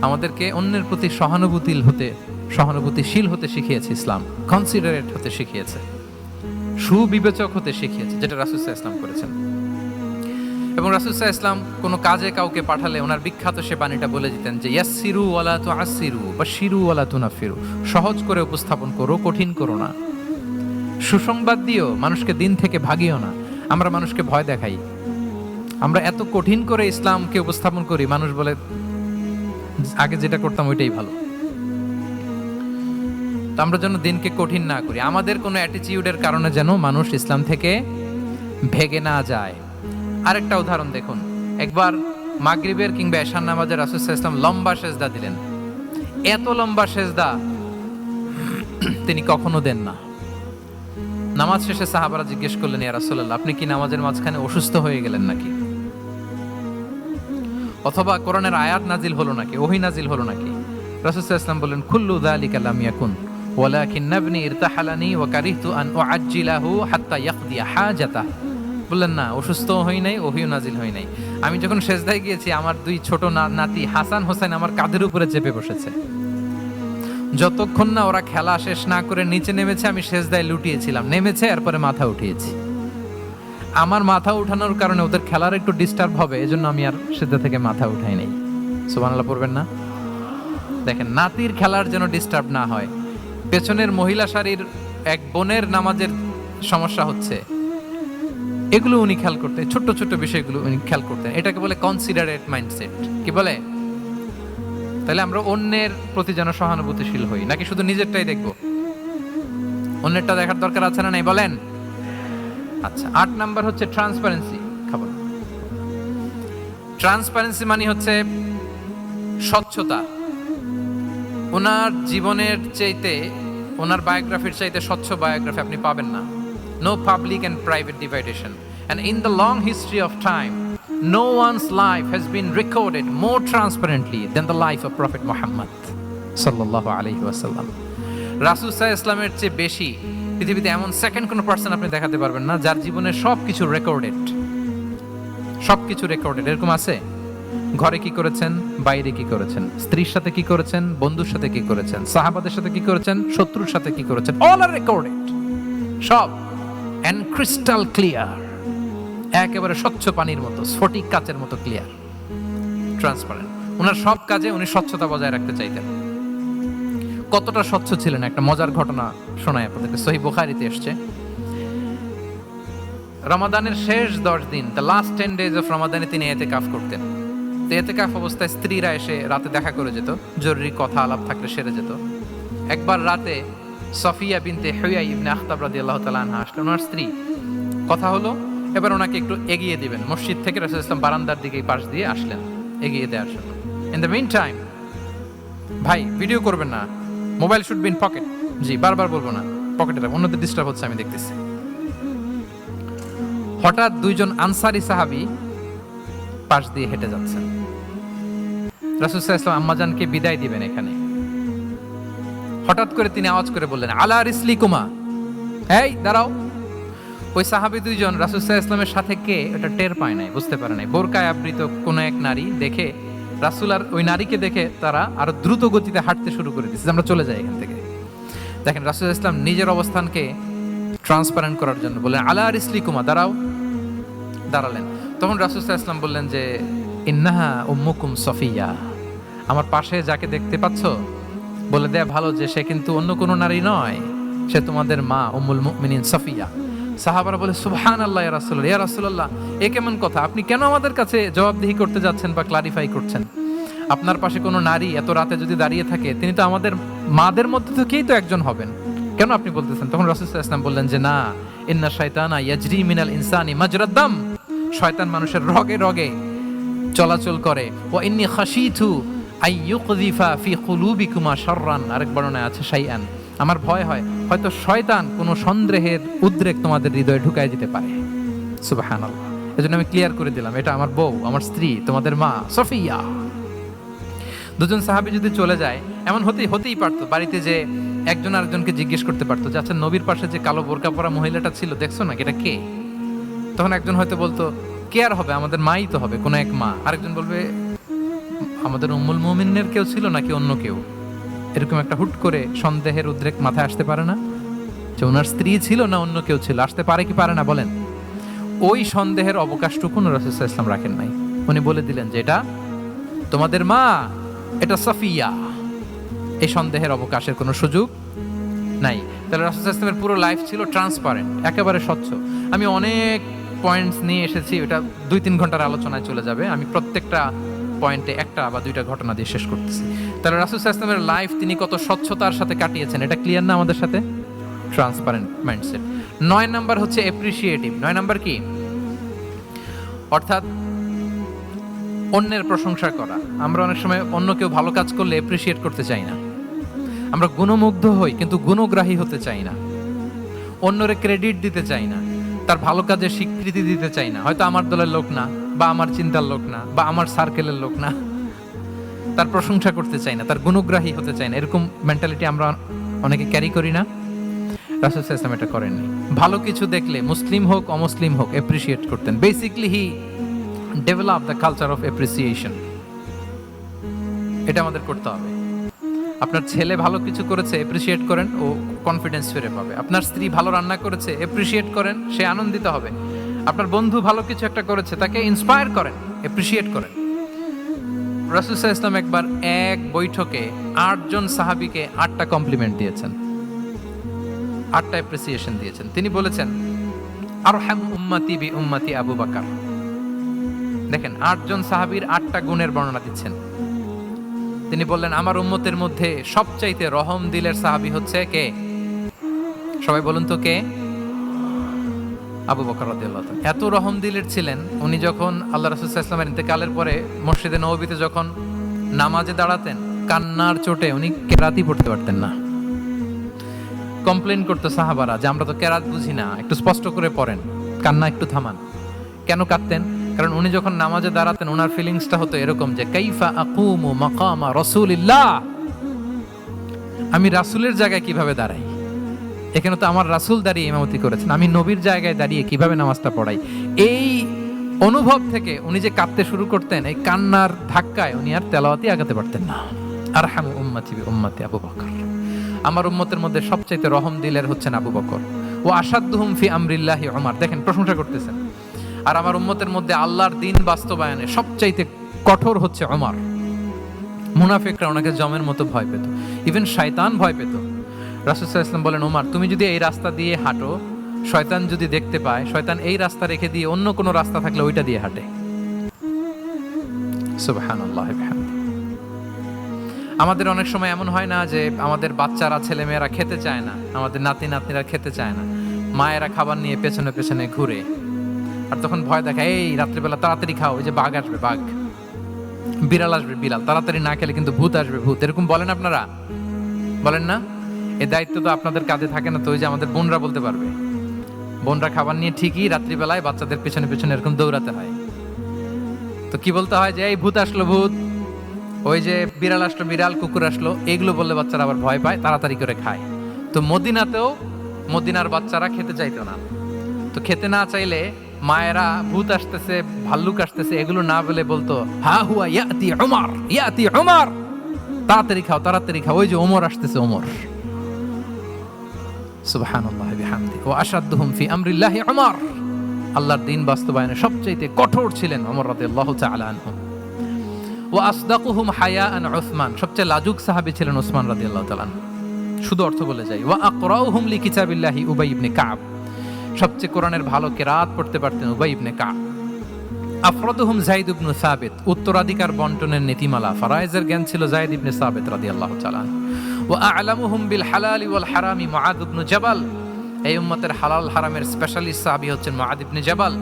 আমাদেরকে অন্যের প্রতি সহানুভূতিশীল হতে শিখিয়েছে ইসলাম, কনসিডারেট হতে শিখিয়েছে, সুবিবেচক হতে শিখিয়েছে, যেটা রাসূল সাল্লাল্লাহু আলাইহি ওয়াসাল্লাম করেছেন। এবং রাসূল সাল্লাল্লাহু আলাইহি ওয়াসাল্লাম কোনো কাজে কাউকে পাঠালে ওনার বিখ্যাত সে বাণীটা বলে দিতেন যে ইয়াসসিরু ওয়ালা তুআসসিরু বাশশিরু ওয়ালা তুনাফিরু, সহজ করে উপস্থাপন করো, কঠিন করো না। সুসংবাদ দিও, মানুষকে দিন থেকে ভাগিও না। আমরা মানুষকে ভয় দেখাই, আমরা এত কঠিন করে ইসলামকে উপস্থাপন করি, মানুষ বলে আগে যেটা করতাম ওইটাই ভালো। তো আমরা যেন দিনকে কঠিন না করি, আমাদের কোনো অ্যাটিটিউডের কারণে যেন মানুষ ইসলাম থেকে ভেগে না যায়। আরেকটা উদাহরণ দেখুন, একবার মাগরিবের কিংবা এশার নামাজে রাসূল সাল্লাল্লাহু আলাইহি ওয়াসাল্লাম লম্বা সেজদা দিলেন। এত লম্বা সেজদা তিনি কখনো দেন না। নামাজ শেষে সাহাবারা জিজ্ঞেস করলেন, ইয়া রাসূলুল্লাহ, আপনি কি নামাজের মাঝখানে অসুস্থ হয়ে গেলেন নাকি? অথবা কোরআনের আয়াত নাজিল হলো নাকি, ওহী নাজিল হলো নাকি? রাসূল সাল্লাল্লাহু আলাইহি ওয়াসাল্লাম বললেন, কুল্লু যালিকা লাম ইয়াকুন ওয়ালাকিন নাবনি ইরতাহালানি ওয়া কারিহতু আন উআজ্জিলাহু হাত্তা ইয়াকদিয়া হাজাতাহ। বললেন না, অসুস্থ হই নাই, ওহীও নাজিল হই নাই। আমি যখন সেজদায় গিয়েছি, আমার দুই ছোট নাতি হাসান হোসেন আমার কাঁধের উপরে চেপে বসেছে। যতক্ষণ না ওরা খেলা শেষ না করে নিচে নেমেছে, আমি সেজদায় লুটিয়েছিলাম। নেমেছে, এরপরে মাথা উঠিয়েছি। আমার মাথা উঠানোর কারণে ওদের খেলার একটু ডিস্টার্ব হবে, এজন্য আমি আর সেজদা থেকে মাথা উঠাই নাই। সুবহানাল্লাহ পড়বেন না? দেখেন, নাতির খেলার যেন ডিস্টার্ব না হয়। পেছনের মহিলা সারির এক বোনের নামাজের সমস্যা হচ্ছে, এগুলো উনি খেয়াল করতেন, ছোট্ট ছোট্ট বিষয়গুলো উনি খেয়াল করতেন। এটাকে বলে কনসিডারেট মাইন্ডসেট। কি বলে? তাহলে আমরা অন্যের প্রতি যেন সহানুভূতিশীল হই, নাকি শুধু নিজেরটাই দেখবো? অন্যেরটা দেখার দরকার আছে না নাই বলেন? আচ্ছা, 8 নাম্বার হচ্ছে ট্রান্সপারেন্সি। খাবার ট্রান্সপারেন্সি মানে হচ্ছে স্বচ্ছতা। ওনার জীবনের চাইতে, ওনার বায়োগ্রাফির চাইতে স্বচ্ছ বায়োগ্রাফি আপনি পাবেন না। No public and private dividation. And in the long history of time, no one's life has been recorded more transparently than the life of Prophet Muhammad sallallahu alaihi wasallam. রাসূল সাল্লাল্লাহু আলাইহি ওয়াসাল্লামের চেয়ে বেশি পৃথিবীতে এমন সেকেন্ড কোন পারসন আপনি দেখাতে পারবেন না যার জীবনের সবকিছু রেকর্ডেড। সবকিছু রেকর্ডেড। এরকম আছে? ঘরে কি করেছেন, বাইরে কি করেছেন, স্ত্রীর সাথে কি করেছেন, বন্ধুর সাথে কি করেছেন, সাহাবাদের সাথে কি করেছেন, শত্রুর সাথে কি করেছেন, অল আর রেকর্ডেড। সব and crystal clear, একেবারে স্বচ্ছ পানির মতো, স্ফটিক কাচের মতো ক্লিয়ার, ট্রান্সপারেন্ট। ওনার সব কাজে উনি স্বচ্ছতা বজায় রাখতে চাইতেন। কতটা স্বচ্ছ ছিলেন, একটা মজার ঘটনা শোনাই আপনাদেরকে। সহিহ বুখারীতে এসেছে, রমাদানের শেষ 10 দিন, দ্য লাস্ট 10 days অফ রমাদানে তিনি ইতিকাফ করতেন। তো ইতিকাফ অবস্থায় স্ত্রীরা এসে রাতে দেখা করে যেত, জরুরি কথা আলাপ থাকলে সেরে যেত। একবার রাতে সফিয়া বিনতে হুয়াই ইবনে আখতাব রাদিয়াল্লাহু তাআলা আনহা আসলেন, ওনার স্ত্রী। কথা হলো এবার ওনাকে একটু এগিয়ে দিবেন। মসজিদ থেকে রাসূল সাল্লাল্লাহু আলাইহি ওয়াসাল্লাম বারান্দার দিকে পাশ দিয়ে আসলেন এগিয়ে দেওয়ার জন্য। ইন দ্য মিন টাইম, ভাই ভিডিও করবেন না, mobile should be in pocket. জি, বারবার বলবো না, পকেটে রাখবেন, অন্যদের ডিস্টার্ব হচ্ছে আমি দেখতেছি। হঠাৎ দুইজন আনসারী সাহাবী পাশ দিয়ে হেঁটে যাচ্ছেন। রাসূল সাল্লাল্লাহু আলাইহি ওয়াসাল্লাম আম্মাজানকে বিদায় দিবেন এখানে। হঠাৎ করে তিনি আওয়াজ করে বললেন, আলা রিসলিকুমা, এই দাঁড়াও। ওই সাহাবী দুইজন রাসূল সাল্লাল্লাহু আলাইহি ওয়াসাল্লামের সাথে কে এটা টের পায় নাই, বুঝতে পারে নাই। বোরকায় আবৃত কোন এক নারী দেখে, রাসূল আর ওই নারীকে দেখে তারা আরো দ্রুত গতিতে হাঁটতে শুরু করে দিয়েছে, আমরা চলে যাই এখান থেকে। দেখেন, রাসূল সাল্লাল্লাহু আলাইহি ওয়াসাল্লাম নিজের অবস্থানকে ট্রান্সপারেন্ট করার জন্য বললেন, আলা রিসলিকুমা, দাঁড়াও। দাঁড়ালেন। তখন রাসূল সাল্লাল্লাহু আলাইহি ওয়াসাল্লাম বললেন যে, ইন্নাহা উম্মুকুম সফিয়া, আমার পাশে যাকে দেখতে পাচ্ছো, বলে দেয়া ভালো যে সে কিন্তু অন্য কোনো নারী নয়, সে তোমাদের মা উম্মুল মুমিনিন সফিয়া। সাহাবারা বলে, সুবহানাল্লাহ ইয়া রাসূলুল্লাহ, ইয়া রাসূলুল্লাহ, এ কেমন কথা? আপনি কেন আমাদের কাছে জবাবদিহি করতে যাচ্ছেন বা ক্লারিফাই করছেন? আপনার পাশে কোনো নারী এত রাতে যদি দাঁড়িয়ে থাকে, তিনি তো আমাদের মাদের মধ্যে থেকেই তো একজন হবেন, কেন আপনি বলতেছেন? তখন রাসূল সাল্লাল্লাহু আলাইহি ওয়াসাল্লাম বললেন যে, না, ইন্না শাইতানা ইয়াজরি মিনাল ইনসানি মাজরাদ দাম, শয়তান মানুষের রগে রগে চলাচল করে। ওয়া ইন্নী খাশিতু আইয়ুকযিফা ফি কুলুবিকুমা শাররান, আরেক বর্ণনায় আছে শাইআন, আমার ভয় হয় হয়তো শয়তান কোনো সন্দেহের উদ্রেক তোমাদের হৃদয়ে ঢুকায় দিতে পারে। সুবহানাল্লাহ। এজন্য আমি ক্লিয়ার করে দিলাম, এটা আমার বউ, আমার স্ত্রী, তোমাদের মা সফিয়া। দুজন সাহাবী যদি চলে যায়, এমন হতেই পারতো বাড়িতে যে একজন আরেকজনকে জিজ্ঞেস করতে পারতো যে, আচ্ছা, নবীর পাশে যে কালো বোরকা পরা মহিলাটা ছিল, দেখছো না এটা কে? তখন একজন হয়তো বলতো, কে আর হবে, আমাদের মাই তো হবে, কোনো এক মা। আরেকজন বলবে, আমাদের উম্মুল মুমিনের কেউ ছিল নাকি অন্য কেউ? এরকম একটা হুট করে সন্দেহের উদ্রেক মাথায় আসতে পারে না যে ওনার স্ত্রী ছিল না অন্য কেউ ছিল? আসতে পারে কি পারে না বলেন? ওই সন্দেহের অবকাশটুকু রাসূল সাল্লাল্লাহু আলাইহি ওয়াসাল্লাম রাখেন নাই। উনি বলে দিলেন যে, এটা তোমাদের মা, এটা সফিয়া। এই সন্দেহের অবকাশের কোনো সুযোগ নাই। তাহলে রাসূল সাল্লাল্লাহু আলাইহি ওয়াসাল্লামের পুরো লাইফ ছিল ট্রান্সপারেন্ট, একেবারে স্বচ্ছ। আমি অনেক পয়েন্টস নিয়ে এসেছি, ওটা 2-3 ঘন্টার আলোচনায় চলে যাবে। আমি প্রত্যেকটা পয়েন্টে একটা বা দুইটা ঘটনা দিয়ে শেষ করতেছি। তাহলে রাসূল সাল্লাল্লাহু আলাইহি ওয়াসাল্লামের লাইফ তিনি কত স্বচ্ছতার সাথে কাটিয়েছেন, এটা ক্লিয়ার না আমাদের সাথে? Transparent mindset. 9 নাম্বার হচ্ছে অ্যাপ্রিসিয়েটিভ। 9 নাম্বার কি? অর্থাৎ অন্যের প্রশংসা করা। আমরা অনেক সময় অন্য কেউ ভালো কাজ করলে অ্যাপ্রিসিয়েট করতে চাই না। আমরা গুণমুগ্ধ হই কিন্তু গুণগ্রাহী হতে চাই না। অন্যরে ক্রেডিট দিতে চাই না, তার ভালো কাজের স্বীকৃতি দিতে চাই না। হয়তো আমার দলের লোক না, বা আমার চিন্তার লোক না, বা আমার সার্কেলের লোক না, তার প্রশংসা করতে চাই না, তার গুণগ্রাহী হতে চাই না। এরকম মেন্টালিটি আমরা অনেকে ক্যারি করি না? রাসূল সাল্লাল্লাহু আলাইহি ওয়াসাল্লাম এটা করেননি। ভালো কিছু দেখলে মুসলিম হোক অমুসলিম হোক অ্যাপ্রিসিয়েট করতেন। Basically he develop the culture of appreciation. এটা আমাদের করতে হবে। আপনার ছেলে ভালো কিছু করেছে, অ্যাপ্রিসিয়েট করেন, ও কনফিডেন্স ফিরে পাবে। আপনার স্ত্রী ভালো রান্না করেছে, অ্যাপ্রিসিয়েট করেন, সে আনন্দিত হবে। আপনার বন্ধু ভালো কিছু একটা করেছে, তাকে ইন্সপায়ার করেন, অ্যাপ্রিসিয়েট করেন। রাসূল সাল্লাল্লাহু আলাইহি ওয়াসাল্লাম একবার এক বৈঠকে 8 জন সাহাবীকে 8টা কমপ্লিমেন্ট দিয়েছেন, 8টা অ্যাপ্রিসিয়েশন দিয়েছেন। তিনি বলেছেন, আরহাম উম্মতি বি উম্মতি আবু বকর। দেখেন, 8 জন সাহাবীর 8টা গুণের বর্ণনা দিচ্ছেন। তিনি বললেন, আমার উম্মতের মধ্যে সবচাইতে রহম দিলের সাহাবী হচ্ছে কে? সবাই বলুন তো কে? আবু বকর রাদিয়াল্লাহু তাআলা। এত রহম দিলের ছিলেন, উনি যখন আল্লাহ রাসূল সাল্লাল্লাহু আলাইহি ওয়াসাল্লামের ইন্তেকালের পরে মসজিদে নববীতে যখন নামাজে দাঁড়াতেন, কান্নার চোটে উনি কেরাতই পড়তে পারতেন না। কমপ্লেন করতো সাহাবারা যে আমরা তো কেরাত বুঝি না, একটু স্পষ্ট করে পড়েন, কান্না একটু থামান। কেন কাঁদতেন? কারণ উনি যখন নামাজে দাঁড়াতেন ওনার ফিলিংসটা হতো এরকম যে কাইফা আকুমু মাকামা রাসূলিল্লাহ, আমি রাসূলের জায়গায় কিভাবে দাঁড়াই? এখানে তো আমার রাসূল দাঁড়িয়ে ইমামতি করেছেন, আমি নবীর জায়গায় দাঁড়িয়ে কিভাবে নামাজটা পড়াই? এই অনুভব থেকে উনি যে কাঁদতে শুরু করতেন, এই কান্নার ধাক্কায় উনি আর তেলাওয়াতই আগাতে পারতেন না। আরহামু উম্মতি বি উম্মতি আবু বকর। আমার উম্মতের মধ্যে সবচাইতে রহম দিলের হচ্ছেন আবু বকর। ও আসাদ্দুহুম ফি আমরিল্লাহি উমর। দেখেন, প্রশংসা করতেছেন। আর আমার উম্মতের মধ্যে আল্লাহর দিন বাস্তবায়নে সবচাইতে কঠোর হচ্ছে ওমর। মুনাফিকরা ওনাকে জমের মতো ভয় পেত, ইভেন শয়তান ভয় পেত। রাসূল সাল্লাল্লাহু আলাইহি ওয়াসাল্লাম বলেন, ওমর তুমি যদি এই রাস্তা দিয়ে হাঁটো, শয়তান যদি দেখতে পায়, শয়তান এই রাস্তা রেখে দিয়ে অন্য কোনো রাস্তা থাকলে ওইটা দিয়ে হাঁটে। সুবহানাল্লাহ বিহামদিহি। আমাদের অনেক সময় এমন হয় না যে আমাদের বাচ্চারা, ছেলেমেয়েরা খেতে চায় না, আমাদের নাতি নাতনিরা খেতে চায় না, মায়েরা খাবার নিয়ে পেছনে পেছনে ঘুরে, আর তখন ভয় দেখায়, এই রাত্রিবেলা তাড়াতাড়ি খাও, ওই যে বাঘ আসবে বাঘ, বিড়াল আসবে বিড়াল, তাড়াতাড়ি না খেলে কিন্তু ভূত আসবে ভূত। এরকম বলেন আপনারা? বলেন না? এই দায়িত্ব তো আপনাদের কাঁধে থাকে না? তো ওই যে আমাদের বোনরা বলতে পারবে, বোনরা খাবার নিয়ে ঠিকই রাত্রিবেলায় বাচ্চাদের পেছনে পেছনে এরকম দৌড়াতে হয়। তো কি বলতে হয় যে এই ভূত আসলো ভূত, ওই যে বিড়াল আসলো বিড়াল, কুকুর আসলো, এগুলো বললে বাচ্চারা আবার ভয় পায়, তাড়াতাড়ি করে খায়। তো মদিনাতেও মদিনার বাচ্চারা খেতে চাইতো না। তো খেতে না চাইলে মায়েরা ভূত আসতেছে, ভাল্লুক আসতেছে, এগুলো না বলে বলতো, হা হুয়া ইয়াতি উমর, ইয়াতি উমর, তাড়াতাড়ি খাও তাড়াতাড়ি খাও, ওই যে ওমর আসতেছে ওমর। সুবহানাল্লাহি বিহামদিহি। ওয়া আশাদ্দুহুম ফি আমরিল্লাহি উমর। আল্লাহর দিন বাস্তবায়নে সবচাইতে কঠোর ছিলেন ওমর রাদিয়াল্লাহু তাআলা আনহু। ওয়া আসদাকুহুম হায়াআন উসমান। সবচেয়ে লাজুক সাহাবী ছিলেন উসমান রাদিয়াল্লাহু তাআলা আনহু। শুধু অর্থ বলে যাই। ওয়া আকরাউহুম লিকিতাবিল্লাহি উবাই ইবনে কাব। সবচেয়ে কোরআনের ভালো কেরাত পড়তে পারতেন উবাই ইবনে কাব। আফরাদুহুম যায়েদ ইবনে সাবিত। উত্তরাধিকার বন্টনের নীতিমালা, ফারায়েজের জ্ঞান ছিল যায়েদ ইবনে সাবিত রাদিয়াল্লাহু তাআলা। ওয়া আ'লামুহুম বিল হালালি ওয়াল হারামি মুআদ ইবনে জাবাল। এই উম্মতের হালাল হারামের স্পেশালিস্ট সাহাবী হচ্ছেন মুআদ ইবনে জাবাল।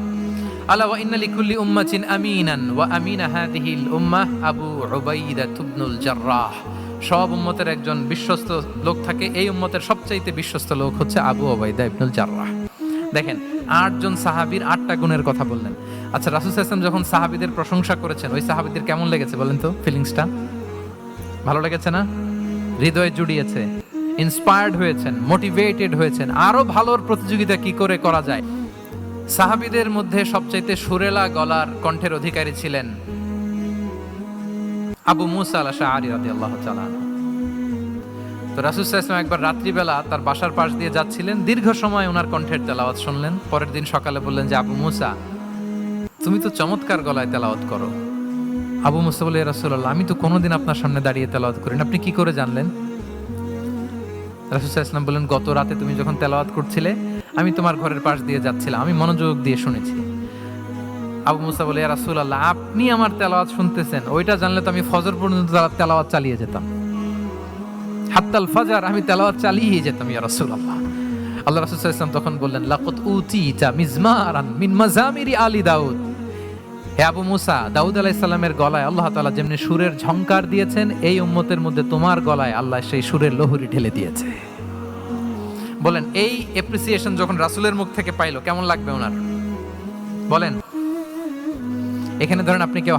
আলা ওয়া ইন্না লিকুল্লি উম্মাতিন আমিনান ওয়া আমিনা হাযিহিল উম্মাহ আবু উবাইদা ইবনুল জাররাহ। সব উম্মতের একজন বিশ্বস্ত লোক থাকে, এই উম্মতের সবচাইতে বিশ্বস্ত লোক হচ্ছে আবু উবাইদা ইবনুল জাররাহ। দেখেন, 8 জন সাহাবীর 8টা গুণের কথা বললেন। আচ্ছা, রাসূল সাল্লাল্লাহু আলাইহি ওয়াসাল্লাম যখন সাহাবীদের প্রশংসা করেছেন, ওই সাহাবীদের কেমন লেগেছে বলেন তো? ফিলিংসটা ভালো লেগেছে না? হৃদয়ে জুড়িয়েছে, ইন্সপায়ার্ড হয়েছেন, মোটিভেটেড হয়েছেন, আরো ভালোর প্রতিযোগিতা কি করে করা যায়। সাহাবীদের মধ্যে সবচাইতে সুরেলা গলার কণ্ঠের অধিকারী ছিলেন আবু মুসা আল-আশআরী রাদিয়াল্লাহু তাআলা। তো রাসূল সাল্লাল্লাহু আলাইহি ওয়াসাল্লাম একবার রাত্রিবেলা তার বাসার পাশ দিয়ে যাচ্ছিলেন, দীর্ঘ সময় ওনার কণ্ঠের তেলাওয়াত শুনলেন। পরের দিন সকালে বললেন যে, আবু মুসা, তুমি তো চমৎকার গলায় তেলাওয়াত করো। আবু মুসা বলে, ইয়া রাসূলুল্লাহ, আমি তো কোনোদিন আপনার সামনে দাঁড়িয়ে তেলাওয়াত করি না, আপনি কি করে জানলেন? রাসূল সাল্লাল্লাহু আলাইহি ওয়াসাল্লাম বললেন, গত রাতে তুমি যখন তেলাওয়াত করছিলে, আমি তোমার ঘরের পাশ দিয়ে যাচ্ছিলাম, আমি মনোযোগ দিয়ে শুনেছি। আবু মুসা বলে, ইয়া রাসূলুল্লাহ, আপনি আমার তেলাওয়াত শুনতেছেন, ওইটা জানলে তো আমি ফজর পর্যন্ত তেলাওয়াত চালিয়ে যেতাম, হাত্তাল ফাজার আমি তেলাওয়াত চালিয়ে যেতাম ইয়া রাসূলুল্লাহ। আল্লাহ রাসূল সাল্লাল্লাহু আলাইহি ওয়াসাল্লাম তখন বললেন, লাকাদ উতিতা মিজমারান মিন মাজামিরি আলি দাউদ। হে আবু মুসা, দাউদ আলাইহিস সালামের গলায় আল্লাহ তাআলা যেমনি সুরের ঝংকার দিয়েছেন, এই উম্মতের মধ্যে তোমার গলায় আল্লাহ সেই সুরের লহরী ঢেলে দিয়েছে। বলেন, এই অ্যাপ্রিসিয়েশন যখন রাসূলের মুখ থেকে পাইলো কেমন লাগবে ওনার? বলেন। এখানে ধরেন আপনি কেউ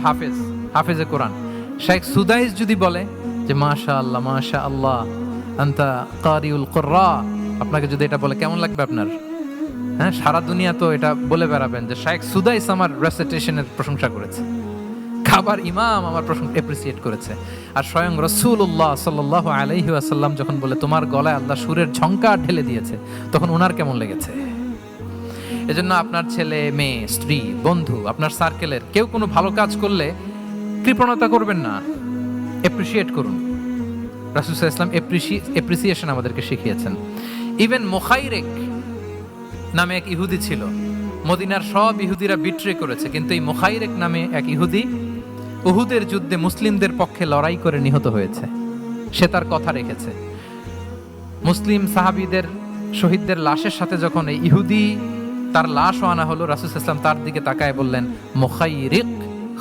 হাফেজে কোরআন, শেখ সুদাইস যদি বলে যে মাশাআল্লাহ মাশাআল্লাহ আনতা কারিউল কুররা, আপনাকে যদি এটা বলে কেমন লাগবে আপনার? হ্যাঁ, সারা দুনিয়া তো এটা বলে বেড়াবেন যে শেখ সুদাইস আমার রেসিটেশনের প্রশংসা করেছে, খাবার ইমাম আমার অ্যাপ্রিসিয়েট করেছে। আর স্বয়ং রাসূলুল্লাহ সাল্লাল্লাহু আলাইহি ওয়াসাল্লাম যখন বলে তোমার গলায় আল্লাহ সুরের ঝংকার ঢেলে দিয়েছে, তখন ওনার কেমন লেগেছে? এজন্য আপনার ছেলে মেয়ে স্ত্রী বন্ধু আপনার সার্কেলের কেউ কোনো ভালো কাজ করলে কৃপণতা করবেন না, অ্যাপ্রিসিয়েট করুন। রাসূল সাল্লাল্লাহু আলাইহি ওয়াসাল্লাম অ্যাপ্রিসিয়েশন আমাদেরকে শিখিয়েছেন। ইভেন মুখাইরেক নামে এক ইহুদি ছিল, মদিনার সব ইহুদিরা বিট্রে করেছে, কিন্তু এই মুখাইরেক নামে এক ইহুদি উহুদের যুদ্ধে মুসলিমদের পক্ষে লড়াই করে নিহত হয়েছে। সে তার কথা রেখেছে। মুসলিম সাহাবীদের শহীদদের লাশের সাথে যখন এই ইহুদি তার লাশও আনা হলো, রাসূল সাল্লাল্লাহু আলাইহি ওয়াসাল্লাম তার দিকে তাকায় বললেন, মুখাইরিক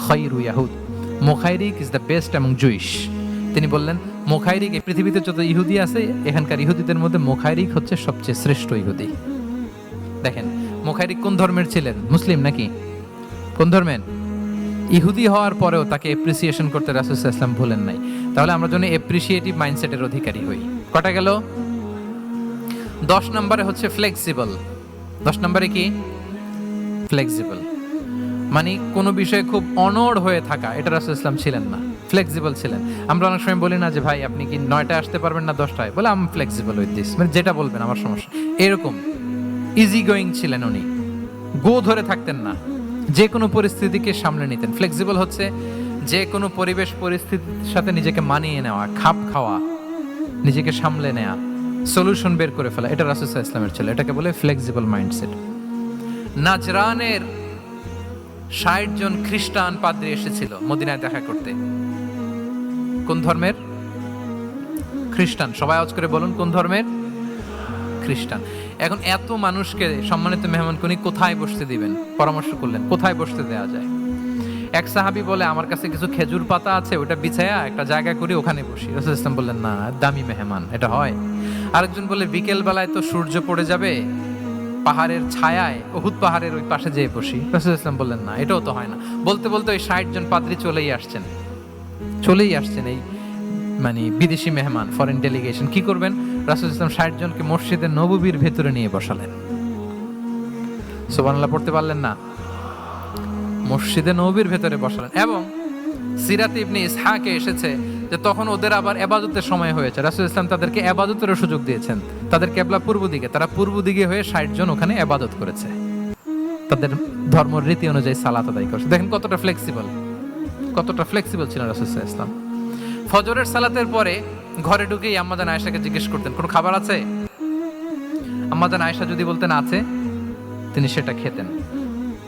খায়রু ইয়াহুদ, Mukhayriq is the best among Jewish. তিনি বললেন, মুখাইরিক, এই পৃথিবীতে যত ইহুদি আছে এখানকার ইহুদিদের মধ্যে মুখাইরিক হচ্ছে সবচেয়ে শ্রেষ্ঠ ইহুদি। দেখেন, মুখাইরিক কোন ধর্মের ছিলেন? মুসলিম নাকি? কোন ধর্মের? ইহুদি হওয়ার পরেও তাকে অ্যাপ্রিসিয়েশন করতে রাসূল সাল্লাল্লাহু আলাইহি ওয়াসাল্লাম ভুলেন নাই। তাহলে আমরা যেন অ্যাপ্রিসিয়েটিভ মাইন্ডসেটের অধিকারী হই। কটা গেল? 10 নম্বরে হচ্ছে ফ্লেক্সিবল। 10 নম্বরে কি? ফ্লেক্সিবল, মানে কোনো বিষয়ে খুব অনড় হয়ে থাকা, এটা রাসূল ইসলাম ছিলেন না, ফ্লেক্সিবল ছিলেন। আমরা অনেক সময় বলি না যে ভাই আপনি কি 9টায় আসতে পারবেন না 10টায়? বলে আম ফ্লেক্সিবল উইথ দিস, মানে যেটা বলবেন আমার সমস্যা। এরকম ইজি গোয়িং ছিলেন উনি, গো ধরে থাকতেন না, যে কোনো পরিস্থিতিকে সামলে নিতেন। ফ্লেক্সিবল হচ্ছে যে কোনো পরিবেশ পরিস্থিতির সাথে নিজেকে মানিয়ে নেওয়া, খাপ খাওয়া, নিজেকে সামলে নেওয়া, সলিউশন বের করে ফেলা, এটা রাসূল সাল্লাল্লাহু আলাইহি ওয়াসাল্লামের ছিল। এটাকে বলে ফ্লেক্সিবল মাইন্ডসেট। নাজরানের 60 জন খ্রিস্টান পাদ্রী এসেছিল মদিনায় দেখা করতে। কোন ধর্মের? খ্রিস্টান। সবাই আওয়াজ করে বলুন, কোন ধর্মের? খ্রিস্টান। এখন এত মানুষকে সম্মানিত মেহমান উনি কোথায় বসতে দিবেন? পরামর্শ করলেন কোথায় বসতে দেওয়া যায়। এক সাহাবী বলে, আমার কাছে কিছু খেজুর পাতা আছে, ওটা বিছায়া একটা জায়গা করি, ওখানে বসি। রাসূল ইসলাম বললেন, না, দামি মেহমান, এটা হয়। আরেকজন বলে, বিকেল বেলায় তো সূর্য পড়ে যাবে, পাহাড়ের ছায়ায় উহুদ পাহাড়ের ওই পাশে যেয়ে বসি। রাসূল ইসলাম বললেন, না, এটাও তো হয় না। বলতে বলতে ওই 60 জন পাদ্রী চলেই আসছেন এই মানে বিদেশি মেহমান, ফরেন ডেলিগেশন। কি করবেন? রাসূল ইসলাম 60 জনকে মসজিদে নববীর ভেতরে নিয়ে বসালেন। সুবহানাল্লাহ পড়তে পারলেন না? মসজিদে নববীর ভেতরে বসালেন। এবং সিরাতে ইবনে ইসহাকে এসেছে যে তখন ওদের আবার ইবাদতের সময় হয়েছে। রাসূল ইসলাম তাদেরকে ইবাদতের সুযোগ দিয়েছেন। তাদের কিবলা পূর্ব দিকে, তারা পূর্ব দিকে হয়ে 60 জন ওখানে ইবাদত করেছে, তাদের ধর্ম রীতি অনুযায়ী সালাত আদায় করেছে। দেখেন কতটা ফ্লেক্সিবল ছিলেন রাসূল সাল্লাল্লাহু আলাইহি ওয়াসাল্লাম। ফজরের সালাতের পরে ঘরে ঢুকেই আম্মা জান আয়েশাকে জিজ্ঞেস করতেন, কোনো খাবার আছে? আম্মা জান আয়েশা যদি বলতেন আছে, তিনি সেটা খেতেন।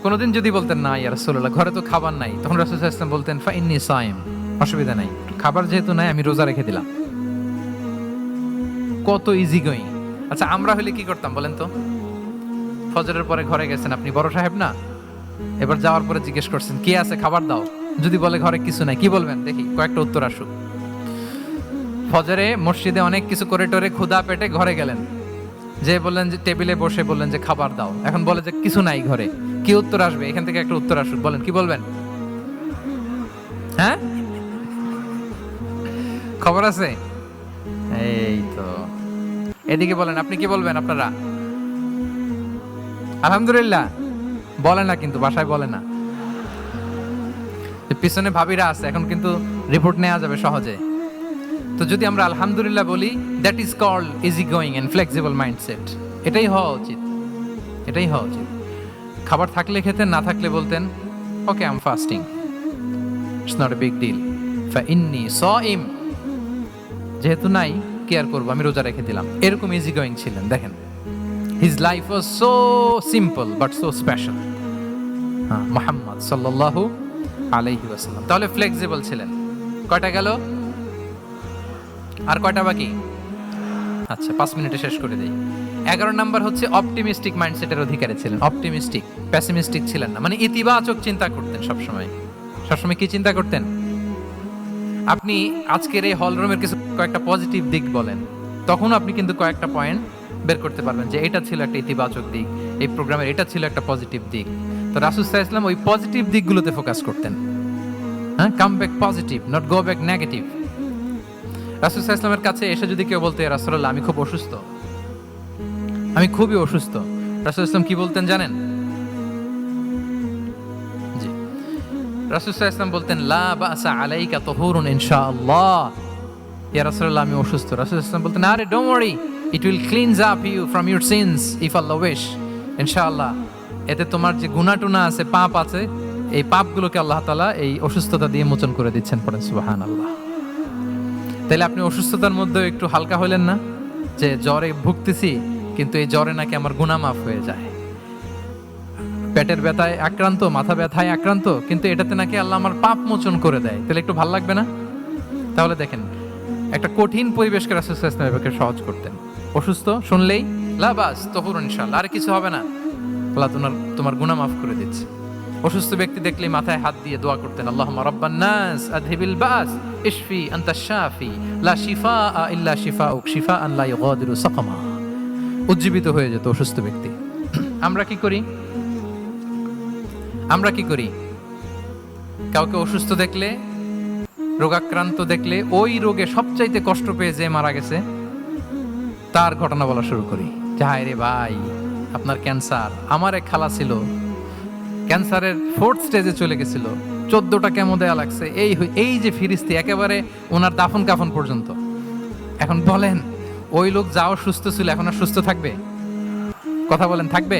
কোনোদিন যদি বলতেন না ইয়া রাসূলুল্লাহ, ঘরে তো খাবার নাই, তখন রাসূল সাল্লাল্লাহু আলাইহি ওয়াসাল্লাম বলতেন, ফা ইন্নী সাইম, অসুবিধা নাই, খাবার যেহেতু নাই আমি রোজা রেখে দিলাম। কত ইজি গোয়িং। আচ্ছা, আমরা হলে কি করতাম বলেন তো? ফজরের পরে ঘরে গেছেন, আপনি বড় সাহেব না, এবার যাওয়ার পরে জিজ্ঞেস করছেন কি আছে, খাবার দাও। যদি বলে ঘরে কিছু নাই, কি বলবেন? দেখি কয়েকটা উত্তর আসুক। ফজরে মসজিদে অনেক কিছু করে টোরে ক্ষুধা পেটে ঘরে গেলেন, যে বললেন যে টেবিলে বসে বললেন যে খাবার দাও, এখন বলে যে কিছু নাই ঘরে, কি উত্তর আসবে? এখান থেকে একটা উত্তর আসুক, বলেন কি বলবেন? হ্যাঁ, খবর আছে? এই তো, এদিকে বলেন, আপনি কি বলবেন? আপনারা আলহামদুলিল্লাহ বলে না, কিন্তু বাসায় বলে না। পিছনে ভাবিরা আছে, এখন কিন্তু রিপোর্ট নেওয়া যাবে সহজে। তো যদি আমরা আলহামদুলিল্লাহ বলি, that is called easy going and flexible mindset. এটাই হওয়া উচিত। খাবার থাকলে খেতেন, না থাকলে বলতেন okay I am fasting, it's not a big deal, ফা ইন্নী সাইম, যেহেতু নাই কি আর করবো, আমি রোজা রেখে দিলাম। এরকম ইজি গোয়িং ছিলেন। দেখেন, his life was so simple but so special. হ্যাঁ, মুহাম্মদ সাল্লাল্লাহু আলাইহি ওয়াসাল্লাম। তাহলে ফ্লেক্সিবল ছিলেন। কয়টা গেল? আর কয়টা বাকি? আচ্ছা, 5 মিনিটে শেষ করে দেই। 11 নাম্বার হচ্ছে অপটিমিস্টিক মাইন্ডসেটের অধিকারী ছিলেন। অপটিমিস্টিক, পেসিমিস্টিক ছিলেন না, মানে ইতিবাচক চিন্তা করতেন সবসময়। সবসময় কি চিন্তা করতেন? আপনি আজকের এই হলরুমের কিছু কয়েকটা পজিটিভ দিক বলেন, তখন আপনি কিন্তু কয়েকটা পয়েন্ট বের করতে পারবেন যে এটা ছিল একটা ইতিবাচক দিক, এই প্রোগ্রামের এটা ছিল একটা পজিটিভ দিক। তো রাসূল সাল্লাল্লাহু আলাইহি ওয়াসাল্লাম ওই পজিটিভ দিকগুলোতে ফোকাস করতেন। হ্যাঁ, come back positive, not go back negative. রাসূল সাল্লাল্লাহু আলাইহি ওয়াসাল্লামের কাছে এসে যদি কেউ বলতে, ইয়া রাসূলুল্লাহ আমি খুব অসুস্থ, আমি খুবই অসুস্থ, রাসূল সাল্লাল্লাহু আলাইহি ওয়াসাল্লাম কি বলতেন জানেন? জি, রাসূল সাল্লাল্লাহু আলাইহি ওয়াসাল্লাম বলতেন লা বাসা আলাইকা তুহুরুন ইনশাআল্লাহ। ইয়া রাসূলুল্লাহ আমি অসুস্থ। রাসূল সাল্লাল্লাহু আলাইহি ওয়াসাল্লাম বলতেন আরে don't worry, it will cleanse up you from your sins if Allah wish. ইনশাআল্লাহ এতে তোমার যে গুনাহ টুনা আছে, পাপ আছে, এই পাপগুলোকে আল্লাহ তাআলা এই অসুস্থতা দিয়ে মোচন করে দিচ্ছেন। পড়েন সুবহানাল্লাহ। তাহলে আপনি অসুস্থতার মধ্যে একটু হালকা হলেন না, যে জ্বরে ভুগতেছি কিন্তু এই জ্বরে নাকি আমার গুনাহ মাফ হয়ে যায়। পেটের ব্যথায় আক্রান্ত, মাথা ব্যথায় আক্রান্ত, কিন্তু এটাতে নাকি আল্লাহ আমার পাপ মোচন করে দেয়, তাহলে একটু ভালো লাগবে না? তাহলে দেখেন, একটা কঠিন পরিবেশকে রাসূল সাল্লাল্লাহু আলাইহি ওয়াসাল্লাম সহজ করতেন। অসুস্থ শুনলেই লা বাস তুহুরুন ইনশাআল্লাহ, আর কিছু হবে না, আল্লাহ তোমার গুনাহ মাফ করে দিচ্ছে। অসুস্থ ব্যক্তি দেখলেই মাথায় হাত দিয়ে দোয়া করতেন, আল্লাহুম্মা রাব্বান নাস আযহিবিল বাস ইশফি আনতাশ শাফি লা শিফাআ ইল্লা শিফাউক শিফাআন লা ইউগাদিরু সাকামা। উজ্জীবিত হয়ে যেত অসুস্থ ব্যক্তি। আমরা কি করি? কাউকে অসুস্থ দেখলে, রোগাক্রান্ত দেখলে, ওই রোগে সবচাইতে কষ্ট পেয়ে যে মারা গেছে তার ঘটনা বলা শুরু করি। হায় রে ভাই, আপনার ক্যান্সার, আমার এক খালা ছিল ক্যান্সারের 4th স্টেজে চলে গেছিল, 14টা কেমো দেয়া লাগছে, এই যে ফিরিস্তি একেবারে ওনার দাফন কাফন পর্যন্ত। এখন বলেন, ওই লোক যাও সুস্থ ছিল, এখন আর সুস্থ থাকবে? কথা বলেন, থাকবে?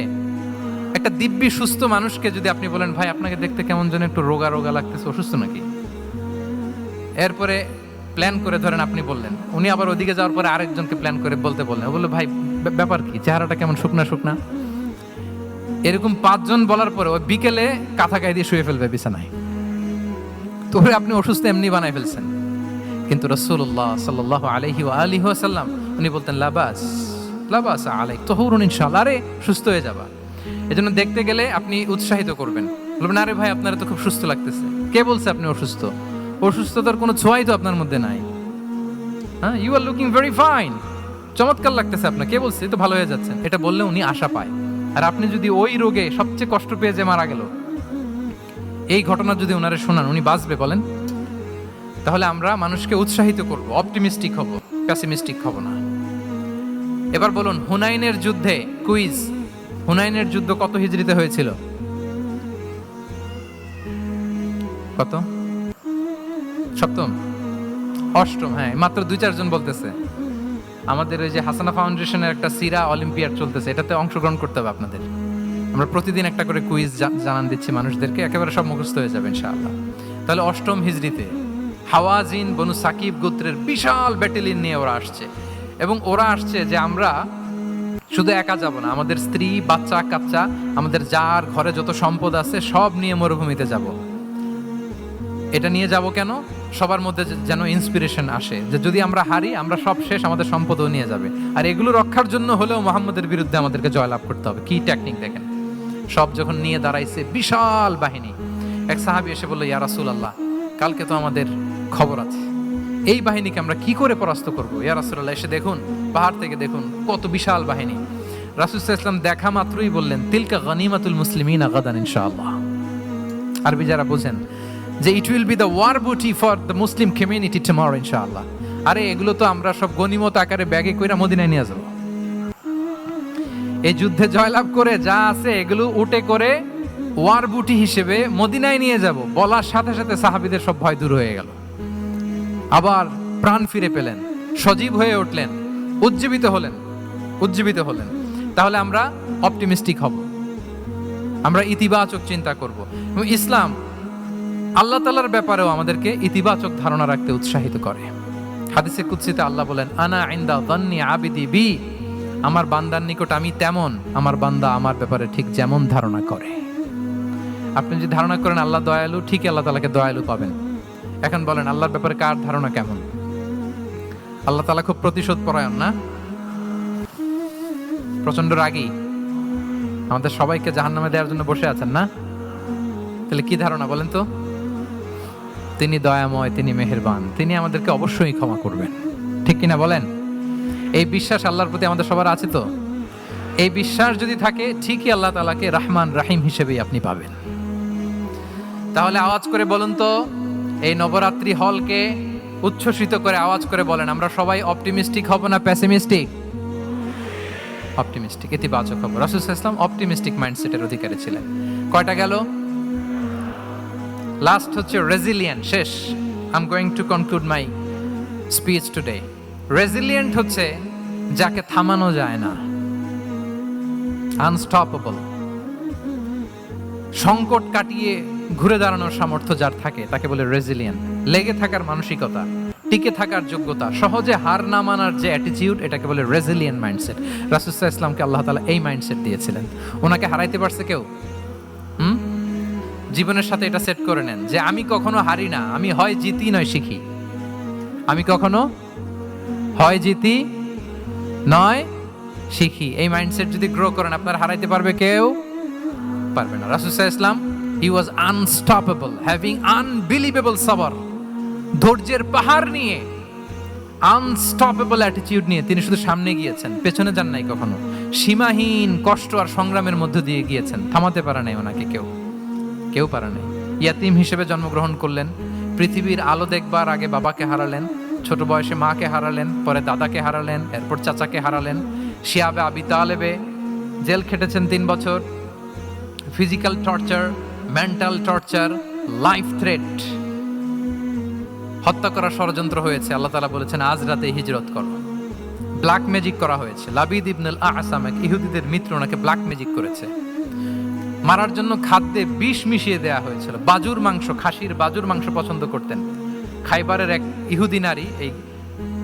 একটা দিব্যি সুস্থ মানুষকে যদি আপনি বলেন ভাই আপনাকে দেখতে কেমন যেন একটু রোগা রোগা লাগতেছে, অসুস্থ নাকি? এরপরে প্ল্যান করে ধরেন আপনি বললেন, উনি আবার ওদিকে যাওয়ার পরে আরেকজনকে প্ল্যান করে বলতে বললেন, বললো ভাই ব্যাপার কি, চেহারাটা কেমন শুকনা শুকনা। এরকম 5 জন বলার পরে ওই বিকেলে কাঁথা গায়ে দিয়ে শুয়ে ফেলবে বিছানায়। তো আপনি অসুস্থ এমনি বানাই ফেলছেন। কিন্তু রাসূলুল্লাহ সাল্লাল্লাহু আলাইহি ওয়া আলিহি ওয়াসাল্লাম উনি বলতেন লা বাস আলাইক তুহুরুন ইনশাআল্লাহ, আরে সুস্থ হয়ে যাবা। এজন্য দেখতে গেলে আপনি উৎসাহিত করবেন, বলবেন আরে ভাই আপনারা তো খুব সুস্থ লাগতেছে। কে বলছে আপনি অসুস্থ? অসুস্থতার কোনো ছোঁয়াই তো আপনার মধ্যে নাই। হ্যাঁ, you are looking very fine, চমৎকার লাগতেছে আপনার, কে বলছে? তো ভালো হয়ে যাচ্ছেন। এটা বললে উনি আশা পায়। আর আপনি যদি ওই রোগে সবচেয়ে কষ্ট পেয়ে যে মারা গেল, এই ঘটনা যদি ওনারে শোনান, উনি বাঁচবে বলেন? তাহলে আমরা মানুষকে উৎসাহিত করব, অপটিমিস্টিক হব, পেসিমিস্টিক হব না। এবার বলুন, হুনাইনের যুদ্ধে, কুইজ, হুনাইনের যুদ্ধ কত হিজরিতে হয়েছিল? কত? সপ্তম, অষ্টম? হ্যাঁ, মাত্র 2-4 জন বলতেছে। আমাদের ওই যে হাসানা ফাউন্ডেশনের একটা সিরা অলিম্পিয়াড চলতেছে, এটাতে অংশগ্রহণ করতে হবে আপনাদের। আমরা প্রতিদিন একটা করে কুইজ জানান দিচ্ছি মানুষদেরকে, একেবারে সব মুখস্থ হয়ে যাবে ইনশাআল্লাহ। তাহলে অষ্টম হিজরিতে হাওয়াজিন বনু সাকিব গোত্রের বিশাল ব্যাটালিয়ন নিয়ে ওরা আসছে, এবং ওরা আসছে যে আমরা শুধু একা যাব না, আমাদের স্ত্রী বাচ্চা কাচ্চা, আমাদের যার ঘরে যত সম্পদ আছে সব নিয়ে মরুভূমিতে যাব। এটা নিয়ে যাব কেন? সবার মধ্যে যেন ইন্সপিরেশন আসে যে যদি আমরা হারি, আমরা সব শেষ, আমাদের সম্পদও নিয়ে যাবে। আর এগুলো রক্ষার জন্য হলেও মুহাম্মদের বিরুদ্ধে আমাদেরকে জয়লাভ করতে হবে। কি টেকনিক দেখেন! সব যখন নিয়ে দাঁড়াইছে বিশাল বাহিনী, এক সাহাবী এসে বলল, ইয়া রাসূলুল্লাহ, কালকে তো আমাদের খবর আছে, এই বাহিনীকে আমরা কি করে পরাস্ত করব? ইয়া রাসূলুল্লাহ, এসে দেখুন, পাহাড় থেকে দেখুন কত বিশাল বাহিনী। রাসূল সাল্লাল্লাহু আলাইহি ওয়াসাল্লাম দেখা মাত্রই বললেন, তিলকা গনিমাতুল মুসলিমিনা গাদান ইনশাআল্লাহ। আরবি যারা বুঝেন, যে it will be the war booty for the Muslim community tomorrow ইনশাআল্লাহ। আরে এগুলো তো আমরা সব গনিমত আকারে ব্যাগে কইরা মদিনায় নিয়ে যাব। এই যুদ্ধে জয়লাভ করে যা আছে এগুলো উটে করে ওয়ার বুটি হিসেবে মদিনায় নিয়ে যাব। বলার সাথে সাথে সাহাবীদের সব ভয় দূর হয়ে গেল, আবার প্রাণ ফিরে পেলেন, সজীব হয়ে উঠলেন, উজ্জীবিত হলেন। তাহলে আমরা অপটিমিস্টিক হব, আমরা ইতিবাচক চিন্তা করব। এবং ইসলাম আল্লাহ তাআলার ব্যাপারেও আমাদেরকে ইতিবাচক ধারণা রাখতে উৎসাহিত করে। হাদিসে কুদসিতে আল্লাহ বলেন, আনা ইনদা যান্নি আবিদি বি, আমার বান্দার নিকট আমি তেমন, আমার বান্দা আমার ব্যাপারে ঠিক যেমন ধারণা করে। আপনি যদি ধারণা করেন আল্লাহ দয়ালু, ঠিকই আল্লাহ তাআলাকে দয়ালু পাবেন। এখন বলেন আল্লাহর ব্যাপারে কার ধারণা কেমন? আল্লাহ তাআলা খুব প্রতিশোধ পরায়ণ না? প্রচন্ড রাগী, আমাদের সবাইকে জাহান্নামে দেওয়ার জন্য বসে আছেন না? তাহলে কি ধারণা বলেন তো? তিনি দয়াময়, তিনি মেহেরবান, তিনি আমাদেরকে অবশ্যই ক্ষমা করবেন, ঠিক কিনা বলেন? এই বিশ্বাস আল্লাহর প্রতি আমাদের সবার আছে তো? এই বিশ্বাস যদি থাকে, ঠিকই আল্লাহ তাআলাকে রহমান রাহিম হিসেবেই আপনি পাবেন। তাহলে আওয়াজ করে বলুন তো, এই নবরাত্রি হলকে উচ্ছ্বসিত করে আওয়াজ করে বলেন, আমরা সবাই অপটিমিস্টিক হব না প্যাসিমিস্টিক? অপটিমিস্টিক, ইতিবাচক হব। রাসূল সাল্লাল্লাহু আলাইহি ওয়াসাল্লাম অপটিমিস্টিক মাইন্ডসেটের অধিকারী ছিলেন। কয়টা গেল? লাস্ট হচ্ছে রেজিলিয়েন্ট। শেষ। I am going to conclude my speech today. Resilient হচ্ছে যাকে থামানো যায় না, আনস্টপেবল। সংকট কাটিয়ে ঘুরে দাঁড়ানোর সামর্থ্য যার থাকে তাকে বলে রেজিলিয়েন্ট। লেগে থাকার মানসিকতা, টিকে থাকার যোগ্যতা, সহজে হার না মানার যে অ্যাটিটিউড, এটাকে বলে রেজিলিয়েন্ট মাইন্ডসেট। রাসূল সাল্লাল্লাহু আলাইহি ওয়াসাল্লামকে আল্লাহ তাআলা এই মাইন্ডসেট দিয়েছিলেন। ওনাকে হারাইতে পারছে কেউ? জীবনের সাথে এটা সেট করে নেন যে আমি কখনো হারি না, আমি হয় জিতি নয় শিখি। আমি কখনো হয় জিতি নয় শিখি। এই মাইন্ডসেট যদি গ্রো করেন, আপনার হারাইতে পারবে কেউ? পারবে না। রাসূল সাল্লাল্লাহু আলাইহি ওয়াসাল্লাম he was unstoppable, having unbelievable সাবর। ধৈর্যের পাহাড় নিয়ে, আনস্টপেবল অ্যাটিটিউড নিয়ে তিনি শুধু সামনে গিয়েছেন, পেছনে যান নাই কখনো। সীমাহীন কষ্ট আর সংগ্রামের মধ্য দিয়ে গিয়েছেন, থামাতে পারে নাই ওনাকে কেউ পারে নাই। ইয়াতিম হিসেবে জন্মগ্রহণ করলেন, পৃথিবীর আলো দেখবার আগে বাবাকে হারালেন, ছোট বয়সে মাকে হারালেন, পরে দাদাকে হারালেন, এরপর চাচাকে হারালেন। শিয়াবে আবি তালেবে জেল খেটেছেন 3 বছর। Physical torture, mental torture, life threat, হত্যা করার ষড়যন্ত্র হয়েছে। আল্লাহ তাআলা বলেছেন আজ রাতে হিজরত করো। ব্ল্যাক ম্যাজিক করা হয়েছে। লাবিদ ইবনুল আ'সাম, এক ইহুদিদের মিত্র, ওনাকে ব্ল্যাক ম্যাজিক করেছে। মারার জন্য খাদ্যে বিষ মিশিয়ে দেয়া হয়েছিল। বাজুর মাংস, খাসির বাজুর মাংস পছন্দ করতেন। খাইবারের এক ইহুদি নারী এই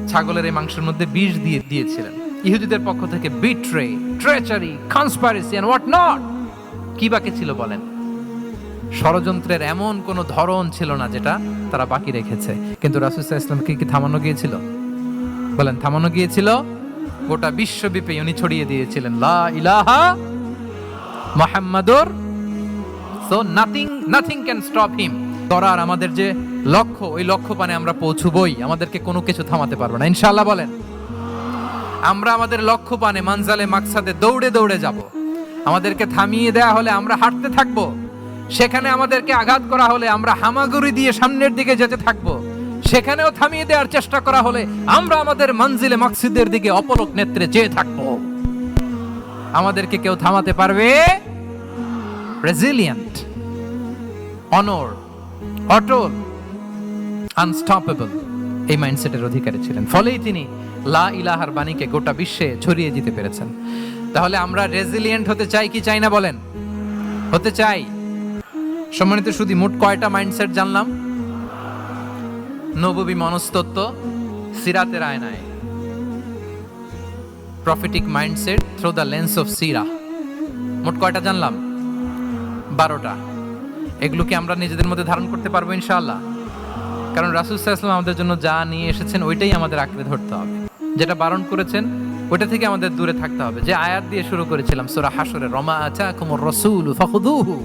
ছাগলের এই মাংসের মধ্যে বিষ দিয়েছিলেন। ইহুদিদের পক্ষ থেকে betray, treachery, conspiracy and what not, কি বাকি ছিল বলেন? ষড়যন্ত্রের এমন কোন ধরন ছিল না যেটা তারা বাকি রেখেছে। কিন্তু রাসূল সাল্লাল্লাহু আলাইহি ওয়াসাল্লামকে কি থামানো গিয়েছিল? বলেন, থামানো গিয়েছিল? গোটা বিশ্বব্যাপী উনি ছড়িয়ে দিয়েছিলেন লা ইলাহা মুহাম্মাদুর, so nothing can stop him. করার আমাদের যে লক্ষ্য, ওই লক্ষ্য পানে আমরা পৌঁছবই, আমাদেরকে কোনো কিছু থামাতে পারবে না ইনশাআল্লাহ। বলেন, আমরা আমাদের লক্ষ্য পানে, মানজালে মাকসাদে দৌড়ে দৌড়ে যাব। আমাদেরকে থামিয়ে দেয়া হলে আমরা হাঁটতে থাকব, সেখানে আমাদেরকে আঘাত করা হলে আমরা হামাগুড়ি দিয়ে সামনের দিকে যেতে থাকব, সেখানেও থামিয়ে দেওয়ার চেষ্টা করা হলে আমরা আমাদের মঞ্জিলে মাকসুদের দিকে অপলক নেত্রে চেয়ে থাকব। আমাদেরকে কেউ থামাতে পারবে? রেজিলিয়েন্ট, অনর, অটল, আনস্টপেবল, এই মাইন্ডসেটের অধিকারী ছিলেন। ফলেই তিনি লা ইলাহার বাণীকে গোটা বিশ্বে ছড়িয়ে দিতে পেরেছেন। তাহলে আমরা রেজিলিয়েন্ট হতে চাই কি চাই না বলেন? হতে চাই। সম্মানিত সুধী, মোট কয়টা মাইন্ডসেট জানলাম? নববী মনস্তত্ত্ব, সিরাতের আয়নায়, prophetic mindset through the lens of সিরা। মোট কয়টা জানলাম? 12টা। এগুলো কি আমরা নিজেদের মধ্যে ধারণ করতে পারবো ইনশাআল্লাহ? কারণ রাসূল সাল্লাল্লাহু আলাইহি ওয়াসাল্লাম আমাদের জন্য যা নিয়ে এসেছেন ওইটাই আমাদের আঁকড়ে ধরতে হবে। যেটা বারণ করেছেন ওইটা থেকে আমাদের দূরে থাকতে হবে। যে আয়াত দিয়ে শুরু করেছিলাম সূরা হাশরে, রমা আতাকুমুর রাসূলু ফাখুযুহু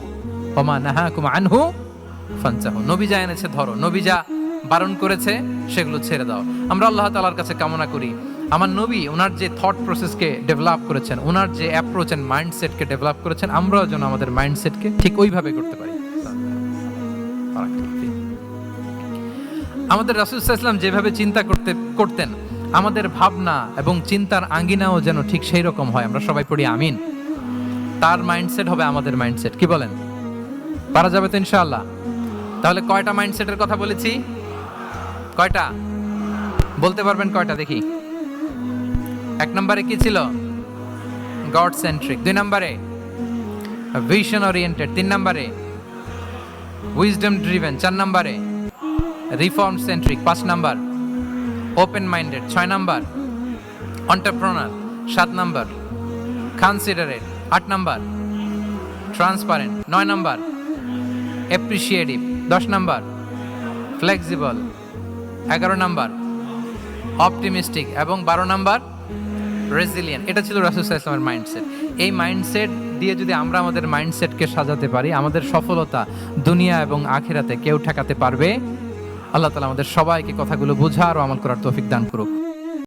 ওয়া মা নাহাকুম আনহু ফানতাহু। নবী যা এনেছে ধরো, নবী যা বারণ করেছে সেগুলো ছেড়ে দাও। আমরা আল্লাহ তাআলার কাছে কামনা করি আমার নবী ওনার যে থট প্রসেসকে ডেভেলপ করেছেন, ওনার যে অ্যাপ্রোচ এন্ড মাইন্ডসেটকে ডেভেলপ করেছেন, আমরাও যেন আমাদের মাইন্ডসেটকে ঠিক ওইভাবে করতে পারি। আমাদের রাসূল সাল্লাল্লাহু আলাইহি ওয়াসাল্লাম যেভাবে চিন্তা করতেন, আমাদের ভাবনা এবং চিন্তার আঙ্গিনাও যেন ঠিক সেই রকম হয়। আমরা সবাই পড়ি আমিন। তার মাইন্ডসেট হবে আমাদের মাইন্ডসেট। কি বলেন? পারা যাবে তো ইনশাআল্লাহ? তাহলে কয়টা মাইন্ডসেটের কথা বলেছি? কয়টা বলতে পারবেন? কয়টা দেখি। 1 নম্বরে কি ছিল? God centric. 2 নম্বরে ভিশন ওরিয়েন্টেড। 3 নম্বরে উইজডম ড্রিভেন। 4 নম্বরে reform centric. 5 number open minded. 6 number entrepreneur. 7 number considerate. 8 number transparent. 9 number appreciative, 10 number flexible, 11 number optimistic এবং 12 নাম্বার রেজিলিয়েন্ট। এটা ছিল রাসূল সাল্লাল্লাহু আলাইহি ওয়াসাল্লামের মাইন্ডসেট। এই মাইন্ডসেট দিয়ে যদি আমরা আমাদের মাইন্ডসেটকে সাজাতে পারি, আমাদের সফলতা দুনিয়া এবং আখিরাতে কেউ ঠেকাতে পারবে। আল্লাহ তাআলা আমাদের সবাইকে কথাগুলো বোঝার ও আমল করার তৌফিক দান করুক।